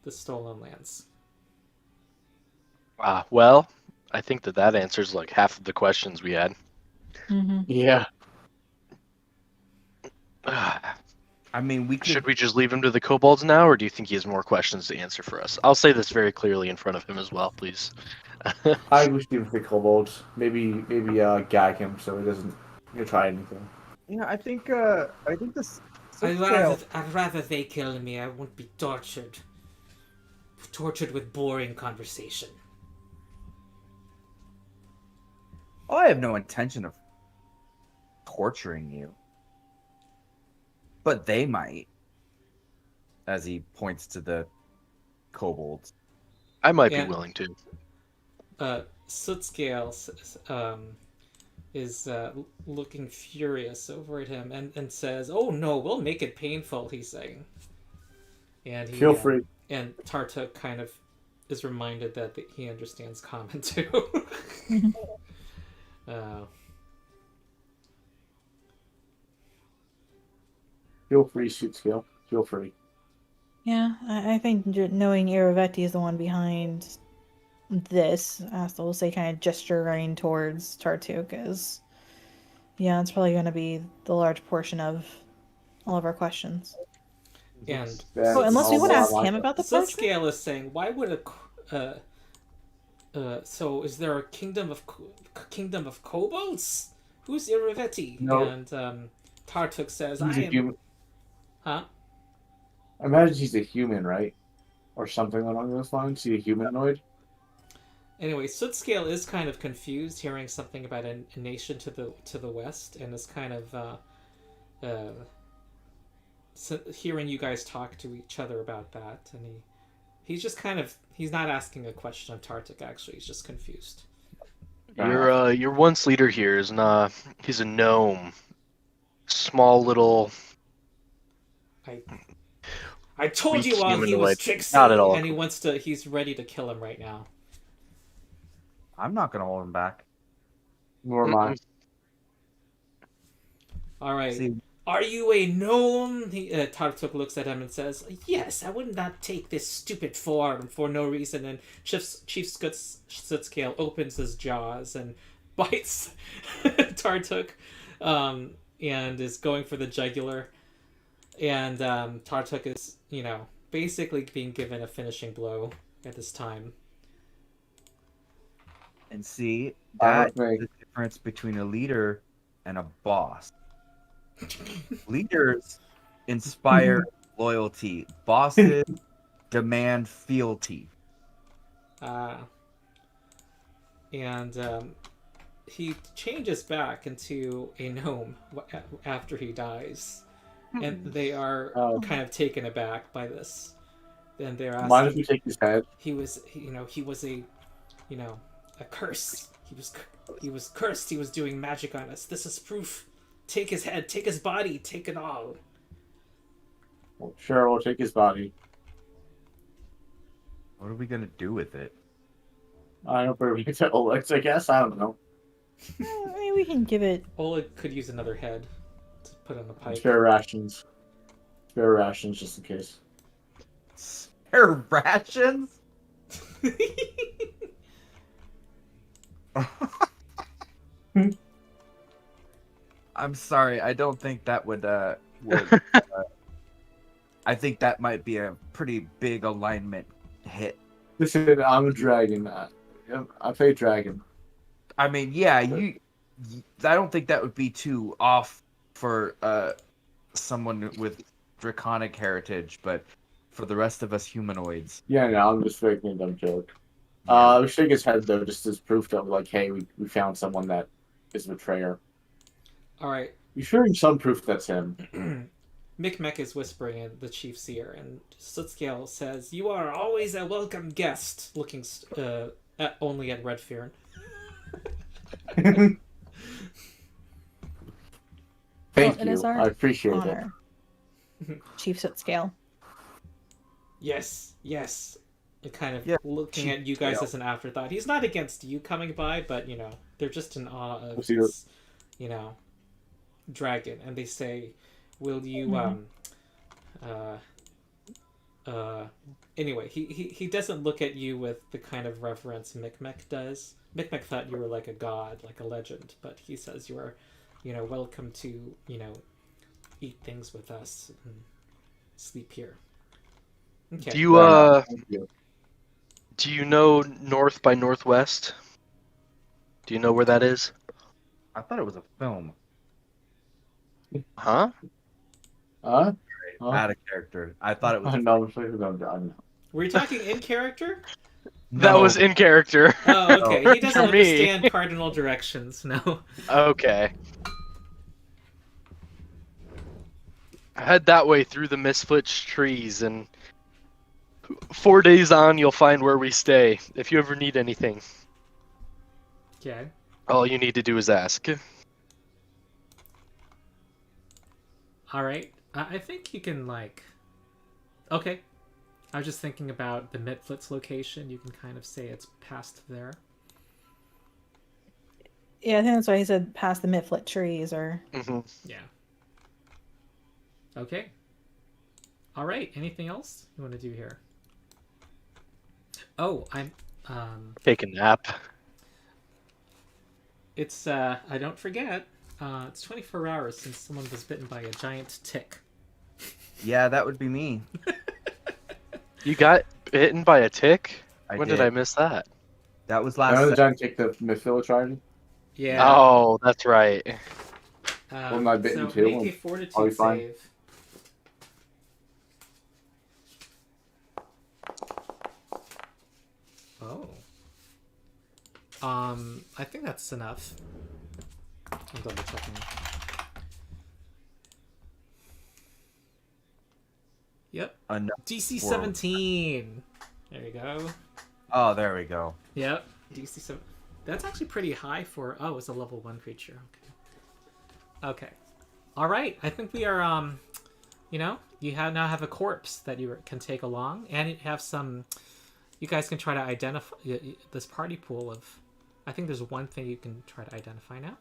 the stolen lands. Well, I think that answers like half of the questions we had. Mm-hmm. Yeah. I mean, we could. Should we just leave him to the kobolds now, or do you think he has more questions to answer for us? I'll say this very clearly in front of him as well, please. I wish he would the kobolds. Maybe gag him so he doesn't try anything. Yeah, I think this. I'd rather they kill me. I won't be tortured with boring conversation. Oh, I have no intention of torturing you, but they might. As he points to the kobolds. I might be And- willing to. Sootscale is looking furious over at him and says, "Oh no, we'll make it painful," he's saying. And he Feel free. And Tartuk kind of is reminded that he understands common too. Feel free, shoot skill. Feel free. Yeah, I think knowing Iravetti is the one behind this, Asta will say, kind of gesturing towards Tartuk, is yeah, it's probably going to be the large portion of all of our questions. And Oh, unless we want to ask him about the parchment? Scale is saying, why would so is there a kingdom of kobolds? Who's Iravetti? No. And Tartuk says, He's a human. Huh? I imagine he's a human, right? Or something along those lines. He's a humanoid. Anyway, Sootscale is kind of confused hearing something about a nation to the west, and is kind of hearing you guys talk to each other about that, and he's just kind of, he's not asking a question of Tartuk, actually. He's just confused. Your once leader here is not. He's a gnome. Small little. I told weak you while he humanoid. was tricksy, Not at all. and he's ready to kill him right now. I'm not gonna hold him back. Nor am I. All right. See, Are you a gnome? Tartuk looks at him and says, "Yes, I would not take this stupid form for no reason." And Chief Sootscale opens his jaws and bites Tartuk, and is going for the jugular. And Tartuk is, basically being given a finishing blow at this time. and see, that is the difference between a leader and a boss. Leaders inspire loyalty. Bosses demand fealty. And he changes back into a gnome after he dies. And they are kind of taken aback by this. And they're asking, mind if we take his head? He was a curse. He was cursed. He was doing magic on us. This is proof. Take his head. Take his body. Take it all. Well, sure, we'll take his body. What are we gonna do with it? I don't know if we can Oleg's, I guess. I don't know. I mean, we can give it. Oleg could use another head to put on the pipe. Spare rations. Spare rations, just in case. Spare rations? I'm sorry, I don't think that would I think that might be a pretty big alignment hit. Listen, I'm a dragon. I play dragon. I mean, yeah, I don't think that would be too off for someone with draconic heritage, but for the rest of us humanoids. Yeah, no, I'm just making a dumb joke. We shake his head though, just as proof of like, hey, we found someone that is a betrayer. All right. You showing some proof that's him. Mikmek is whispering in the chief's ear, and Sootscale says, "You are always a welcome guest," looking only at Redfearn. Thank It you. is our I appreciate honor. Chief Sootscale. Yes. And kind of Yeah, looking at you guys as an afterthought. He's not against you coming by, but they're just in awe of this, dragon, and they say, "Will you Anyway, he doesn't look at you with the kind of reverence Mikmek does. Mikmek thought you were like a god, like a legend, but he says you are, welcome to, eat things with us and sleep here. Okay. Do you know North by Northwest? Do you know where that is? I thought it was a film. Huh? Out of character. I thought it was. No, Were you talking in character? That was in character. Oh, okay. He doesn't For me. understand cardinal directions. No. Okay. Head that way through the misfit trees, and 4 days on, you'll find where we stay. If you ever need anything, Okay. all you need to do is ask. All right. I think you can Okay. I was just thinking about the Mitflitz location. You can kind of say it's past there. Yeah, I think that's why he said past the Mitflit trees, or... Yeah. Okay. All right. Anything else you want to do here? Oh, I'm... Take a nap. It's, I don't forget, it's 24 hours since someone was bitten by a giant tick. Yeah, that would be me. You got bitten by a tick? When did did. I miss that? That was I know the last. giant kick the Mithila tried. Yeah. Oh, that's right. Wasn't I bitten so too? make a fortitude I'll be fine. save. Oh. I think that's enough. I'm double checking. Yep. Enough DC for- 17. There you go. Oh, there we go. Yep. DC 7. That's actually pretty high for... Oh, it's a level 1 creature. Okay. Okay. All right. I think we are, you know, you now have a corpse that you can take along, and you have some... You guys can try to identify this party pool of... I think there's one thing you can try to identify now.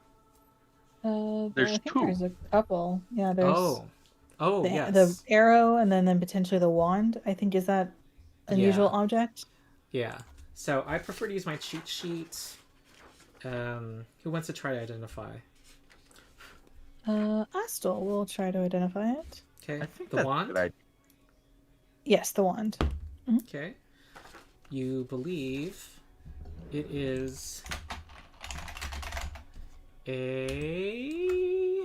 There's I think two. there's a couple. Yeah, there's Oh, yes. the arrow, and then potentially the wand. I think, is that unusual object? Yeah. So I prefer to use my cheat sheet. Who wants to try to identify? Astel will try to identify it. Okay. I think The that's a wand. good idea. Yes, the wand. Okay. You believe it is a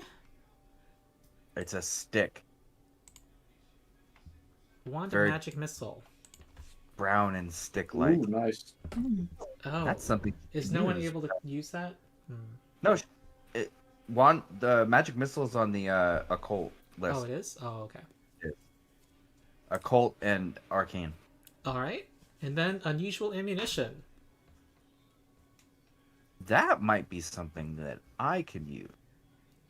It's a stick, wand Very- of magic missile. brown and stick-like. Ooh, nice. Oh, That's something. is to no one use. able to use that? No, the magic missile's on the occult list. Oh, it is. Oh, okay. Occult and arcane. All right. And then unusual ammunition. That might be something that I can use.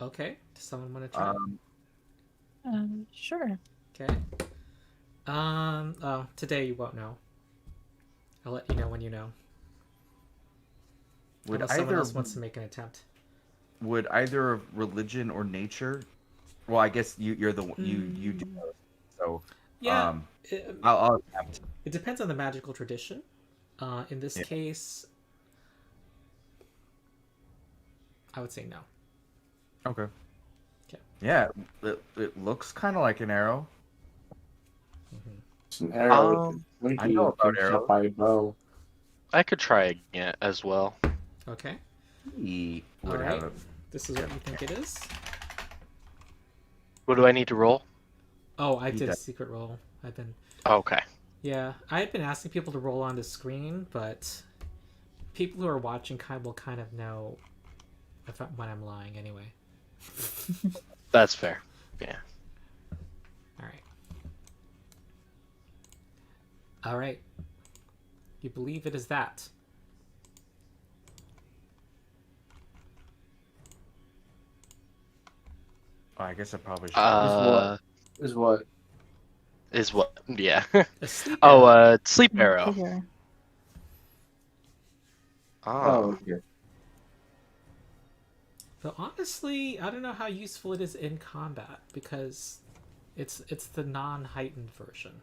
Okay. Does someone want to try? Sure. Okay. Oh, today you won't know. I'll let you know when you know. Would Unless someone either else wants to make an attempt. would either religion or nature? Well, I guess you're the you do. So Yeah. I'll attempt. It depends on the magical tradition. In this Yeah. case, I would say no. Okay. Okay. Yeah, it looks kind of like an arrow. It's an arrow. I know about arrows. By a bow. I could try again as well. Okay. He All would right. have it. This is what you think it is. What do I need to roll? Oh, I He did a does. secret roll. I've been... Okay. Yeah, I had been asking people to roll on the screen, but people who are watching will kind of know when I'm lying anyway. That's fair. Yeah. All right. All right. You believe it is that. Oh, I guess I probably should. Is what? Is what? Yeah. A sleep Oh, arrow. sleep arrow. Okay. Oh. Okay. But honestly, I don't know how useful it is in combat because it's the non-heightened version.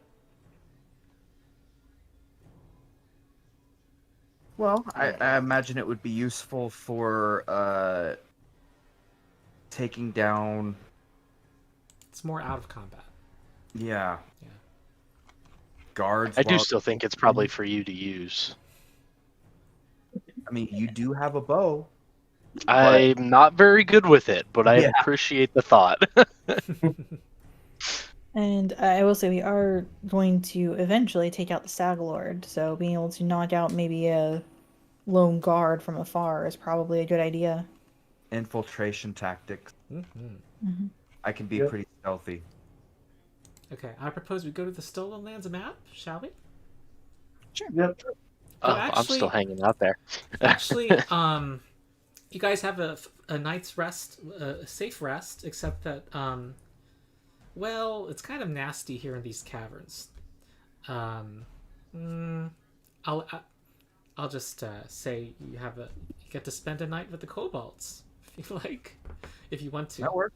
Well, I imagine it would be useful for taking down. It's more out of combat. Yeah. Yeah. Guards. I do while- still think it's probably for you to use. I mean, you do have a bow. I'm not very good with it, but I Yeah. appreciate the thought. And I will say we are going to eventually take out the Stag Lord, so being able to knock out maybe a lone guard from afar is probably a good idea. Infiltration tactics. Mm-hmm. I can be Yep. pretty stealthy. Okay, I propose we go to the Stolen Lands map, shall we? Yep. Oh, But I'm still hanging out there. Actually, you guys have a night's rest, a safe rest, except that, well, it's kind of nasty here in these caverns. Mm, I'll just say you get to spend a night with the kobolds if you like, if you want to. That works.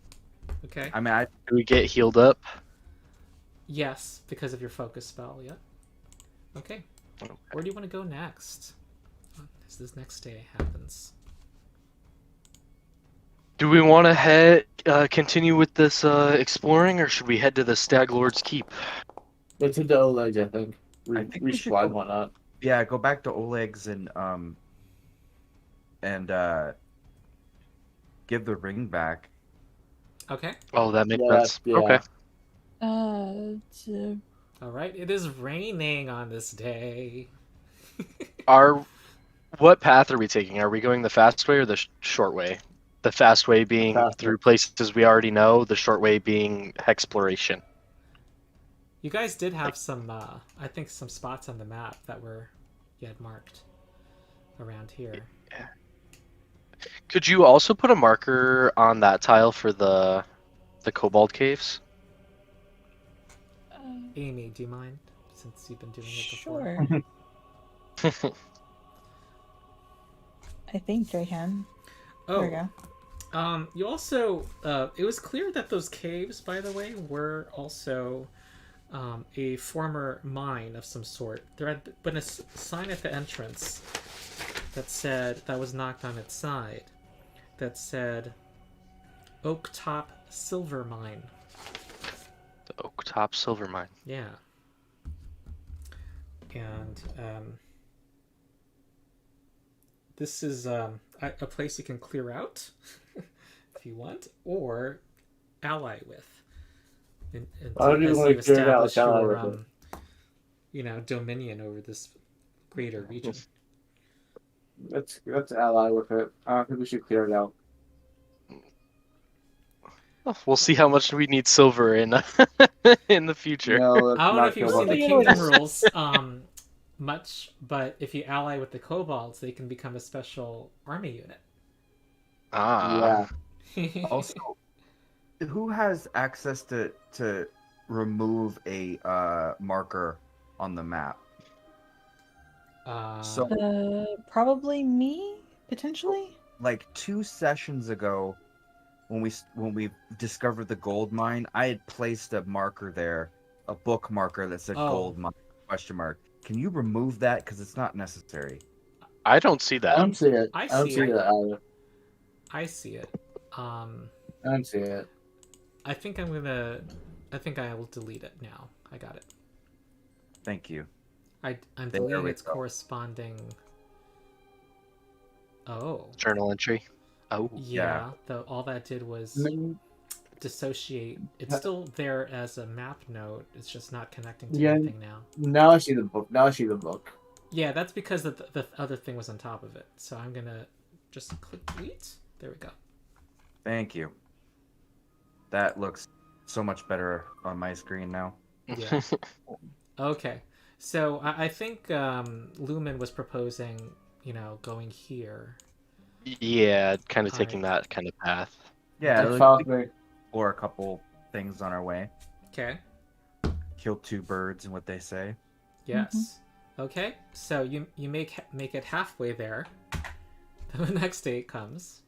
Okay. I mean, Do we get healed up? Yes, because of your focus spell. Yep. Okay. Where do you want to go next? As this next day happens. Do we want to continue with this exploring, or should we head to the Stag Lord's Keep? It's a Oleg, I think. I think we should Resupply go- and whatnot. yeah, go back to Oleg's and give the ring back. Okay. Oh, that makes Yeah, sense. yeah. Okay. All right. It is raining on this day. What path are we taking? Are we going the fast way or the short way? The fast way being Fast way. through places we already know, the short way being exploration. You guys did have some, I think, some spots on the map that you had marked around here. Could you also put a marker on that tile for the kobold caves? Amy, do you mind? Since you've been doing it before. Sure. I think I can. There we Oh, go. you also, it was clear that those caves, by the way, were also a former mine of some sort. There had been a sign at the entrance that was knocked on its side, that said Oak Top Silver Mine. The Oak Top Silver Mine. Yeah. And this is a place you can clear out if you want, or ally with. How do you as want to clear it out? establish Ally your, with it? dominion over this greater region. Let's ally with it. I don't think we should clear it out. Oh, we'll see how much we need silver in in the future. No, I don't know if you've seen the You know kingdom what- rules much, but if you ally with the kobolds, they can become a special army unit. Ah. Yeah. Also, who has access to remove a marker on the map? So- Probably me, potentially. Like 2 sessions ago, when we discovered the gold mine, I had placed a marker there, a book marker that said Oh. gold mine ? Can you remove that because it's not necessary? I don't see I that. don't see it. I I don't see see it. that either. I see it. I don't see it. I think I will delete it now. I got it. Thank you. I'm There deleting we its go. corresponding. Oh. Journal entry. Oh. Yeah. All that did was dissociate. It's still there as a map node. It's just not connecting to Yeah. anything now. Now I see the book. Now I see the book. Yeah, that's because the other thing was on top of it. So I'm gonna just click delete. There we go. Thank you. That looks so much better on my screen now. Yeah. Okay. So I think Lumen was proposing, going here. Yeah, kind of Alright. taking that kind of path. Yeah, It like, follows me. or a couple things on our way. Okay. Kill 2 birds and what they say. Yes. Okay. So you make it halfway there. The next day comes.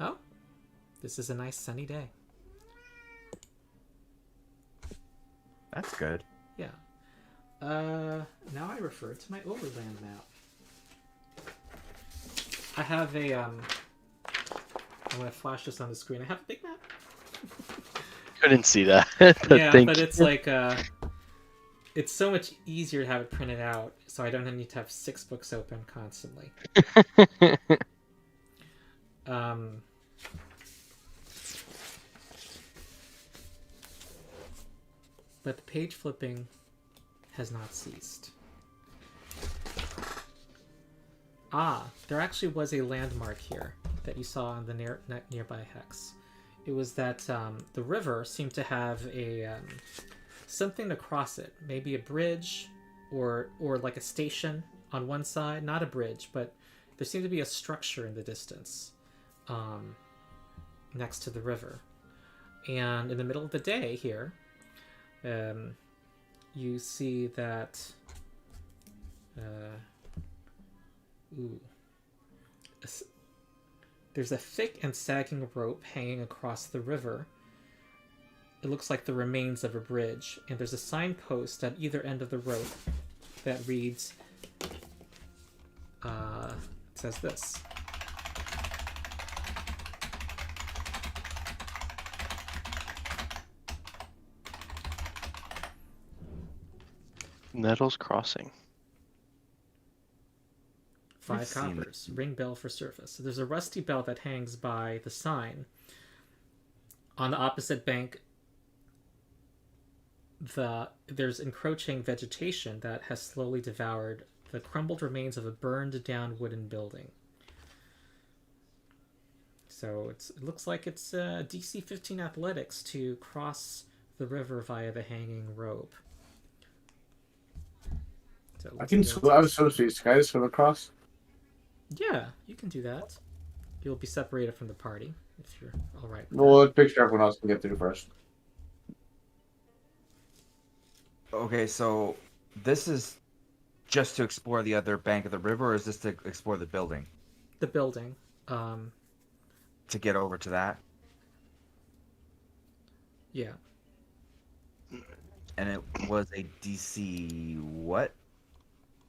Oh, this is a nice sunny day. That's good. Yeah. Now I refer to my overland map. I have a I'm gonna flash this on the screen. I have a big map. Couldn't see that. But Yeah, thank but you. it's like it's so much easier to have it printed out, so I don't need to have 6 books open constantly. But the page flipping has not ceased. Ah, there actually was a landmark here that you saw on the nearby hex. It was that the river seemed to have a something to cross it, maybe a bridge or like a station on one side. Not a bridge, but there seemed to be a structure in the distance. next to the river. And in the middle of the day here, you see that there's a thick and sagging rope hanging across the river. It looks like the remains of a bridge, and there's a signpost at either end of the rope that reads, it says this. Nettles Crossing. 5 coppers. Ring bell for service. So there's a rusty bell that hangs by the sign. On the opposite bank, there's encroaching vegetation that has slowly devoured the crumbled remains of a burned down wooden building. So it looks like it's DC 15 athletics to cross the river via the hanging rope. So I can swim. I was so sweet. Can I just swim across? Yeah, you can do that. You'll be separated from the party if you're all right with Well, let's make sure everyone else can get through first. Okay, so this is just to explore the other bank of the river, or is this to explore the building? the building. To get over to that? Yeah. And it was a DC what?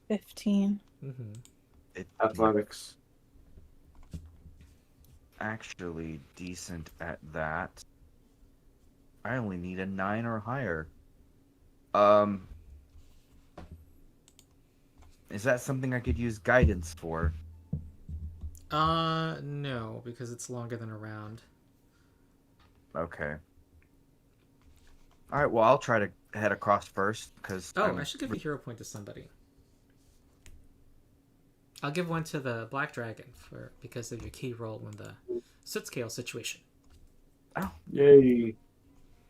15. Mm-hmm. It Athletics. actually decent at that. I only need a 9 or higher. Is that something I could use guidance for? No, because it's longer than a round. Okay. Alright, well, I'll try to head across first, because... Oh, I should give a hero point to somebody. I'll give one to the Black Dragon because of your key role in the soot scale situation. Oh. Yay.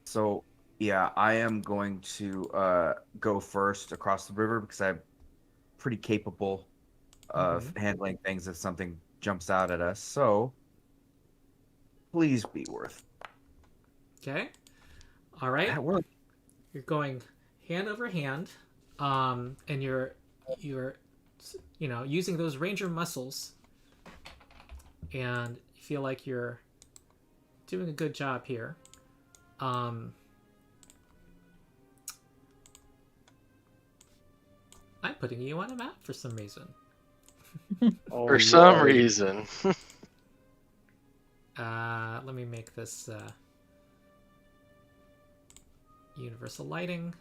So, yeah, I am going to go first across the river, because I'm pretty capable of handling things if something jumps out at us. So, please be worth. Okay. All right. That worked. You're going hand over hand, and you're using those ranger muscles, and you feel like you're doing a good job here. I'm putting you on a map for some reason. For some reason. Let me make this universal lighting.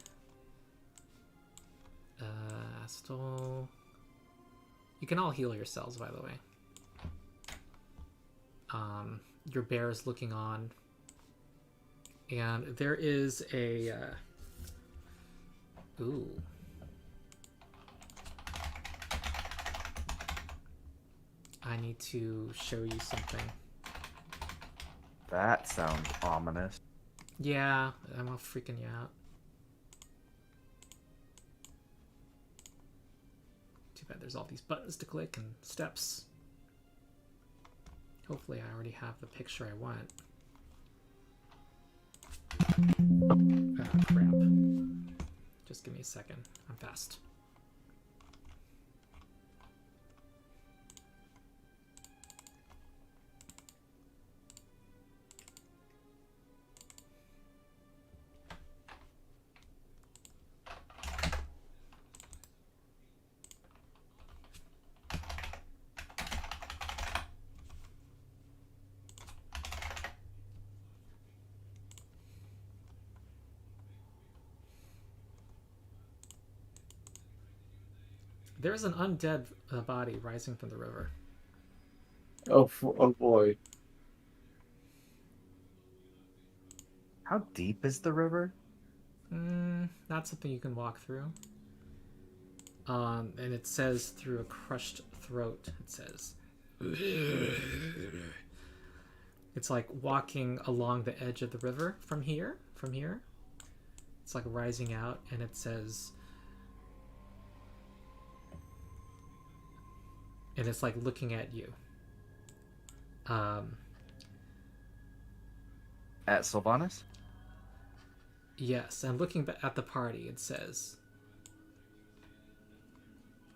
Still, you can all heal yourselves, by the way. Your bear is looking on, and there is a ooh. I need to show you something. That sounds ominous. Yeah, I'm all freaking you out. Too bad there's all these buttons to click and steps. Hopefully I already have the picture I want. Ah, crap. Just give me a second. I'm fast. There's an undead body rising from the river. Oh boy. How deep is the river? Not something you can walk through. And it says through a crushed throat, it says... It's like walking along the edge of the river from here. It's like rising out, and it says... And it's like looking at you. At Sylvanas? Yes, and looking at the party, it says,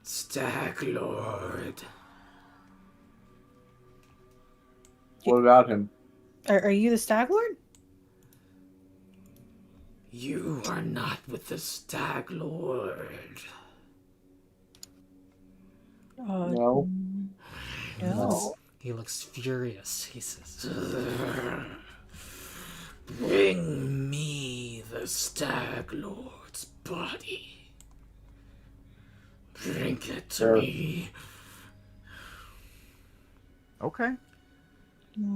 Stag Lord. What about him? Are you the Stag Lord? You are not with the Stag Lord. No. No. He looks furious. He says, Bring me the Stag Lord's body. Bring it to Sure. me. Okay.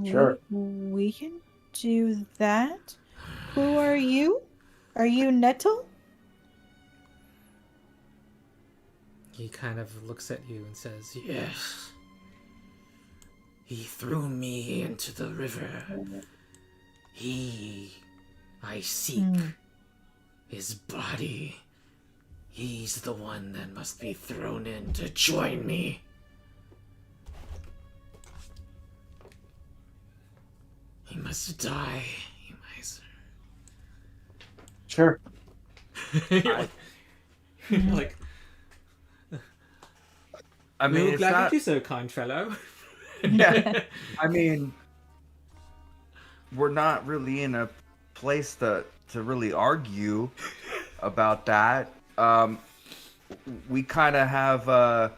Sure. We can do that. Who are you? Are you Nettle? He kind of looks at you and says, Yes. He threw me into the river. I seek his body. He's the one that must be thrown in to join me. He must die. He must. Sure. like, I mean, we'll it's gladly not. do so, kind fellow. Yeah. I mean, we're not really in a place to really argue about that. We kind of have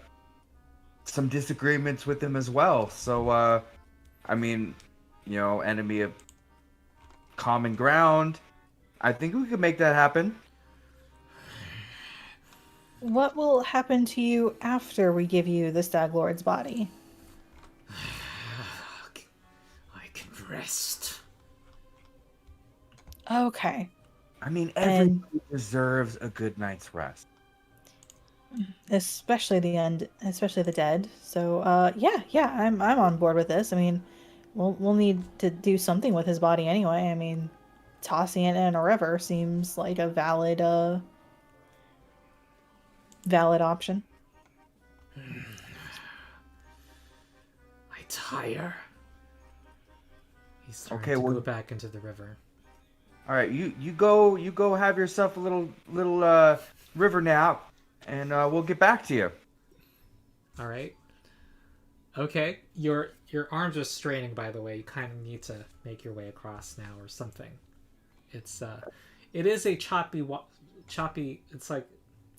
some disagreements with him as well. So, I mean, enemy of common ground. I think we could make that happen. What will happen to you after we give you the Stag Lord's body? I can rest. Okay. I mean, everybody deserves a good night's rest. Especially the dead. So yeah, I'm on board with this. I mean, we'll need to do something with his body anyway. I mean, tossing it in a river seems like a valid option. I tire. He's starting Okay, to well- go back into the river. All right, you go have yourself a little river nap, and we'll get back to you. All right. Okay, your arms are straining. By the way, you kind of need to make your way across now or something. It is a choppy. It's like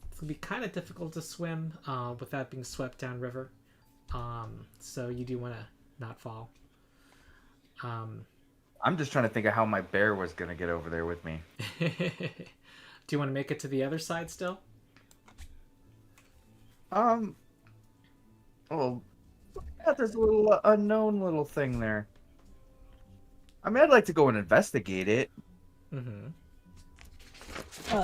it's gonna be kind of difficult to swim without being swept downriver. So you do want to not fall. I'm just trying to think of how my bear was gonna get over there with me. Do you want to make it to the other side still? Well, yeah, there's a little unknown little thing there. I mean, I'd like to go and investigate it. Mm-hmm.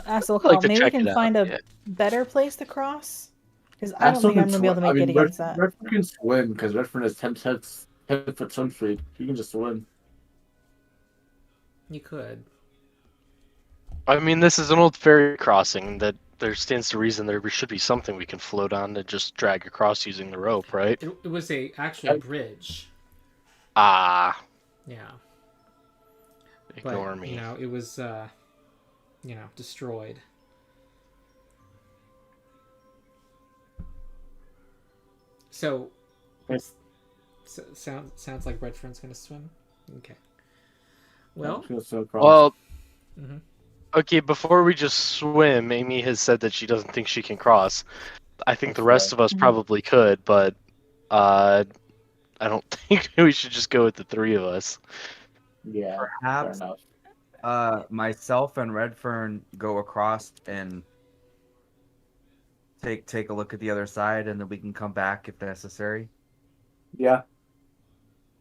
Axel, I'd like to maybe we check can it out, find a yeah. better place to cross. Because I don't think I'm gonna be able to make it against that. Redfern can swim because Redfern has 10 foot swim speed. He can just swim. You could. I mean, this is an old ferry crossing that there stands to reason there should be something we can float on to just drag across using the rope, right? It was a actual bridge. Ah, Yeah. ignore But, me. it was, destroyed. So, sounds like Redfern's gonna swim. Okay. Well, Well, Mhm. okay, before we just swim, Amy has said that she doesn't think she can cross. I think the rest of us probably could, but I don't think we should just go with the three of us. Yeah, Perhaps fair enough. myself and Redfern go across and take a look at the other side, and then we can come back if necessary. Yeah.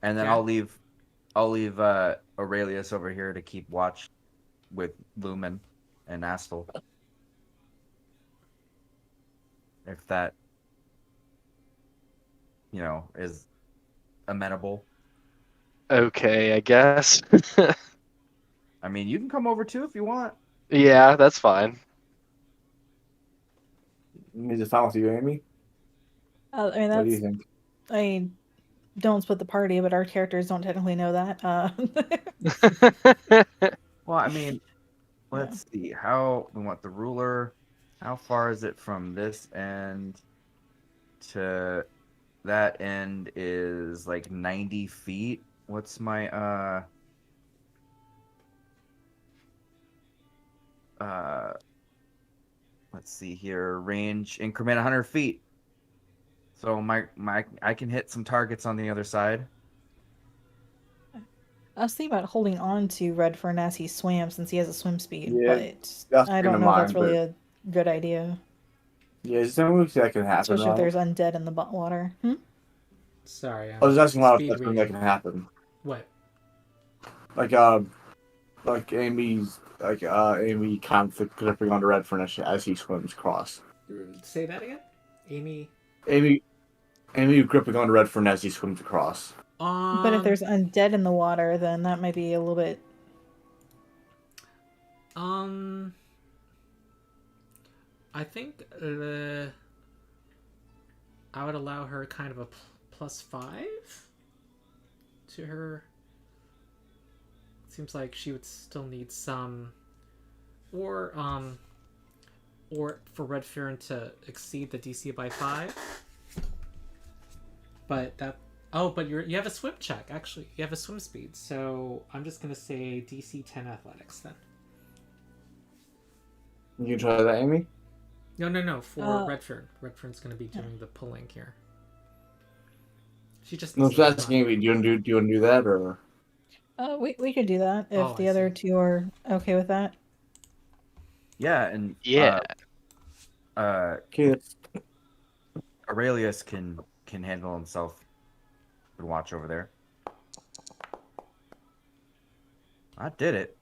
And then Yeah. I'll leave Aurelius over here to keep watch with Lumen and Astel. If that is amenable. Okay, I guess. I mean, you can come over too if you want. Yeah, that's fine. Is it fine with you, Amy? I mean, What do you that's. think? I mean, don't split the party, but our characters don't technically know that. Well, I mean, let's see. How we want the ruler. How far is it from this end to that end? Is like 90 feet. What's my let's see here. Range increment 100 feet. So I can hit some targets on the other side. I was thinking about holding on to Redfern as he swam since he has a swim speed, Yeah, but that's I don't kinda know if that's mine, really but- a good idea. Yeah, is there anything that can happen? Especially if there's undead in the water. Sorry, I was asking about speed if that's something reading. that can happen. What? Like Amy conflict gripping onto Redfern as he swims across. Say that again? Amy? Amy gripping onto Redfern as he swims across. But if there's undead in the water, then that might be a little bit... I think I would allow her kind of a +5 to her. Seems like she would still need some, or for Redfern to exceed the DC by 5. But that but you have a swim check actually. You have a swim speed, so I'm just gonna say DC 10 athletics then. You can try that, Amy? No, for Redfern. Redfern's going to be doing the pulling here. She just... No, so that's Amy. Do you want to do that, or? We could do that if the other two are okay with that. Yeah, and Yeah. Aurelius can handle himself. Can watch over there. I did it.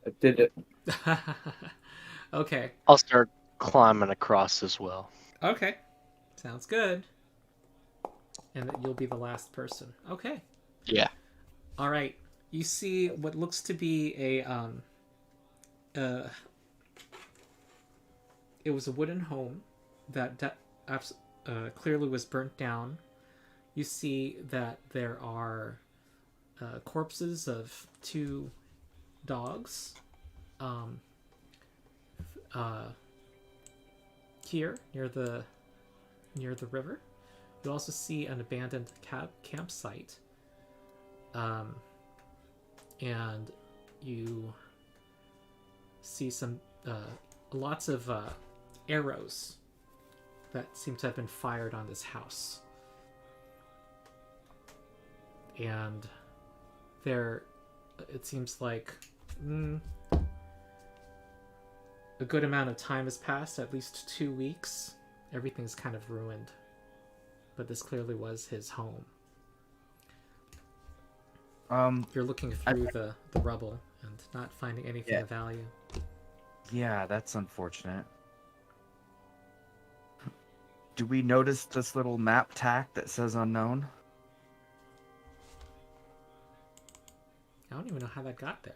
I did it. Okay. I'll start climbing across as well. Okay. Sounds good. And that you'll be the last person. Okay. Yeah. All right. You see what looks to be it was a wooden home that clearly was burnt down. You see that there are corpses of 2 dogs here near the river. You also see an abandoned campsite, and you see some lots of arrows that seem to have been fired on this house, and it seems like a good amount of time has passed, at least 2 weeks. Everything's kind of ruined. But this clearly was his home. You're looking through the rubble and not finding anything of value. Yeah, that's unfortunate. Do we notice this little map tack that says unknown? I don't even know how that got there.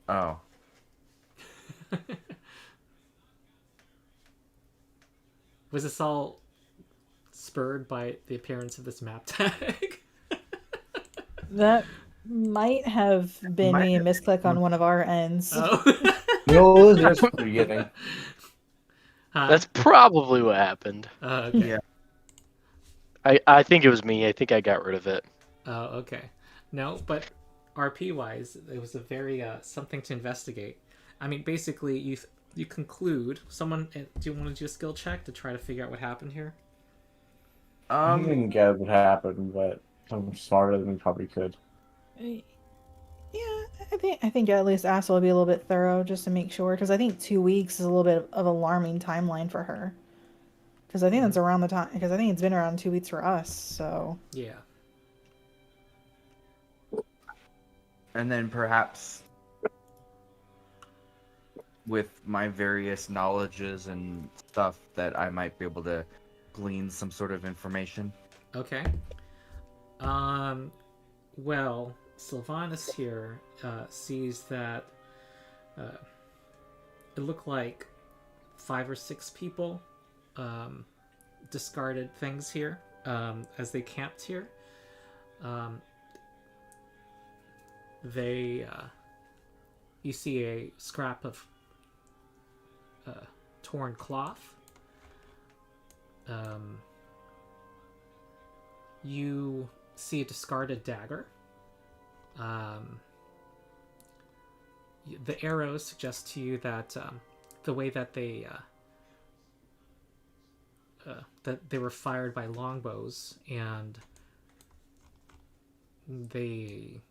Oh. Was this all spurred by the appearance of this map tag? That might have been a misclick on one of our ends. Oh. No, that's what you're getting. That's probably what happened. Okay. Yeah. I think it was me. I think I got rid of it. Oh, okay. No, but RP-wise, it was a very something to investigate. I mean, basically, you conclude. Someone, do you want to do a skill check to try to figure out what happened here? I didn't get what happened, but I'm smarter than we probably could. Yeah, I think at least Asa will be a little bit thorough just to make sure, because I think 2 weeks is a little bit of alarming timeline for her. Because I think that's around the time. Because I think it's been around 2 weeks for us. So yeah. And then perhaps with my various knowledges and stuff that I might be able to glean some sort of information. Okay. Well, Sylvanas here sees that it looked like 5 or 6 people discarded things here as they camped here. You see a scrap of torn cloth. You see a discarded dagger. The arrows suggest to you that the way that they were fired by longbows, and they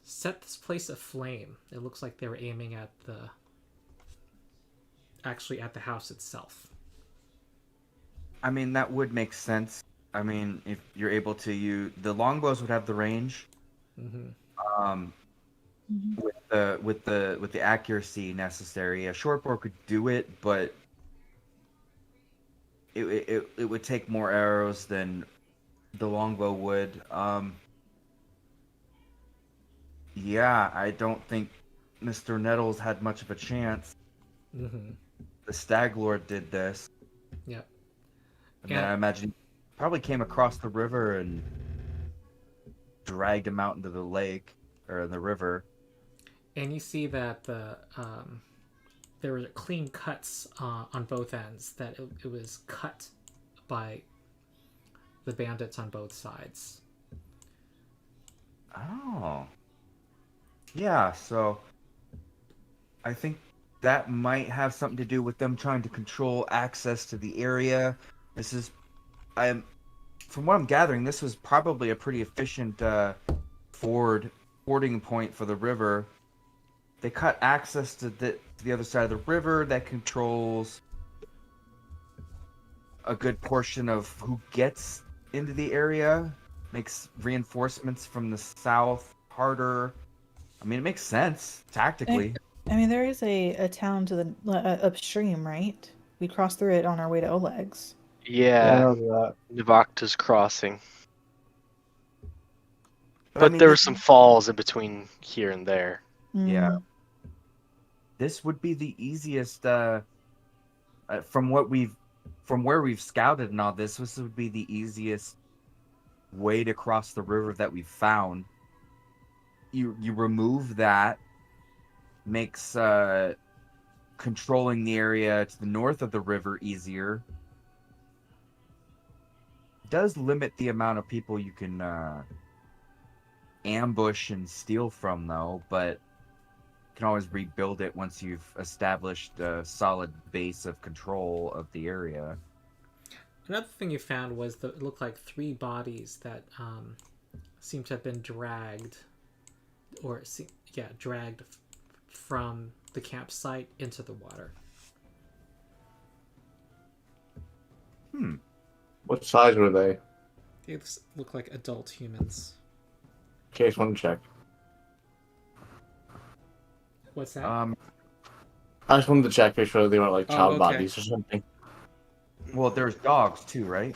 set this place aflame. It looks like they were aiming at the house itself. I mean, that would make sense. I mean, if you're able to use the longbows would have the range, with the accuracy necessary. A shortbow could do it, but it would take more arrows than the longbow would. Yeah, I don't think Mr. Nettles had much of a chance. The Stag Lord did this. Yep. And then I imagine he probably came across the river and dragged him out into the lake or the river. And you see that there were clean cuts on both ends. That it was cut by the bandits on both sides. Oh. Yeah, so I think that might have something to do with them trying to control access to the area. From what I'm gathering, this was probably a pretty efficient fording point for the river. They cut access to the other side of the river that controls a good portion of who gets into the area, makes reinforcements from the south harder. I mean, it makes sense tactically. I mean, there is a town to the upstream, right? We crossed through it on our way to Oleg's. Yeah, Navakta's crossing. But there were some falls in between here and there. Yeah. This would be the easiest from where we've scouted and all this would be the easiest way to cross the river that we've found. You remove that, makes controlling the area to the north of the river easier. Does limit the amount of people you can ambush and steal from, though, but you can always rebuild it once you've established a solid base of control of the area. Another thing you found was that it looked like 3 bodies that seemed to have been dragged, from the campsite into the water. What size were they? They look like adult humans. Okay, just want to check. What's that? I just wanted to check, make sure they weren't like child okay. bodies or something. Well, there's dogs too, right?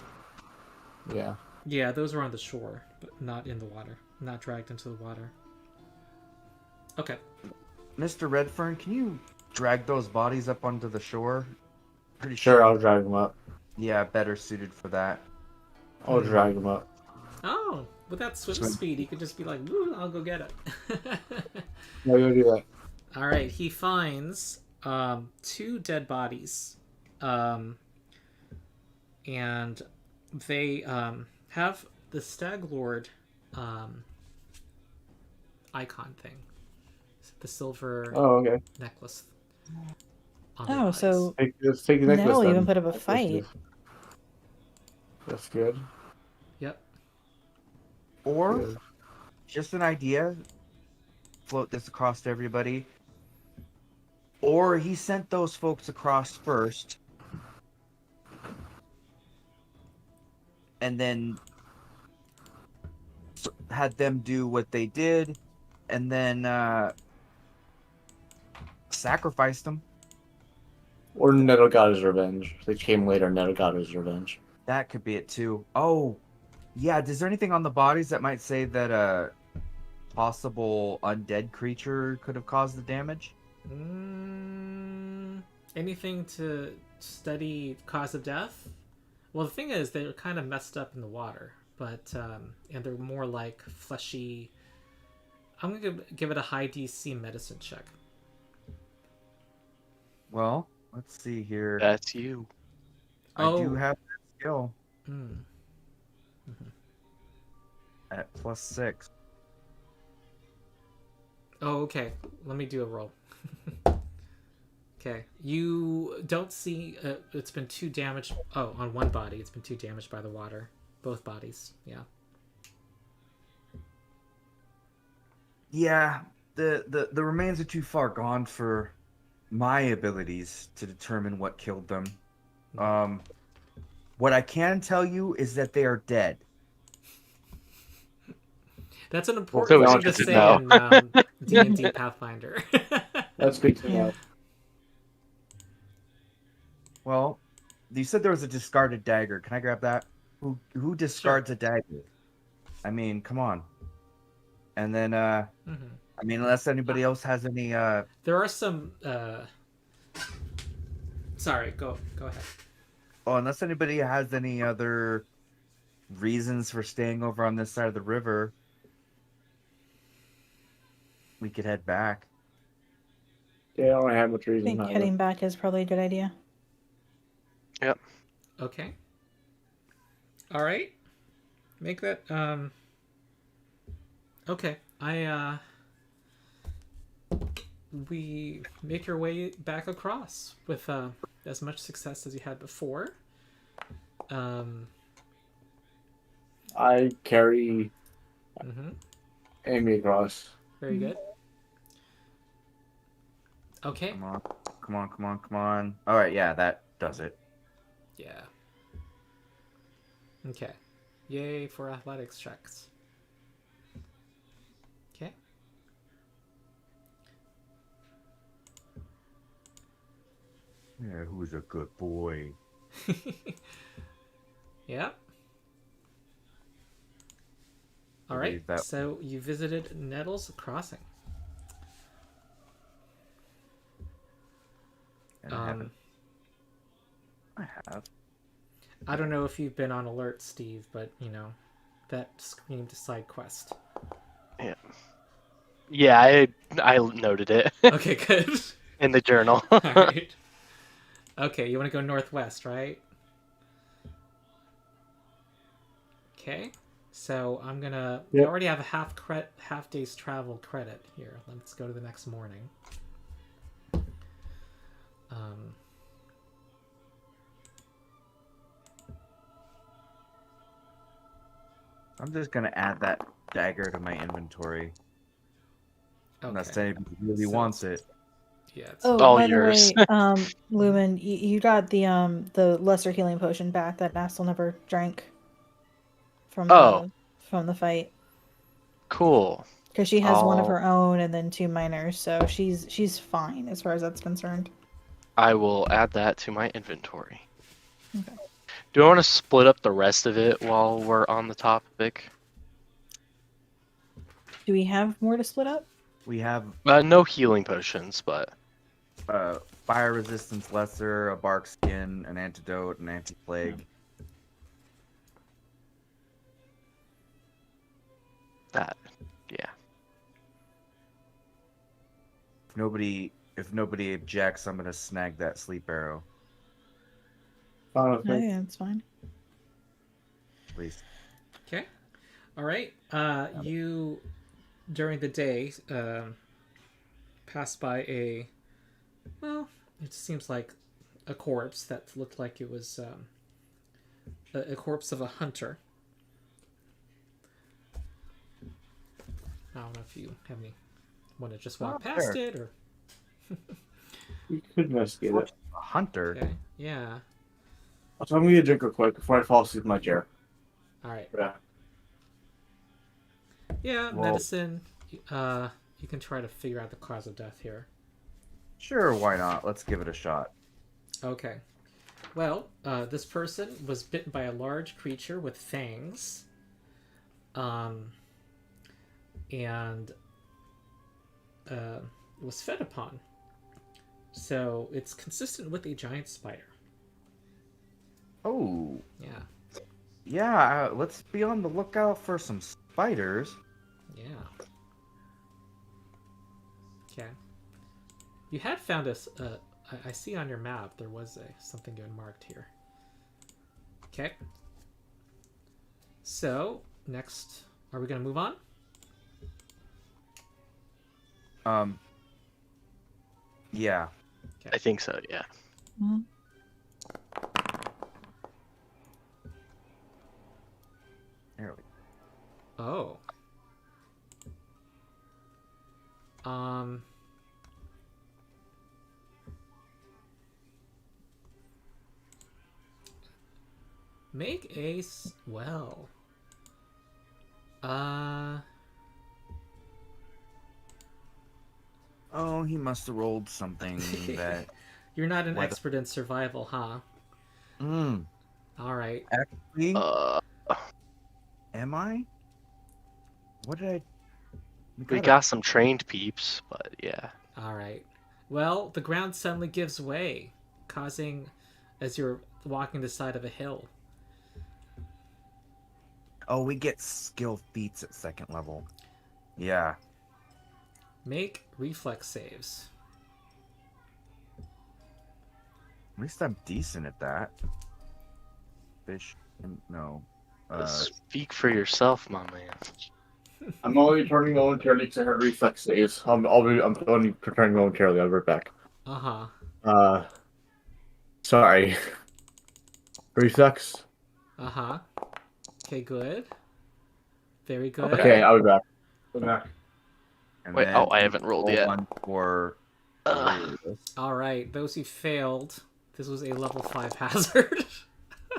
Yeah. Yeah, those were on the shore, but not in the water. Not dragged into the water. Okay. Mr. Redfern, can you drag those bodies up onto the shore? Pretty Sure, I'll drag them up. Yeah, better suited for that. I'll drag them up. Oh, with that swim speed, he could just be like, "Woo, I'll go get it." No, you'll do that. All right, he finds 2 dead bodies, and they have the Stag Lord icon thing, the silver necklace. Oh, so Take the necklace. Nettle then. even put up a fight. That's good. Yep. Or, just an idea, float this across to everybody. Or he sent those folks across first, and then had them do what they did, and then sacrificed them. Or Nettle got his revenge. They came later, Nettle got his revenge. That could be it too. Oh, yeah. Is there anything on the bodies that might say that a possible undead creature could have caused the damage? Anything to study cause of death? Well, the thing is, they're kind of messed up in the water, but and they're more like fleshy. I'm gonna give it a high DC medicine check. Well, let's see here. That's you. I do have that skill Mm. at +6. Oh, okay. Let me do a roll. Okay. You don't see... it's been 2 damaged... Oh, on one body. It's been 2 damaged by the water. Both bodies. Yeah. Yeah, the remains are too far gone for my abilities to determine what killed them. What I can tell you is that they are dead. That's an important thing to say in D&D Pathfinder. That's good to know. Well, you said there was a discarded dagger. Can I grab that? Who discards a dagger? I mean, come on. And then, I mean, unless anybody else has any, There are some, Sorry, go ahead. Oh, unless anybody has any other reasons for staying over on this side of the river, we could head back. Yeah, I don't have much I reason. think heading back is probably a good idea. Yep. Okay. All right. Make that, Okay. We make your way back across with, as much success as you had before. I carry Amy across. Very good. Okay. Come on. All right, yeah, that does it. Yeah. Okay. Yay for athletics checks. Okay. Yeah, who's a good boy? Yeah. All right. So you visited Nettles Crossing. And I have. I don't know if you've been on alert, Steve, but you know, that screamed side quest. Yeah. Yeah, I noted it. Okay, good. In the journal. All right. Okay, you want to go northwest, right? Okay. So I'm gonna. We already have a half day's travel credit here. Let's go to the next morning. I'm just gonna add that dagger to my inventory. Okay. Unless anybody really wants it. Yeah. It's Oh, by yours. The way, Lumen, you got the lesser healing potion back that Nastel never drank from the fight. Cool. Because she has one of her own and then 2 minors, so she's fine as far as that's concerned. I will add that to my inventory. Okay. Do I want to split up the rest of it while we're on the topic? Do we have more to split up? We have no healing potions, but fire resistance lesser, a bark skin, an antidote, an anti-plague. That, yeah. If nobody objects, I'm gonna snag that sleep arrow. Yeah, that's fine. Please. Okay. All right. You during the day passed by it seems like a corpse that looked like it was a corpse of a hunter. I don't know if you have any want to just walk past it or We could investigate it. A hunter. Okay. Yeah. So I'm gonna get a drink real quick before I fall asleep in my chair. All right. Yeah. Yeah, medicine. You can try to figure out the cause of death here. Sure, why not? Let's give it a shot. Okay. Well, this person was bitten by a large creature with fangs. And was fed upon. So it's consistent with a giant spider. Oh, Yeah. yeah. Let's be on the lookout for some spiders. Yeah. Okay. You had found us. I see on your map there was something you had marked here. Okay. So next, are we gonna move on? Yeah. I think so. Yeah. Mhm. There we go. Oh. Make a well. Oh, he must have rolled something that. You're not an Why the- expert in survival, huh? Mm. All right. Actually, Uh, am I? What did I? we got some trained peeps, but yeah. All right. Well, the ground suddenly gives way, causing, as you're walking the side of a hill. Oh, we get skill feats at 2nd level. Yeah. Make reflex saves. At least I'm decent at that. Fish. No. Speak for yourself, my man. I'm only returning momentarily to her reflex saves. I'm only returning momentarily. I'll be right back. Uh-huh. Sorry. Reflex. Uh-huh. Okay, good. Very good. Okay, I'll be back. I'm back. And Wait, then oh, I haven't rolled roll yet. One for. All right, those who failed, this was a level 5 hazard.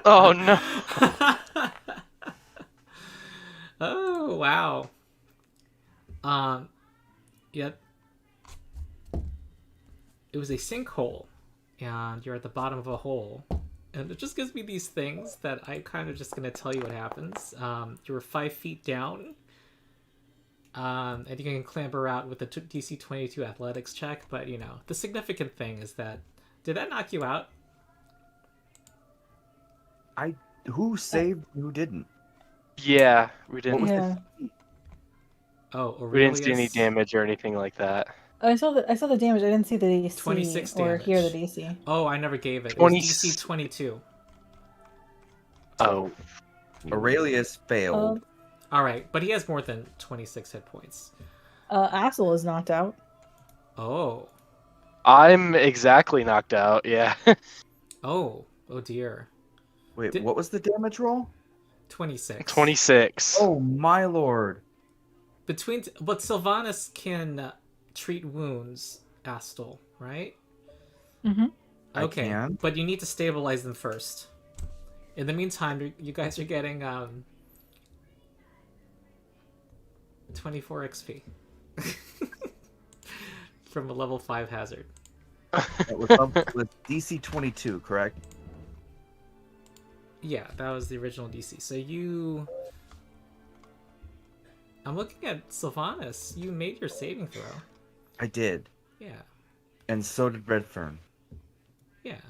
Oh no. Oh, wow. Yep. It was a sinkhole, and you're at the bottom of a hole. And it just gives me these things that I kind of just going to tell you what happens. You were 5 feet down, and you can clamber out with a DC 22 athletics check, but, you know, the significant thing is that... Did that knock you out? Who saved? Who didn't? Yeah, we didn't. Yeah. Oh, Aurelius. We didn't see any damage or anything like that. I saw the damage. I didn't see the DC 26 or damage. hear the DC. Oh, I never gave it. It 20... was DC 22. Oh. Aurelius failed. All right, but he has more than 26 hit points. Axel is knocked out. Oh. I'm exactly knocked out, yeah. Oh dear. Wait, what was the damage roll? 26. 26. Oh my lord. But Sylvanus can treat wounds, Astel, right? Mm-hmm. Okay, I can. but you need to stabilize them first. In the meantime, you guys are getting 24 XP from a level 5 hazard. That was up with DC 22, correct? Yeah, that was the original DC. So you... I'm looking at Sylvanus. You made your saving throw. I did. Yeah. And so did Redfern. Yeah.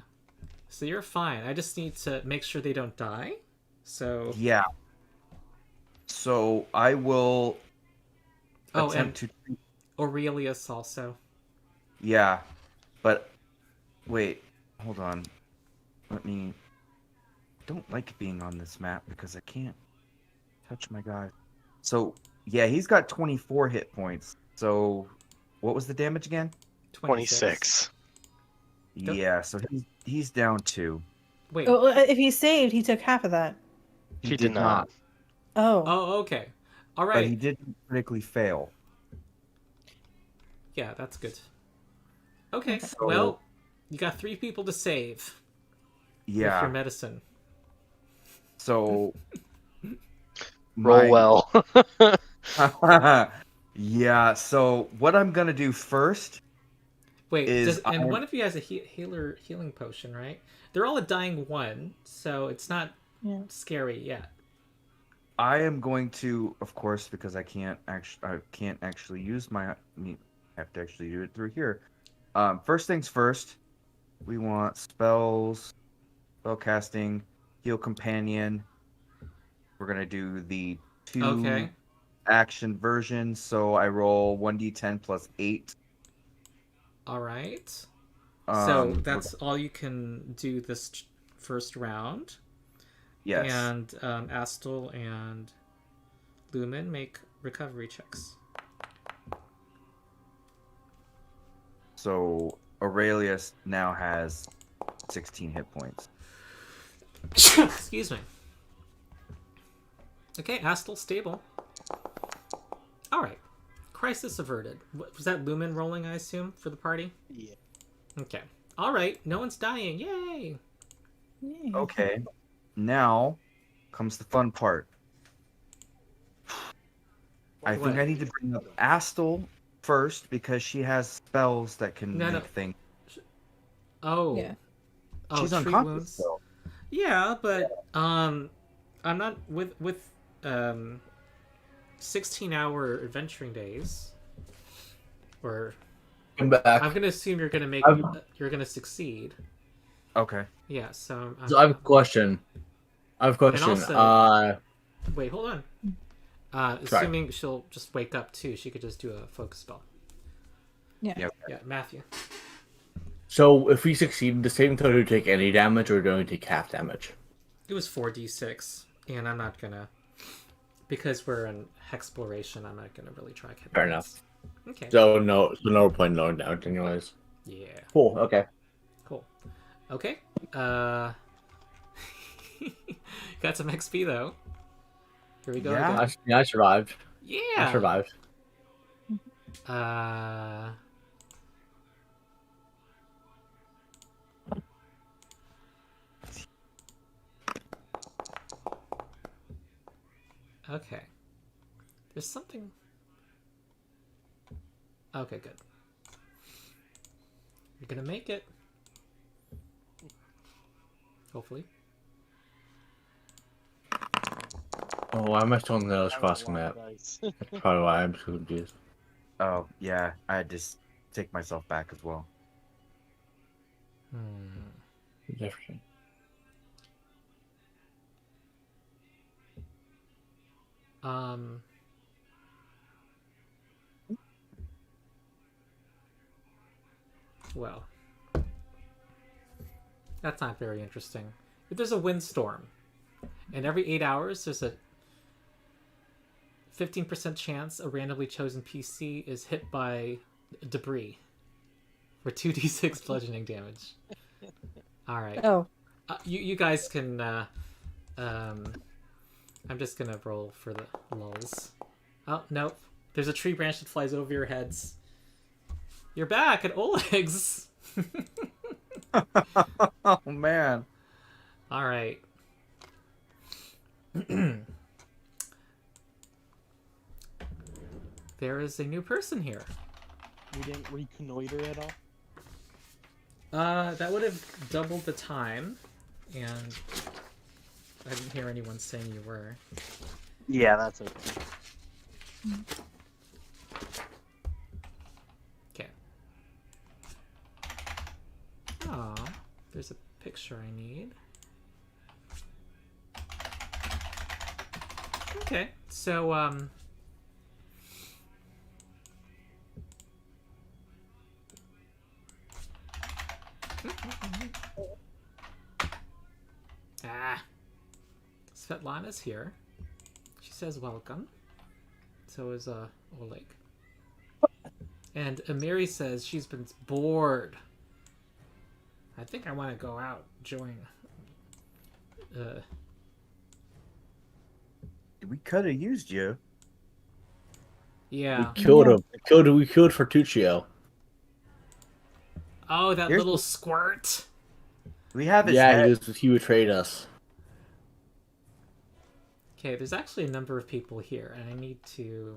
So you're fine. I just need to make sure they don't die. So... Yeah. So I will attempt to... Aurelius also. Yeah. But, wait. Hold on. Let me... don't like being on this map because I can't touch my guy. So, yeah, he's got 24 hit points. So, what was the damage again? 26. Yeah, so he's down 2. Wait. Oh, if he saved, he took half of that. He did not. Oh. Oh, okay. All right. But he didn't critically fail. Yeah, that's good. Okay, So- well, you got 3 people to save with your Yeah. medicine. So... Roll well. Yeah, so what I'm going to do first... Wait, and I'm- one of you has a healing potion, right? They're all a dying 1, so it's not scary yet. I am going to, of course, because I can't actually use my... I have to actually do it through here. First things first, we want spells, spell casting, heal companion. We're gonna do the 2 Okay. action version. So I roll 1d10 plus 8. All right. So We're- that's all you can do this first round. yes. And Astel and Lumen make recovery checks. So Aurelius now has 16 hit points. Excuse me. Okay, Astel stable. All right. Crisis averted. Was that Lumen rolling, I assume, for the party? Yeah. Okay. All right. No one's dying. Yay! Yay. Okay. Now comes the fun part. I think What? I need to bring up Astel first because she has spells that can No, no. make things. Oh. Yeah. Oh, She's tree unconscious wounds. still. Yeah, but I'm not with 16-hour adventuring days. Or Come back. I'm gonna assume you're gonna make I've- you're gonna succeed. Okay. Yeah. So. So I have a question. also- Wait, hold on. Sorry. Assuming she'll just wake up too, she could just do a focus spell. Yeah. Yeah. Yeah, Matthew. So if we succeed, the saving throw, do we take any damage or do we take half damage? It was 4d6, and I'm not gonna, because we're in exploration. I'm not gonna really try. Fair enough. Okay. So no point lowering damage anyways. Yeah. Cool. Okay. Cool. Okay. Got some XP though. Here we go. Yeah. Again. I survived. Yeah. I survived. Okay. There's something. Okay, good. You're gonna make it. Hopefully. Oh, why am I still on the crossing map? That's probably why I'm so confused. Oh, yeah. I had to take myself back as well. Jefferson. Well, that's not very interesting. If there's a windstorm, and every 8 hours there's a 15% chance a randomly chosen PC is hit by debris for 2d6 bludgeoning damage. All right. Oh. You guys can. I'm just gonna roll for the lulls. Oh nope. There's a tree branch that flies over your heads. You're back at Oleg's. Oh, man. All right. There is a new person here. We didn't reconnoiter at all? That would have doubled the time, and I didn't hear anyone saying you were. Yeah, that's okay. Okay. Aw, there's a picture I need. Okay, so, Svetlana's here. She says welcome. So is Oleg. And Amiri says she's been bored. I think I want to go out, join. We could have used you. Yeah. We killed him. We killed Fertuccio. Oh, that Here's- little squirt. We have his Yeah, head. he betrayed us. Okay, there's actually a number of people here, and I need to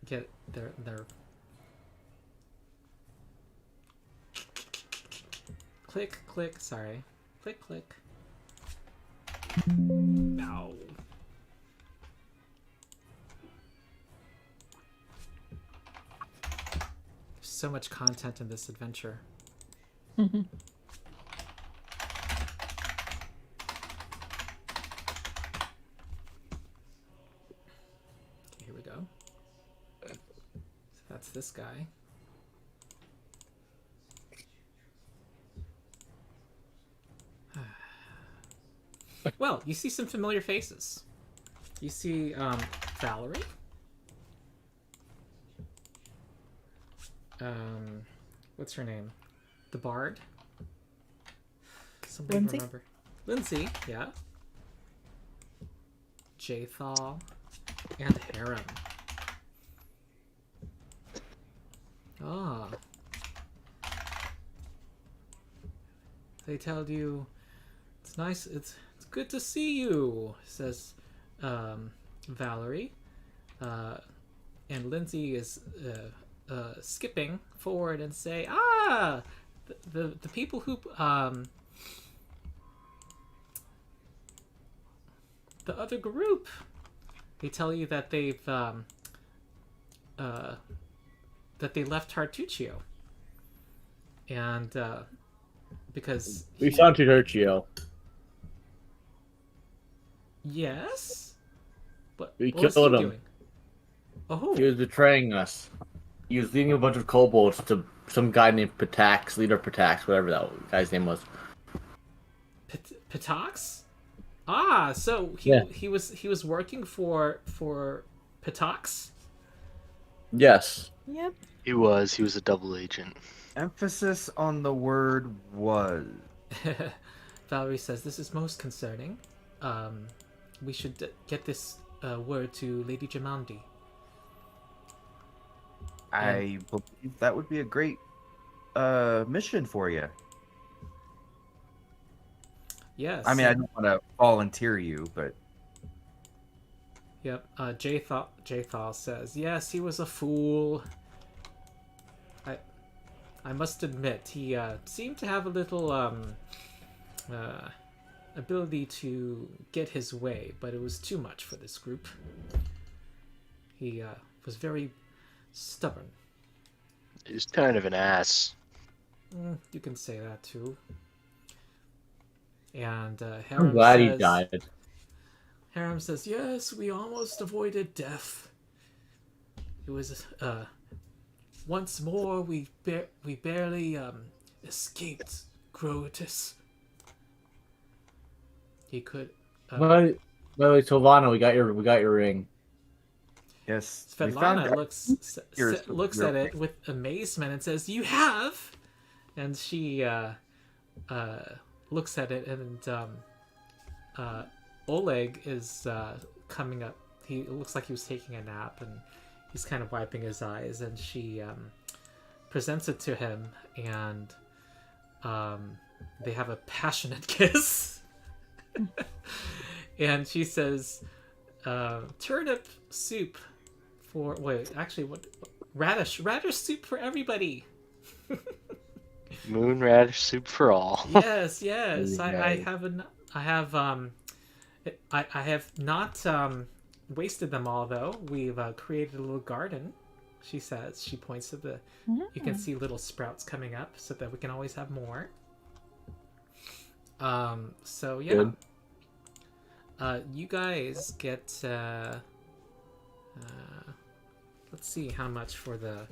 get their click, sorry. Click. No. There's so much content in this adventure. go. So that's this guy. Well, you see some familiar faces. You see Valerie. What's her name? The Bard. Somebody Lindsay? remember? Lindsay, yeah. Jathal and Harem. Ah. They tell you it's nice. It's good to see you, says Valerie. And Lindsay is skipping forward and say, the people who the other group. They tell you that they've that they left Tartuccio, and because We found Tuturcio. yes, but We what was killed he him. doing? Oh, He was betraying us. He was leading a bunch of kobolds to some guy named Patax, leader of Patax, whatever that guy's name was. Patox? Ah, so he was working for Patox? Yes. Yep. He was a double agent. Emphasis on the word was. Valerie says, this is most concerning. We should get this word to Lady Jamandi. I believe that would be a great mission for you. Yes. I mean, I don't want to volunteer you, but Yep. Jathal says, yes, he was a fool. I must admit, he seemed to have a little ability to get his way, but it was too much for this group. He was very stubborn. He's kind of an ass. You can say that too. And I'm Harem glad says, he died. Harem says, yes, we almost avoided death. It was once more we barely escaped Grotus. He could. By the way, Silvana, we got your ring. yes. we found Svetlana out- looks at it with amazement and says, "You have," and she looks at it, and Oleg is coming up. He looks like he was taking a nap, and he's kind of wiping his eyes, and she presents it to him, and they have a passionate kiss. And she says, turnip soup for radish soup for everybody. Moon radish soup for all. Yes. I have not wasted them all, though. We've created a little garden, she says. She points to the you can see little sprouts coming up so that we can always have more. So yeah. Good. You guys get let's see how much for the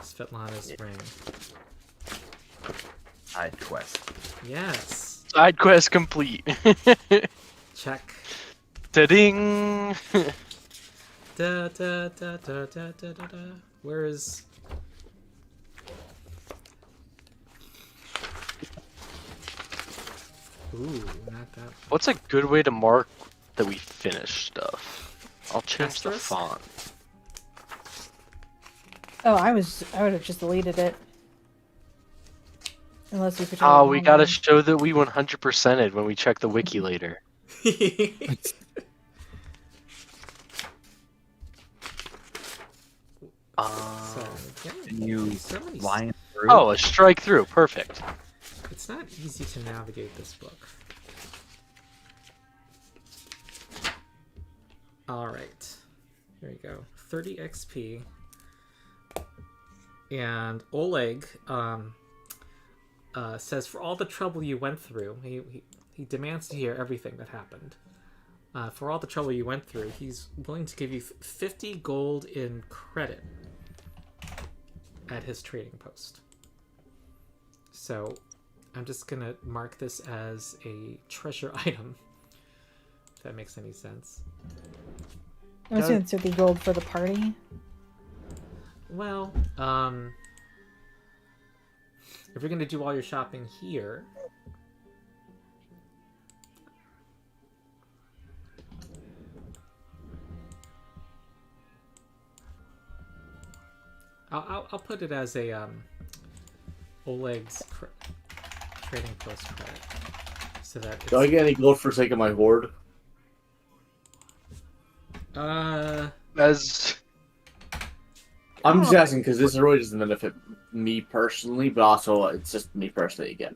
Svetlana's ring. Side quest. Yes. Side quest complete. Check. Da-ding! Da, da, da, da, da, da, da, da. Where is... Ooh, not that. What's a good way to mark that we finished stuff? I'll change the Asterisk? font. Oh, I would have just deleted it. Unless we could. Oh, we gotta show that we 100%ed when we check the wiki later. So, yeah, You so many flying through. Oh, a strike through. Perfect. It's not easy to navigate this book. Alright. Here we go. 30 XP. And Oleg says, for all the trouble you went through, he demands to hear everything that happened. For all the trouble you went through, he's willing to give you 50 gold in credit at his trading post. So I'm just going to mark this as a treasure item, if that makes any sense. I'm assuming it's 50 gold for the party. Well, if you're going to do all your shopping here... I'll put it as a Oleg's trading post credit, so that it's... Do I get any gold for sake of my hoard? As I'm just asking because this really doesn't benefit me personally, but also it's just me personally again.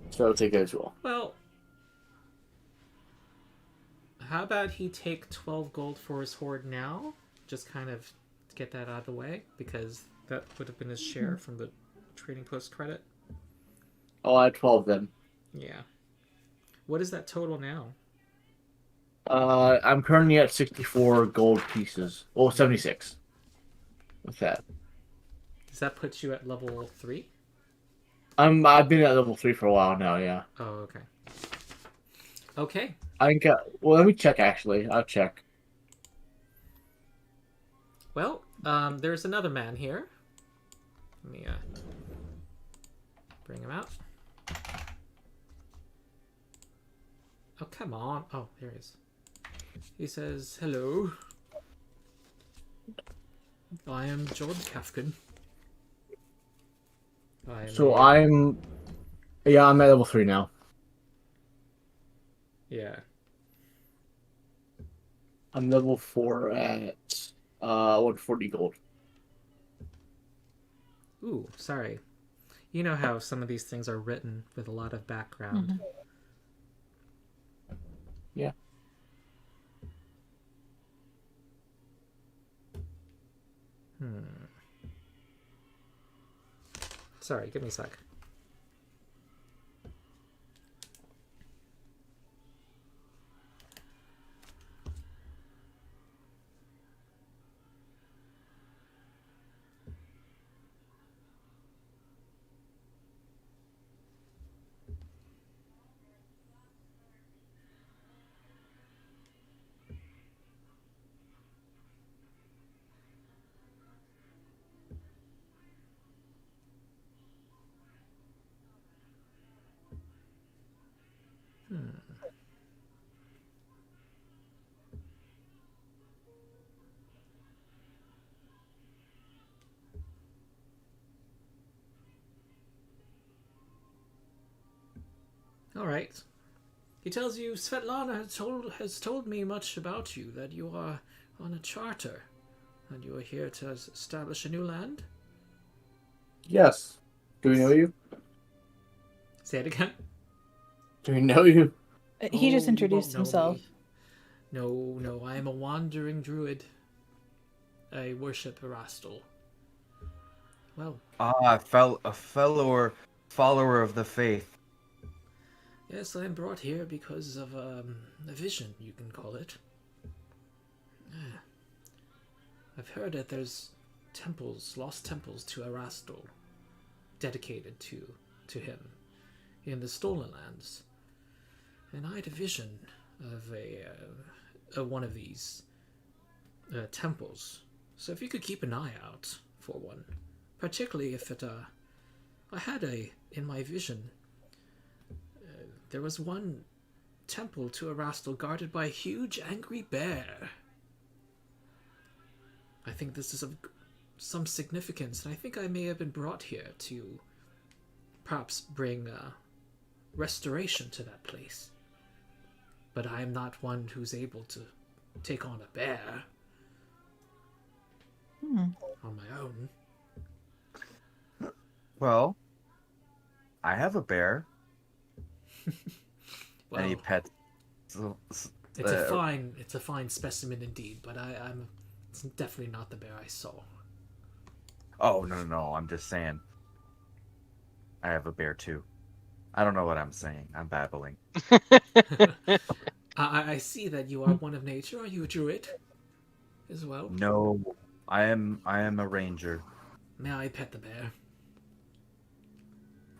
So I'll take it as well. Well, how about he take 12 gold for his hoard now? Just kind of get that out of the way, because that would have been his share from the trading post credit. I'll add 12 then. Yeah. What is that total now? I'm currently at 64 gold pieces. Well, 76. With that. Does that put you at level 3? I've been at level 3 for a while now, yeah. Oh, okay. Okay. Well, let me check actually. I'll check. Well, there's another man here. Let me bring him out. Oh, come on. Oh, there he is. He says, hello. I am John Kafkin. I'm at level 3 now. Yeah. I'm level 4 at 140 gold. Ooh, sorry. You know how some of these things are written with a lot of background. Mm-hmm. Yeah. Sorry, give me a sec. All right. He tells you Svetlana has told me much about you, that you are on a charter, and you are here to establish a new land. Yes. Do we know you? Say it again. Do we know you? He just You introduced won't know himself. me. No, I am a wandering druid. I worship Erastil. Well, A follower of the faith. yes, I am brought here because of a vision, you can call it. I've heard that there's temples, lost temples to Erastil, dedicated to him in the Stolen Lands. And I had a vision of one of these temples. So if you could keep an eye out for one, particularly if I had in my vision, there was one temple to Erastil guarded by a huge angry bear. I think this is of some significance, and I think I may have been brought here to perhaps bring restoration to that place. But I am not one who's able to take on a bear on my own. Well, I have a bear. Well, And he pets. it's a fine specimen indeed, but it's definitely not the bear I saw. Oh no! I'm just saying. I have a bear too. I don't know what I'm saying. I'm babbling. I see that you are one of nature. Are you a druid as well? No, I am a ranger. May I pet the bear?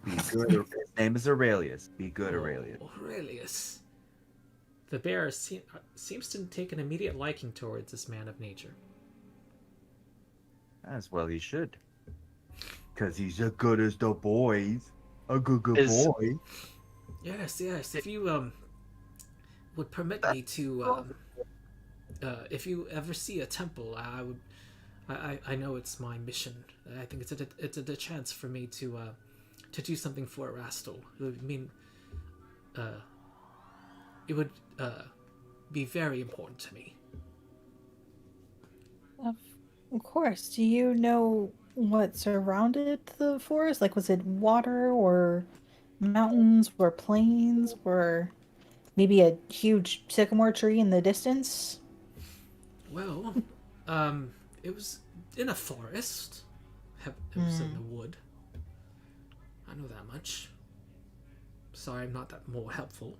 Be good. His name is Aurelius. Be good, Aurelius. Aurelius. The bear seems to take an immediate liking towards this man of nature. As well he should. Because he's as good as the boys. A good Is- boy. Yes. If you would permit me to, if you ever see a temple, I would. I know it's my mission. I think it's a chance for me to do something for Erastil. It would mean, it would be very important to me. Of course. Do you know what surrounded the forest? Like, was it water or mountains or plains or maybe a huge sycamore tree in the distance? Well, it was in a forest. It was in the wood. I know that much. Sorry, I'm not that more helpful.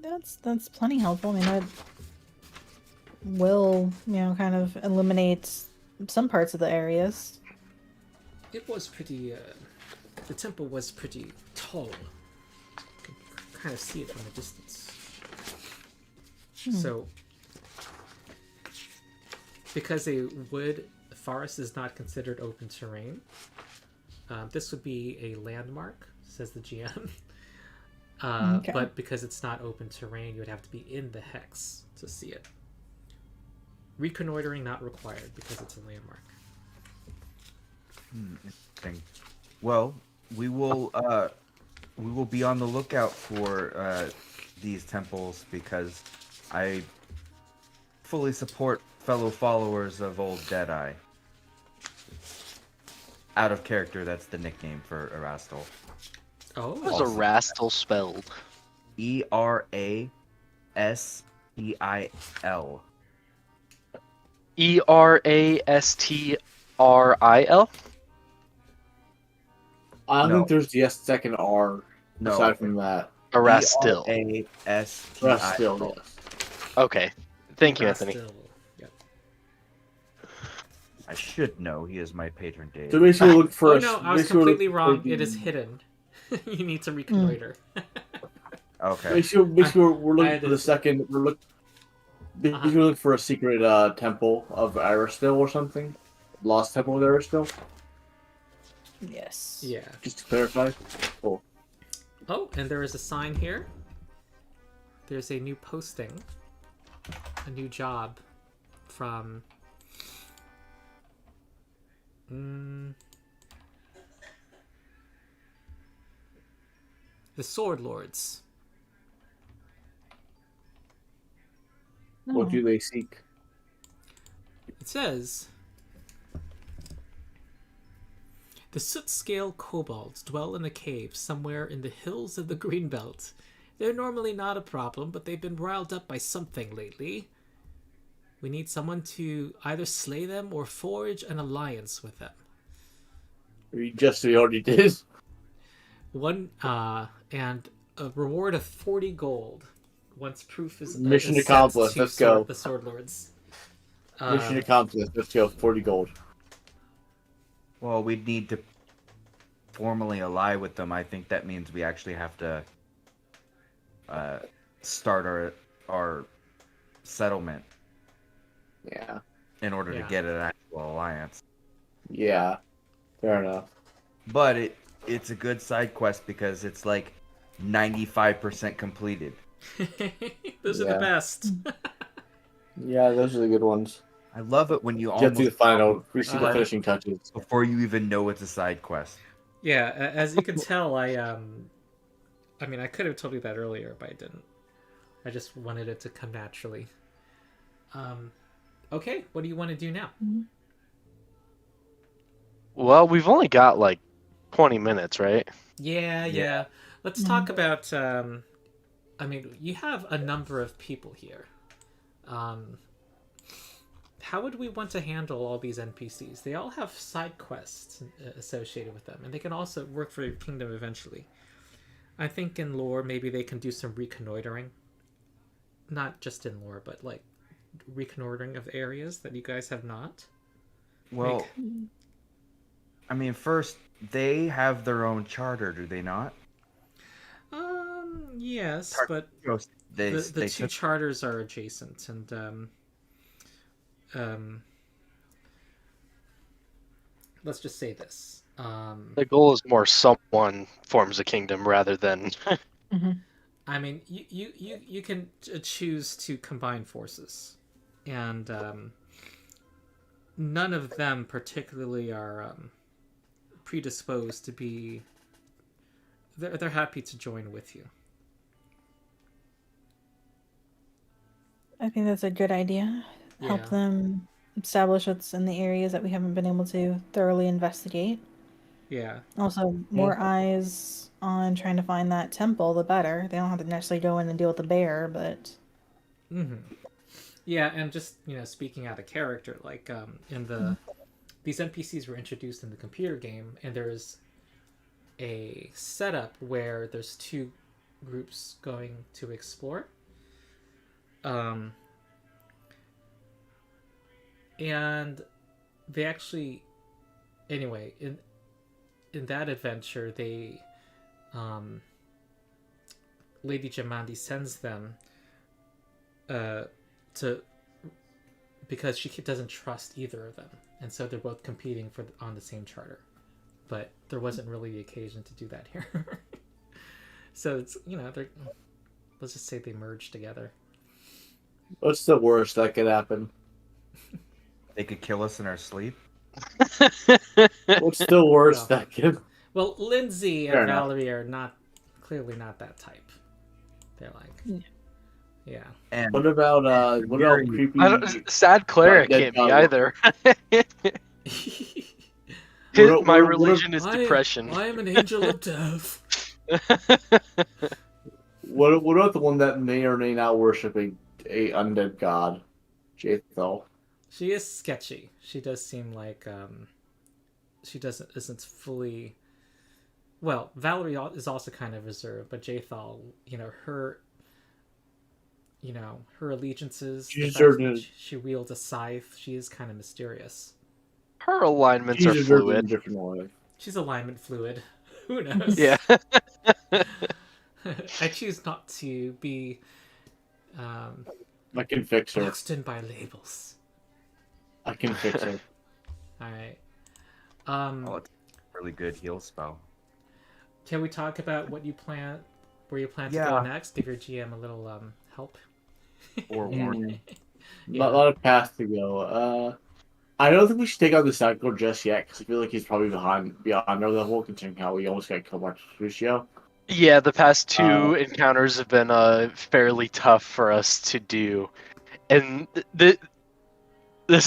That's plenty helpful. I mean, that will, kind of eliminate some parts of the areas. It was pretty. The temple was pretty tall. You can kind of see it from a distance. So, because a wood forest is not considered open terrain, this would be a landmark, says the GM. Okay. But because it's not open terrain, you would have to be in the hex to see it. Reconnoitering not required because it's a landmark. Interesting. Well, we will be on the lookout for these temples because I fully support fellow followers of Old Deadeye. Out of character, that's the nickname for Erastil. Oh, How's Erastil spelled? Erastil. Erastral? I don't No. think there's the second R No. aside from that. Erastil. Rest still, Erastil. yes. Okay. Thank you, Anthony. Yep. I should know. He is my patron deity. So basically, look for. Oh no, I was completely wrong. It is hidden. You need to reconnoiter. Okay. Basically, we're I looking had for the to- second. We're looking for a secret temple of Aristil or something. Lost temple of Aristil. Yes. Yeah. Just to clarify. Cool. Oh, and there is a sign here. There's a new posting, a new job from the Sword Lords. What do they seek? It says, the soot-scale kobolds dwell in a cave somewhere in the hills of the Greenbelt. They're normally not a problem, but they've been riled up by something lately. We need someone to either slay them or forge an alliance with them. We already did. And a reward of 40 gold. Once proof is Mission is sent accomplished. to Let's go. The Sword Lords. Mission accomplished. Let's go. 40 gold. Well, we'd need to formally ally with them. I think that means we actually have to start our settlement Yeah. in order to Yeah. get an actual alliance. Yeah. Fair enough. But it's a good side quest because it's like 95% completed. Those are Yeah. the best. Yeah, those are the good ones. I love it when you Get to the almost final. We see the Uh-huh. finishing touches. before you even know it's a side quest. Yeah, as you can tell, I mean, I could have told you that earlier, but I didn't. I just wanted it to come naturally. Okay, what do you want to do now? Well, we've only got like 20 minutes, right? Yeah. Let's talk about. I mean, you have a number of people here. How would we want to handle all these NPCs? They all have side quests associated with them, and they can also work for your kingdom eventually. I think in lore maybe they can do some reconnoitering. Not just in lore, but like reconnoitering of areas that you guys have not. Well, Like, I mean, first they have their own charter, do they not? yes, but They the two took. charters are adjacent, and let's just say this. The goal is more someone forms a kingdom rather than. I mean, you can choose to combine forces, and none of them particularly are predisposed to be. They're happy to join with you. I think that's a good idea. Help Yeah. them establish what's in the areas that we haven't been able to thoroughly investigate. Yeah. Also, more eyes on trying to find that temple, the better. They don't have to necessarily go in and deal with the bear, but Yeah, and just speaking out of character, like in the these NPCs were introduced in the computer game, and there's a setup where there's two groups going to explore. And they actually, anyway, in that adventure, they, Lady Jamandi sends them, to, because she doesn't trust either of them, and so they're both competing on the same charter, but there wasn't really the occasion to do that here. So it's they're, let's just say they merged together. What's the worst that could happen? They could kill us in our sleep. What's the worst that could? Well, Lindsay and Fair enough. Valerie are clearly not that type. They're like, yeah. And What about creepy? Sad cleric Dead can't be God. either. My religion is depression. I am an angel of death. What about the one that may or may not worship a undead god, Jathal? She is sketchy. She does seem like she isn't fully. Well, Valerie is also kind of reserved, but Jathal, her allegiances. She wields a scythe. She is kind of mysterious. Her alignments are She's reserved in a fluid. different way. She's alignment fluid. Who knows? Yeah. I choose not to be I can fix her. boxed in by labels. I can fix her. All right. oh, it's a really good heal spell. Can we talk about where you plan to go Yeah. next? Give your GM a little help. Or warning. A lot of paths to go. I don't think we should take out the cycle just yet because I feel like he's probably beyond our level, considering how we almost got killed by Crucio. Yeah, the past two encounters have been fairly tough for us to do. And this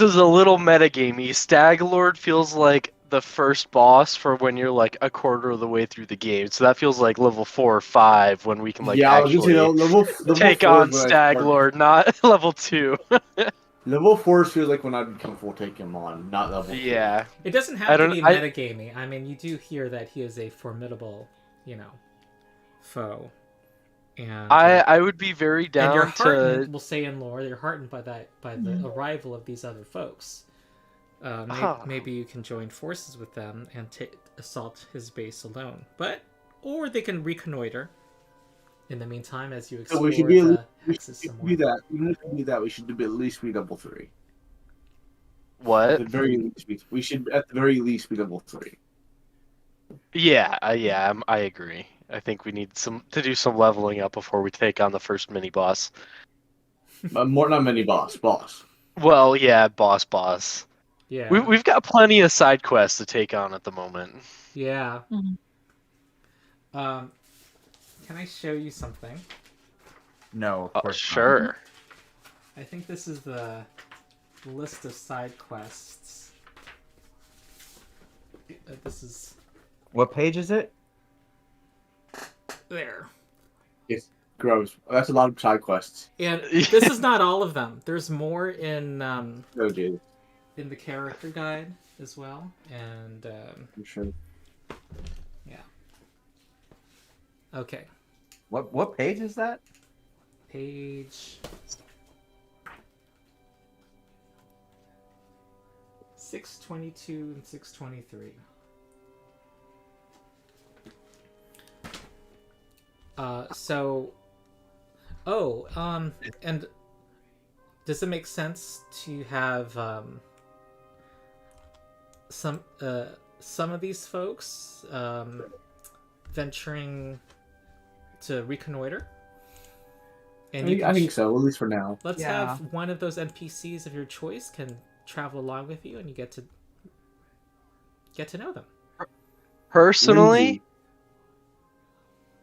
is a little metagamey. Stag Lord feels like the first boss for when you're like a quarter of the way through the game. So that feels like level 4 or 5 when we can actually level take 4 on is when I Stag start. Lord, not level 2. Level 4 feels like when I'd be comfortable taking him on, not level 3. Yeah. It doesn't have to be metagamey. I mean, you do hear that he is a formidable, foe. And I would be very down and you're to. heartened, we'll say in lore, you're heartened by the arrival of these other folks. Maybe you can join forces with them and assault his base alone. Or they can reconnoiter. In the meantime, as you explore the hexes some more. Even if we do that, we should at least be level 3. What? At the very least, we should at the very least be level 3. Yeah, I agree. I think we need to do some leveling up before we take on the first mini boss. Not mini boss. Well, yeah, boss. Yeah. We've got plenty of side quests to take on at the moment. Yeah. Can I show you something? No, of course not. Sure. I think this is the list of side quests. This is What page is it? there. It's gross. That's a lot of side quests. And this is not all of them. There's more in Oh, dude. in the character guide as well. And I'm sure. Okay. What page is that? Page 622 and 623. And does it make sense to have some of these folks venturing to reconnoiter? And I think so, at least for now. Let's Yeah. have one of those NPCs of your choice can travel along with you, and you get to know them. Personally, Lindsay.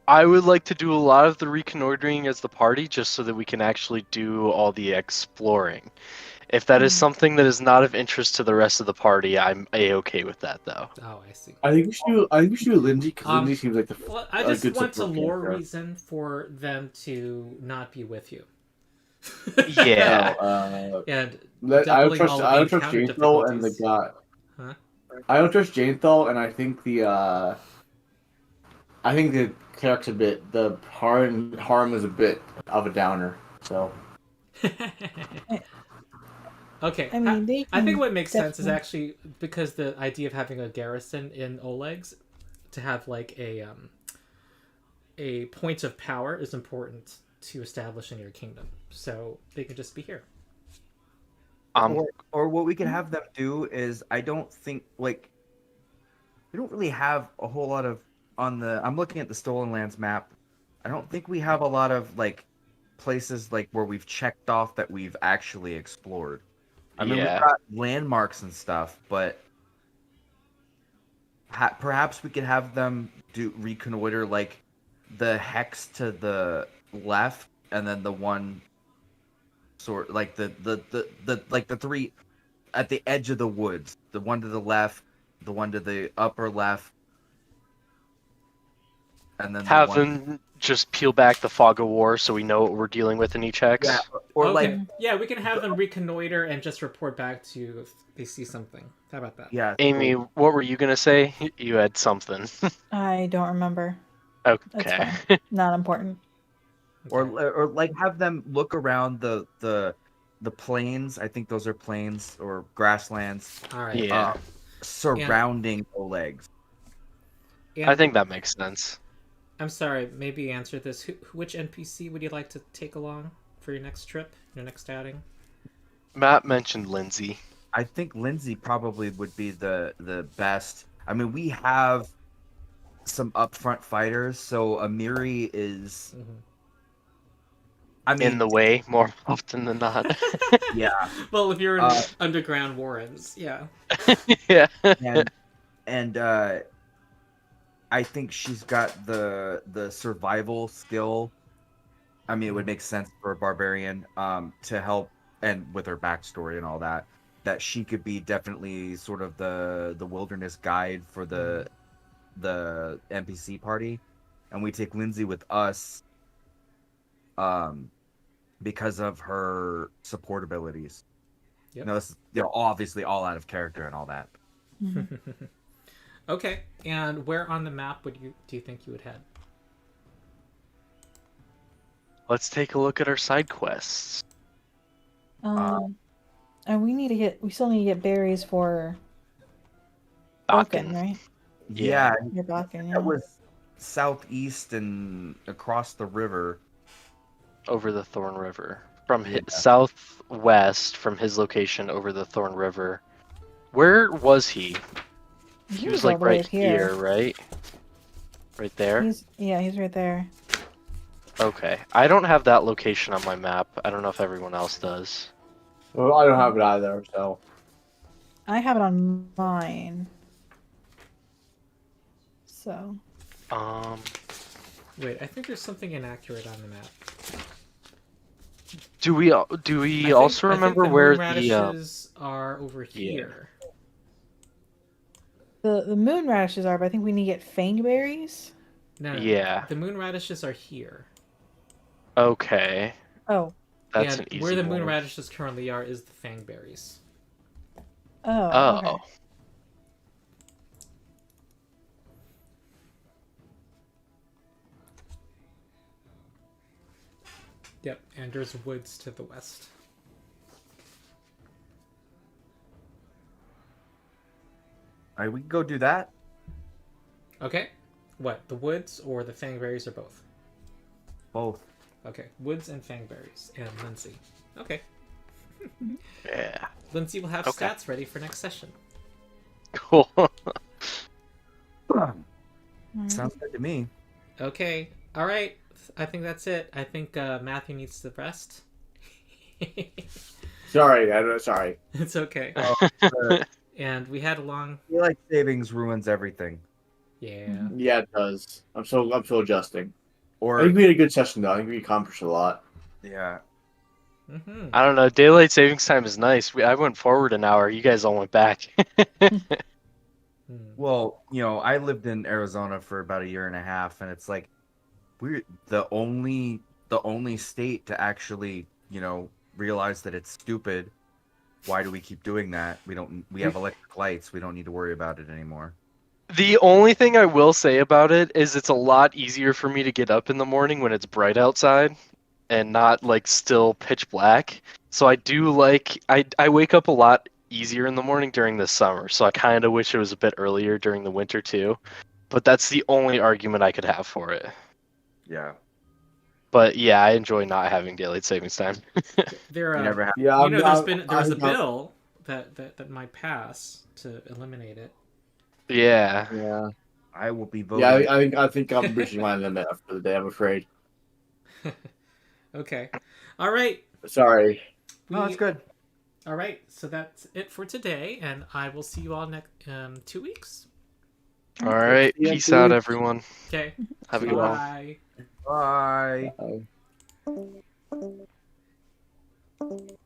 I would like to do a lot of the reconnoitering as the party, just so that we can actually do all the exploring. If that is something that is not of interest to the rest of the party, I'm a-okay with that, though. Oh, I see. I think we should do Lindsay, because Lindsay seems like the Well, I a just good want a support lore character. reason for them to not be with you. Yeah. And I don't doubling trust all of the Janethal encounter and the difficulties. guy. Huh? I don't trust Janethal, and I think the cleric's the harm is a bit of a downer. So Okay. I mean, they I think can what makes sense is definitely- actually because the idea of having a garrison in Oleg's to have like a point of power is important to establish in your kingdom. So they can just be here. Or what we could have them do is, I don't think, like, we don't really have a whole lot of I'm looking at the Stolen Lands map. I don't think we have a lot of like places like where we've checked off that we've actually explored. I mean, Yeah. we've got landmarks and stuff, but perhaps we could have them do reconnoiter like the hex to the left, and then the one sort like the like the three at the edge of the woods, the one to the left, the one to the upper left, and then Have the one... them just peel back the fog of war so we know what we're dealing with in each hex. Yeah, or Okay. like, Yeah, we can have them reconnoiter and just report back to you if they see something. How about that? yeah, Amy, what were you gonna say? You had something. I don't remember. Okay. Not important. or like have them look around the plains. I think those are plains or grasslands All right. Yeah. surrounding Oleg's. And I think that makes sense. I'm sorry, maybe you answered this. Which NPC would you like to take along for your next trip, your next outing? Matt mentioned Lindsay. I think Lindsay probably would be the best. I mean, we have some upfront fighters, so Amiri is. Mhm. I mean, In the way more often than not. yeah, Well, if you're in underground warrens, yeah. Yeah. and I think she's got the survival skill. I mean, it would make sense for a barbarian to help, and with her backstory and all that, that she could be definitely sort of the wilderness guide for the NPC party, and we take Lindsay with us because of her support abilities. Yep. This is, obviously all out of character and all that. Okay, and where on the map do you think you would head? Let's take a look at our side quests. And we still need to get berries for Bakken. Balkan, right? Yeah, Your Balkan, yeah. that was southeast and across the river. Over the Thorn River. From southwest from his location over the Thorn River. Where was he? He was like all the way right up here, right? Right there? He's right there. Okay. I don't have that location on my map. I don't know if everyone else does. well, I don't have it either. So I have it on mine. So Wait, I think there's something inaccurate on the map. Do we also remember where the radishes are over here? the moon radishes are, but I think we need to get fang berries. No, Yeah. the moon radishes are here. Okay. Oh. That's and an easy where the one. moon radishes currently are is the fangberries. Oh. Oh. Okay. Yep, and there's woods to the west. All right, we can go do that. Okay. What, the woods or the fangberries or both? Both. Okay, woods and fangberries. And Lindsay. Okay. Yeah. Lindsay will have Okay. stats ready for next session. Cool. Sounds good to me. Okay. All right. I think that's it. I think Matthew needs to rest. Sorry. It's okay. The And we had a long... daylight savings ruins everything. Yeah. Yeah, it does. I'm still adjusting. I Or think we had a good session though. I think we accomplished a lot. yeah, Mm-hmm. I don't know. Daylight savings time is nice. I went forward an hour. You guys all went back. well, I lived in Arizona for about a year and a half, and it's like we're the only state to actually, realize that it's stupid. Why do we keep doing that? We have electric lights. We don't need to worry about it anymore. The only thing I will say about it is it's a lot easier for me to get up in the morning when it's bright outside and not like still pitch black. So I do I wake up a lot easier in the morning during the summer. So I kind of wish it was a bit earlier during the winter too. But that's the only argument I could have for it. Yeah, But yeah, I enjoy not having daylight savings time. There, you never have. Yeah, there was a bill that might pass to eliminate it. Yeah. Yeah. I will be voting. Yeah, I think I'm reaching my limit for the day. I'm afraid. Okay. All right. Sorry. No, that's good. All right. So that's it for today, and I will see you all next 2 weeks. All right. Yeah, Peace dude. out, everyone. Okay. Have a good one. Bye. Bye. Bye.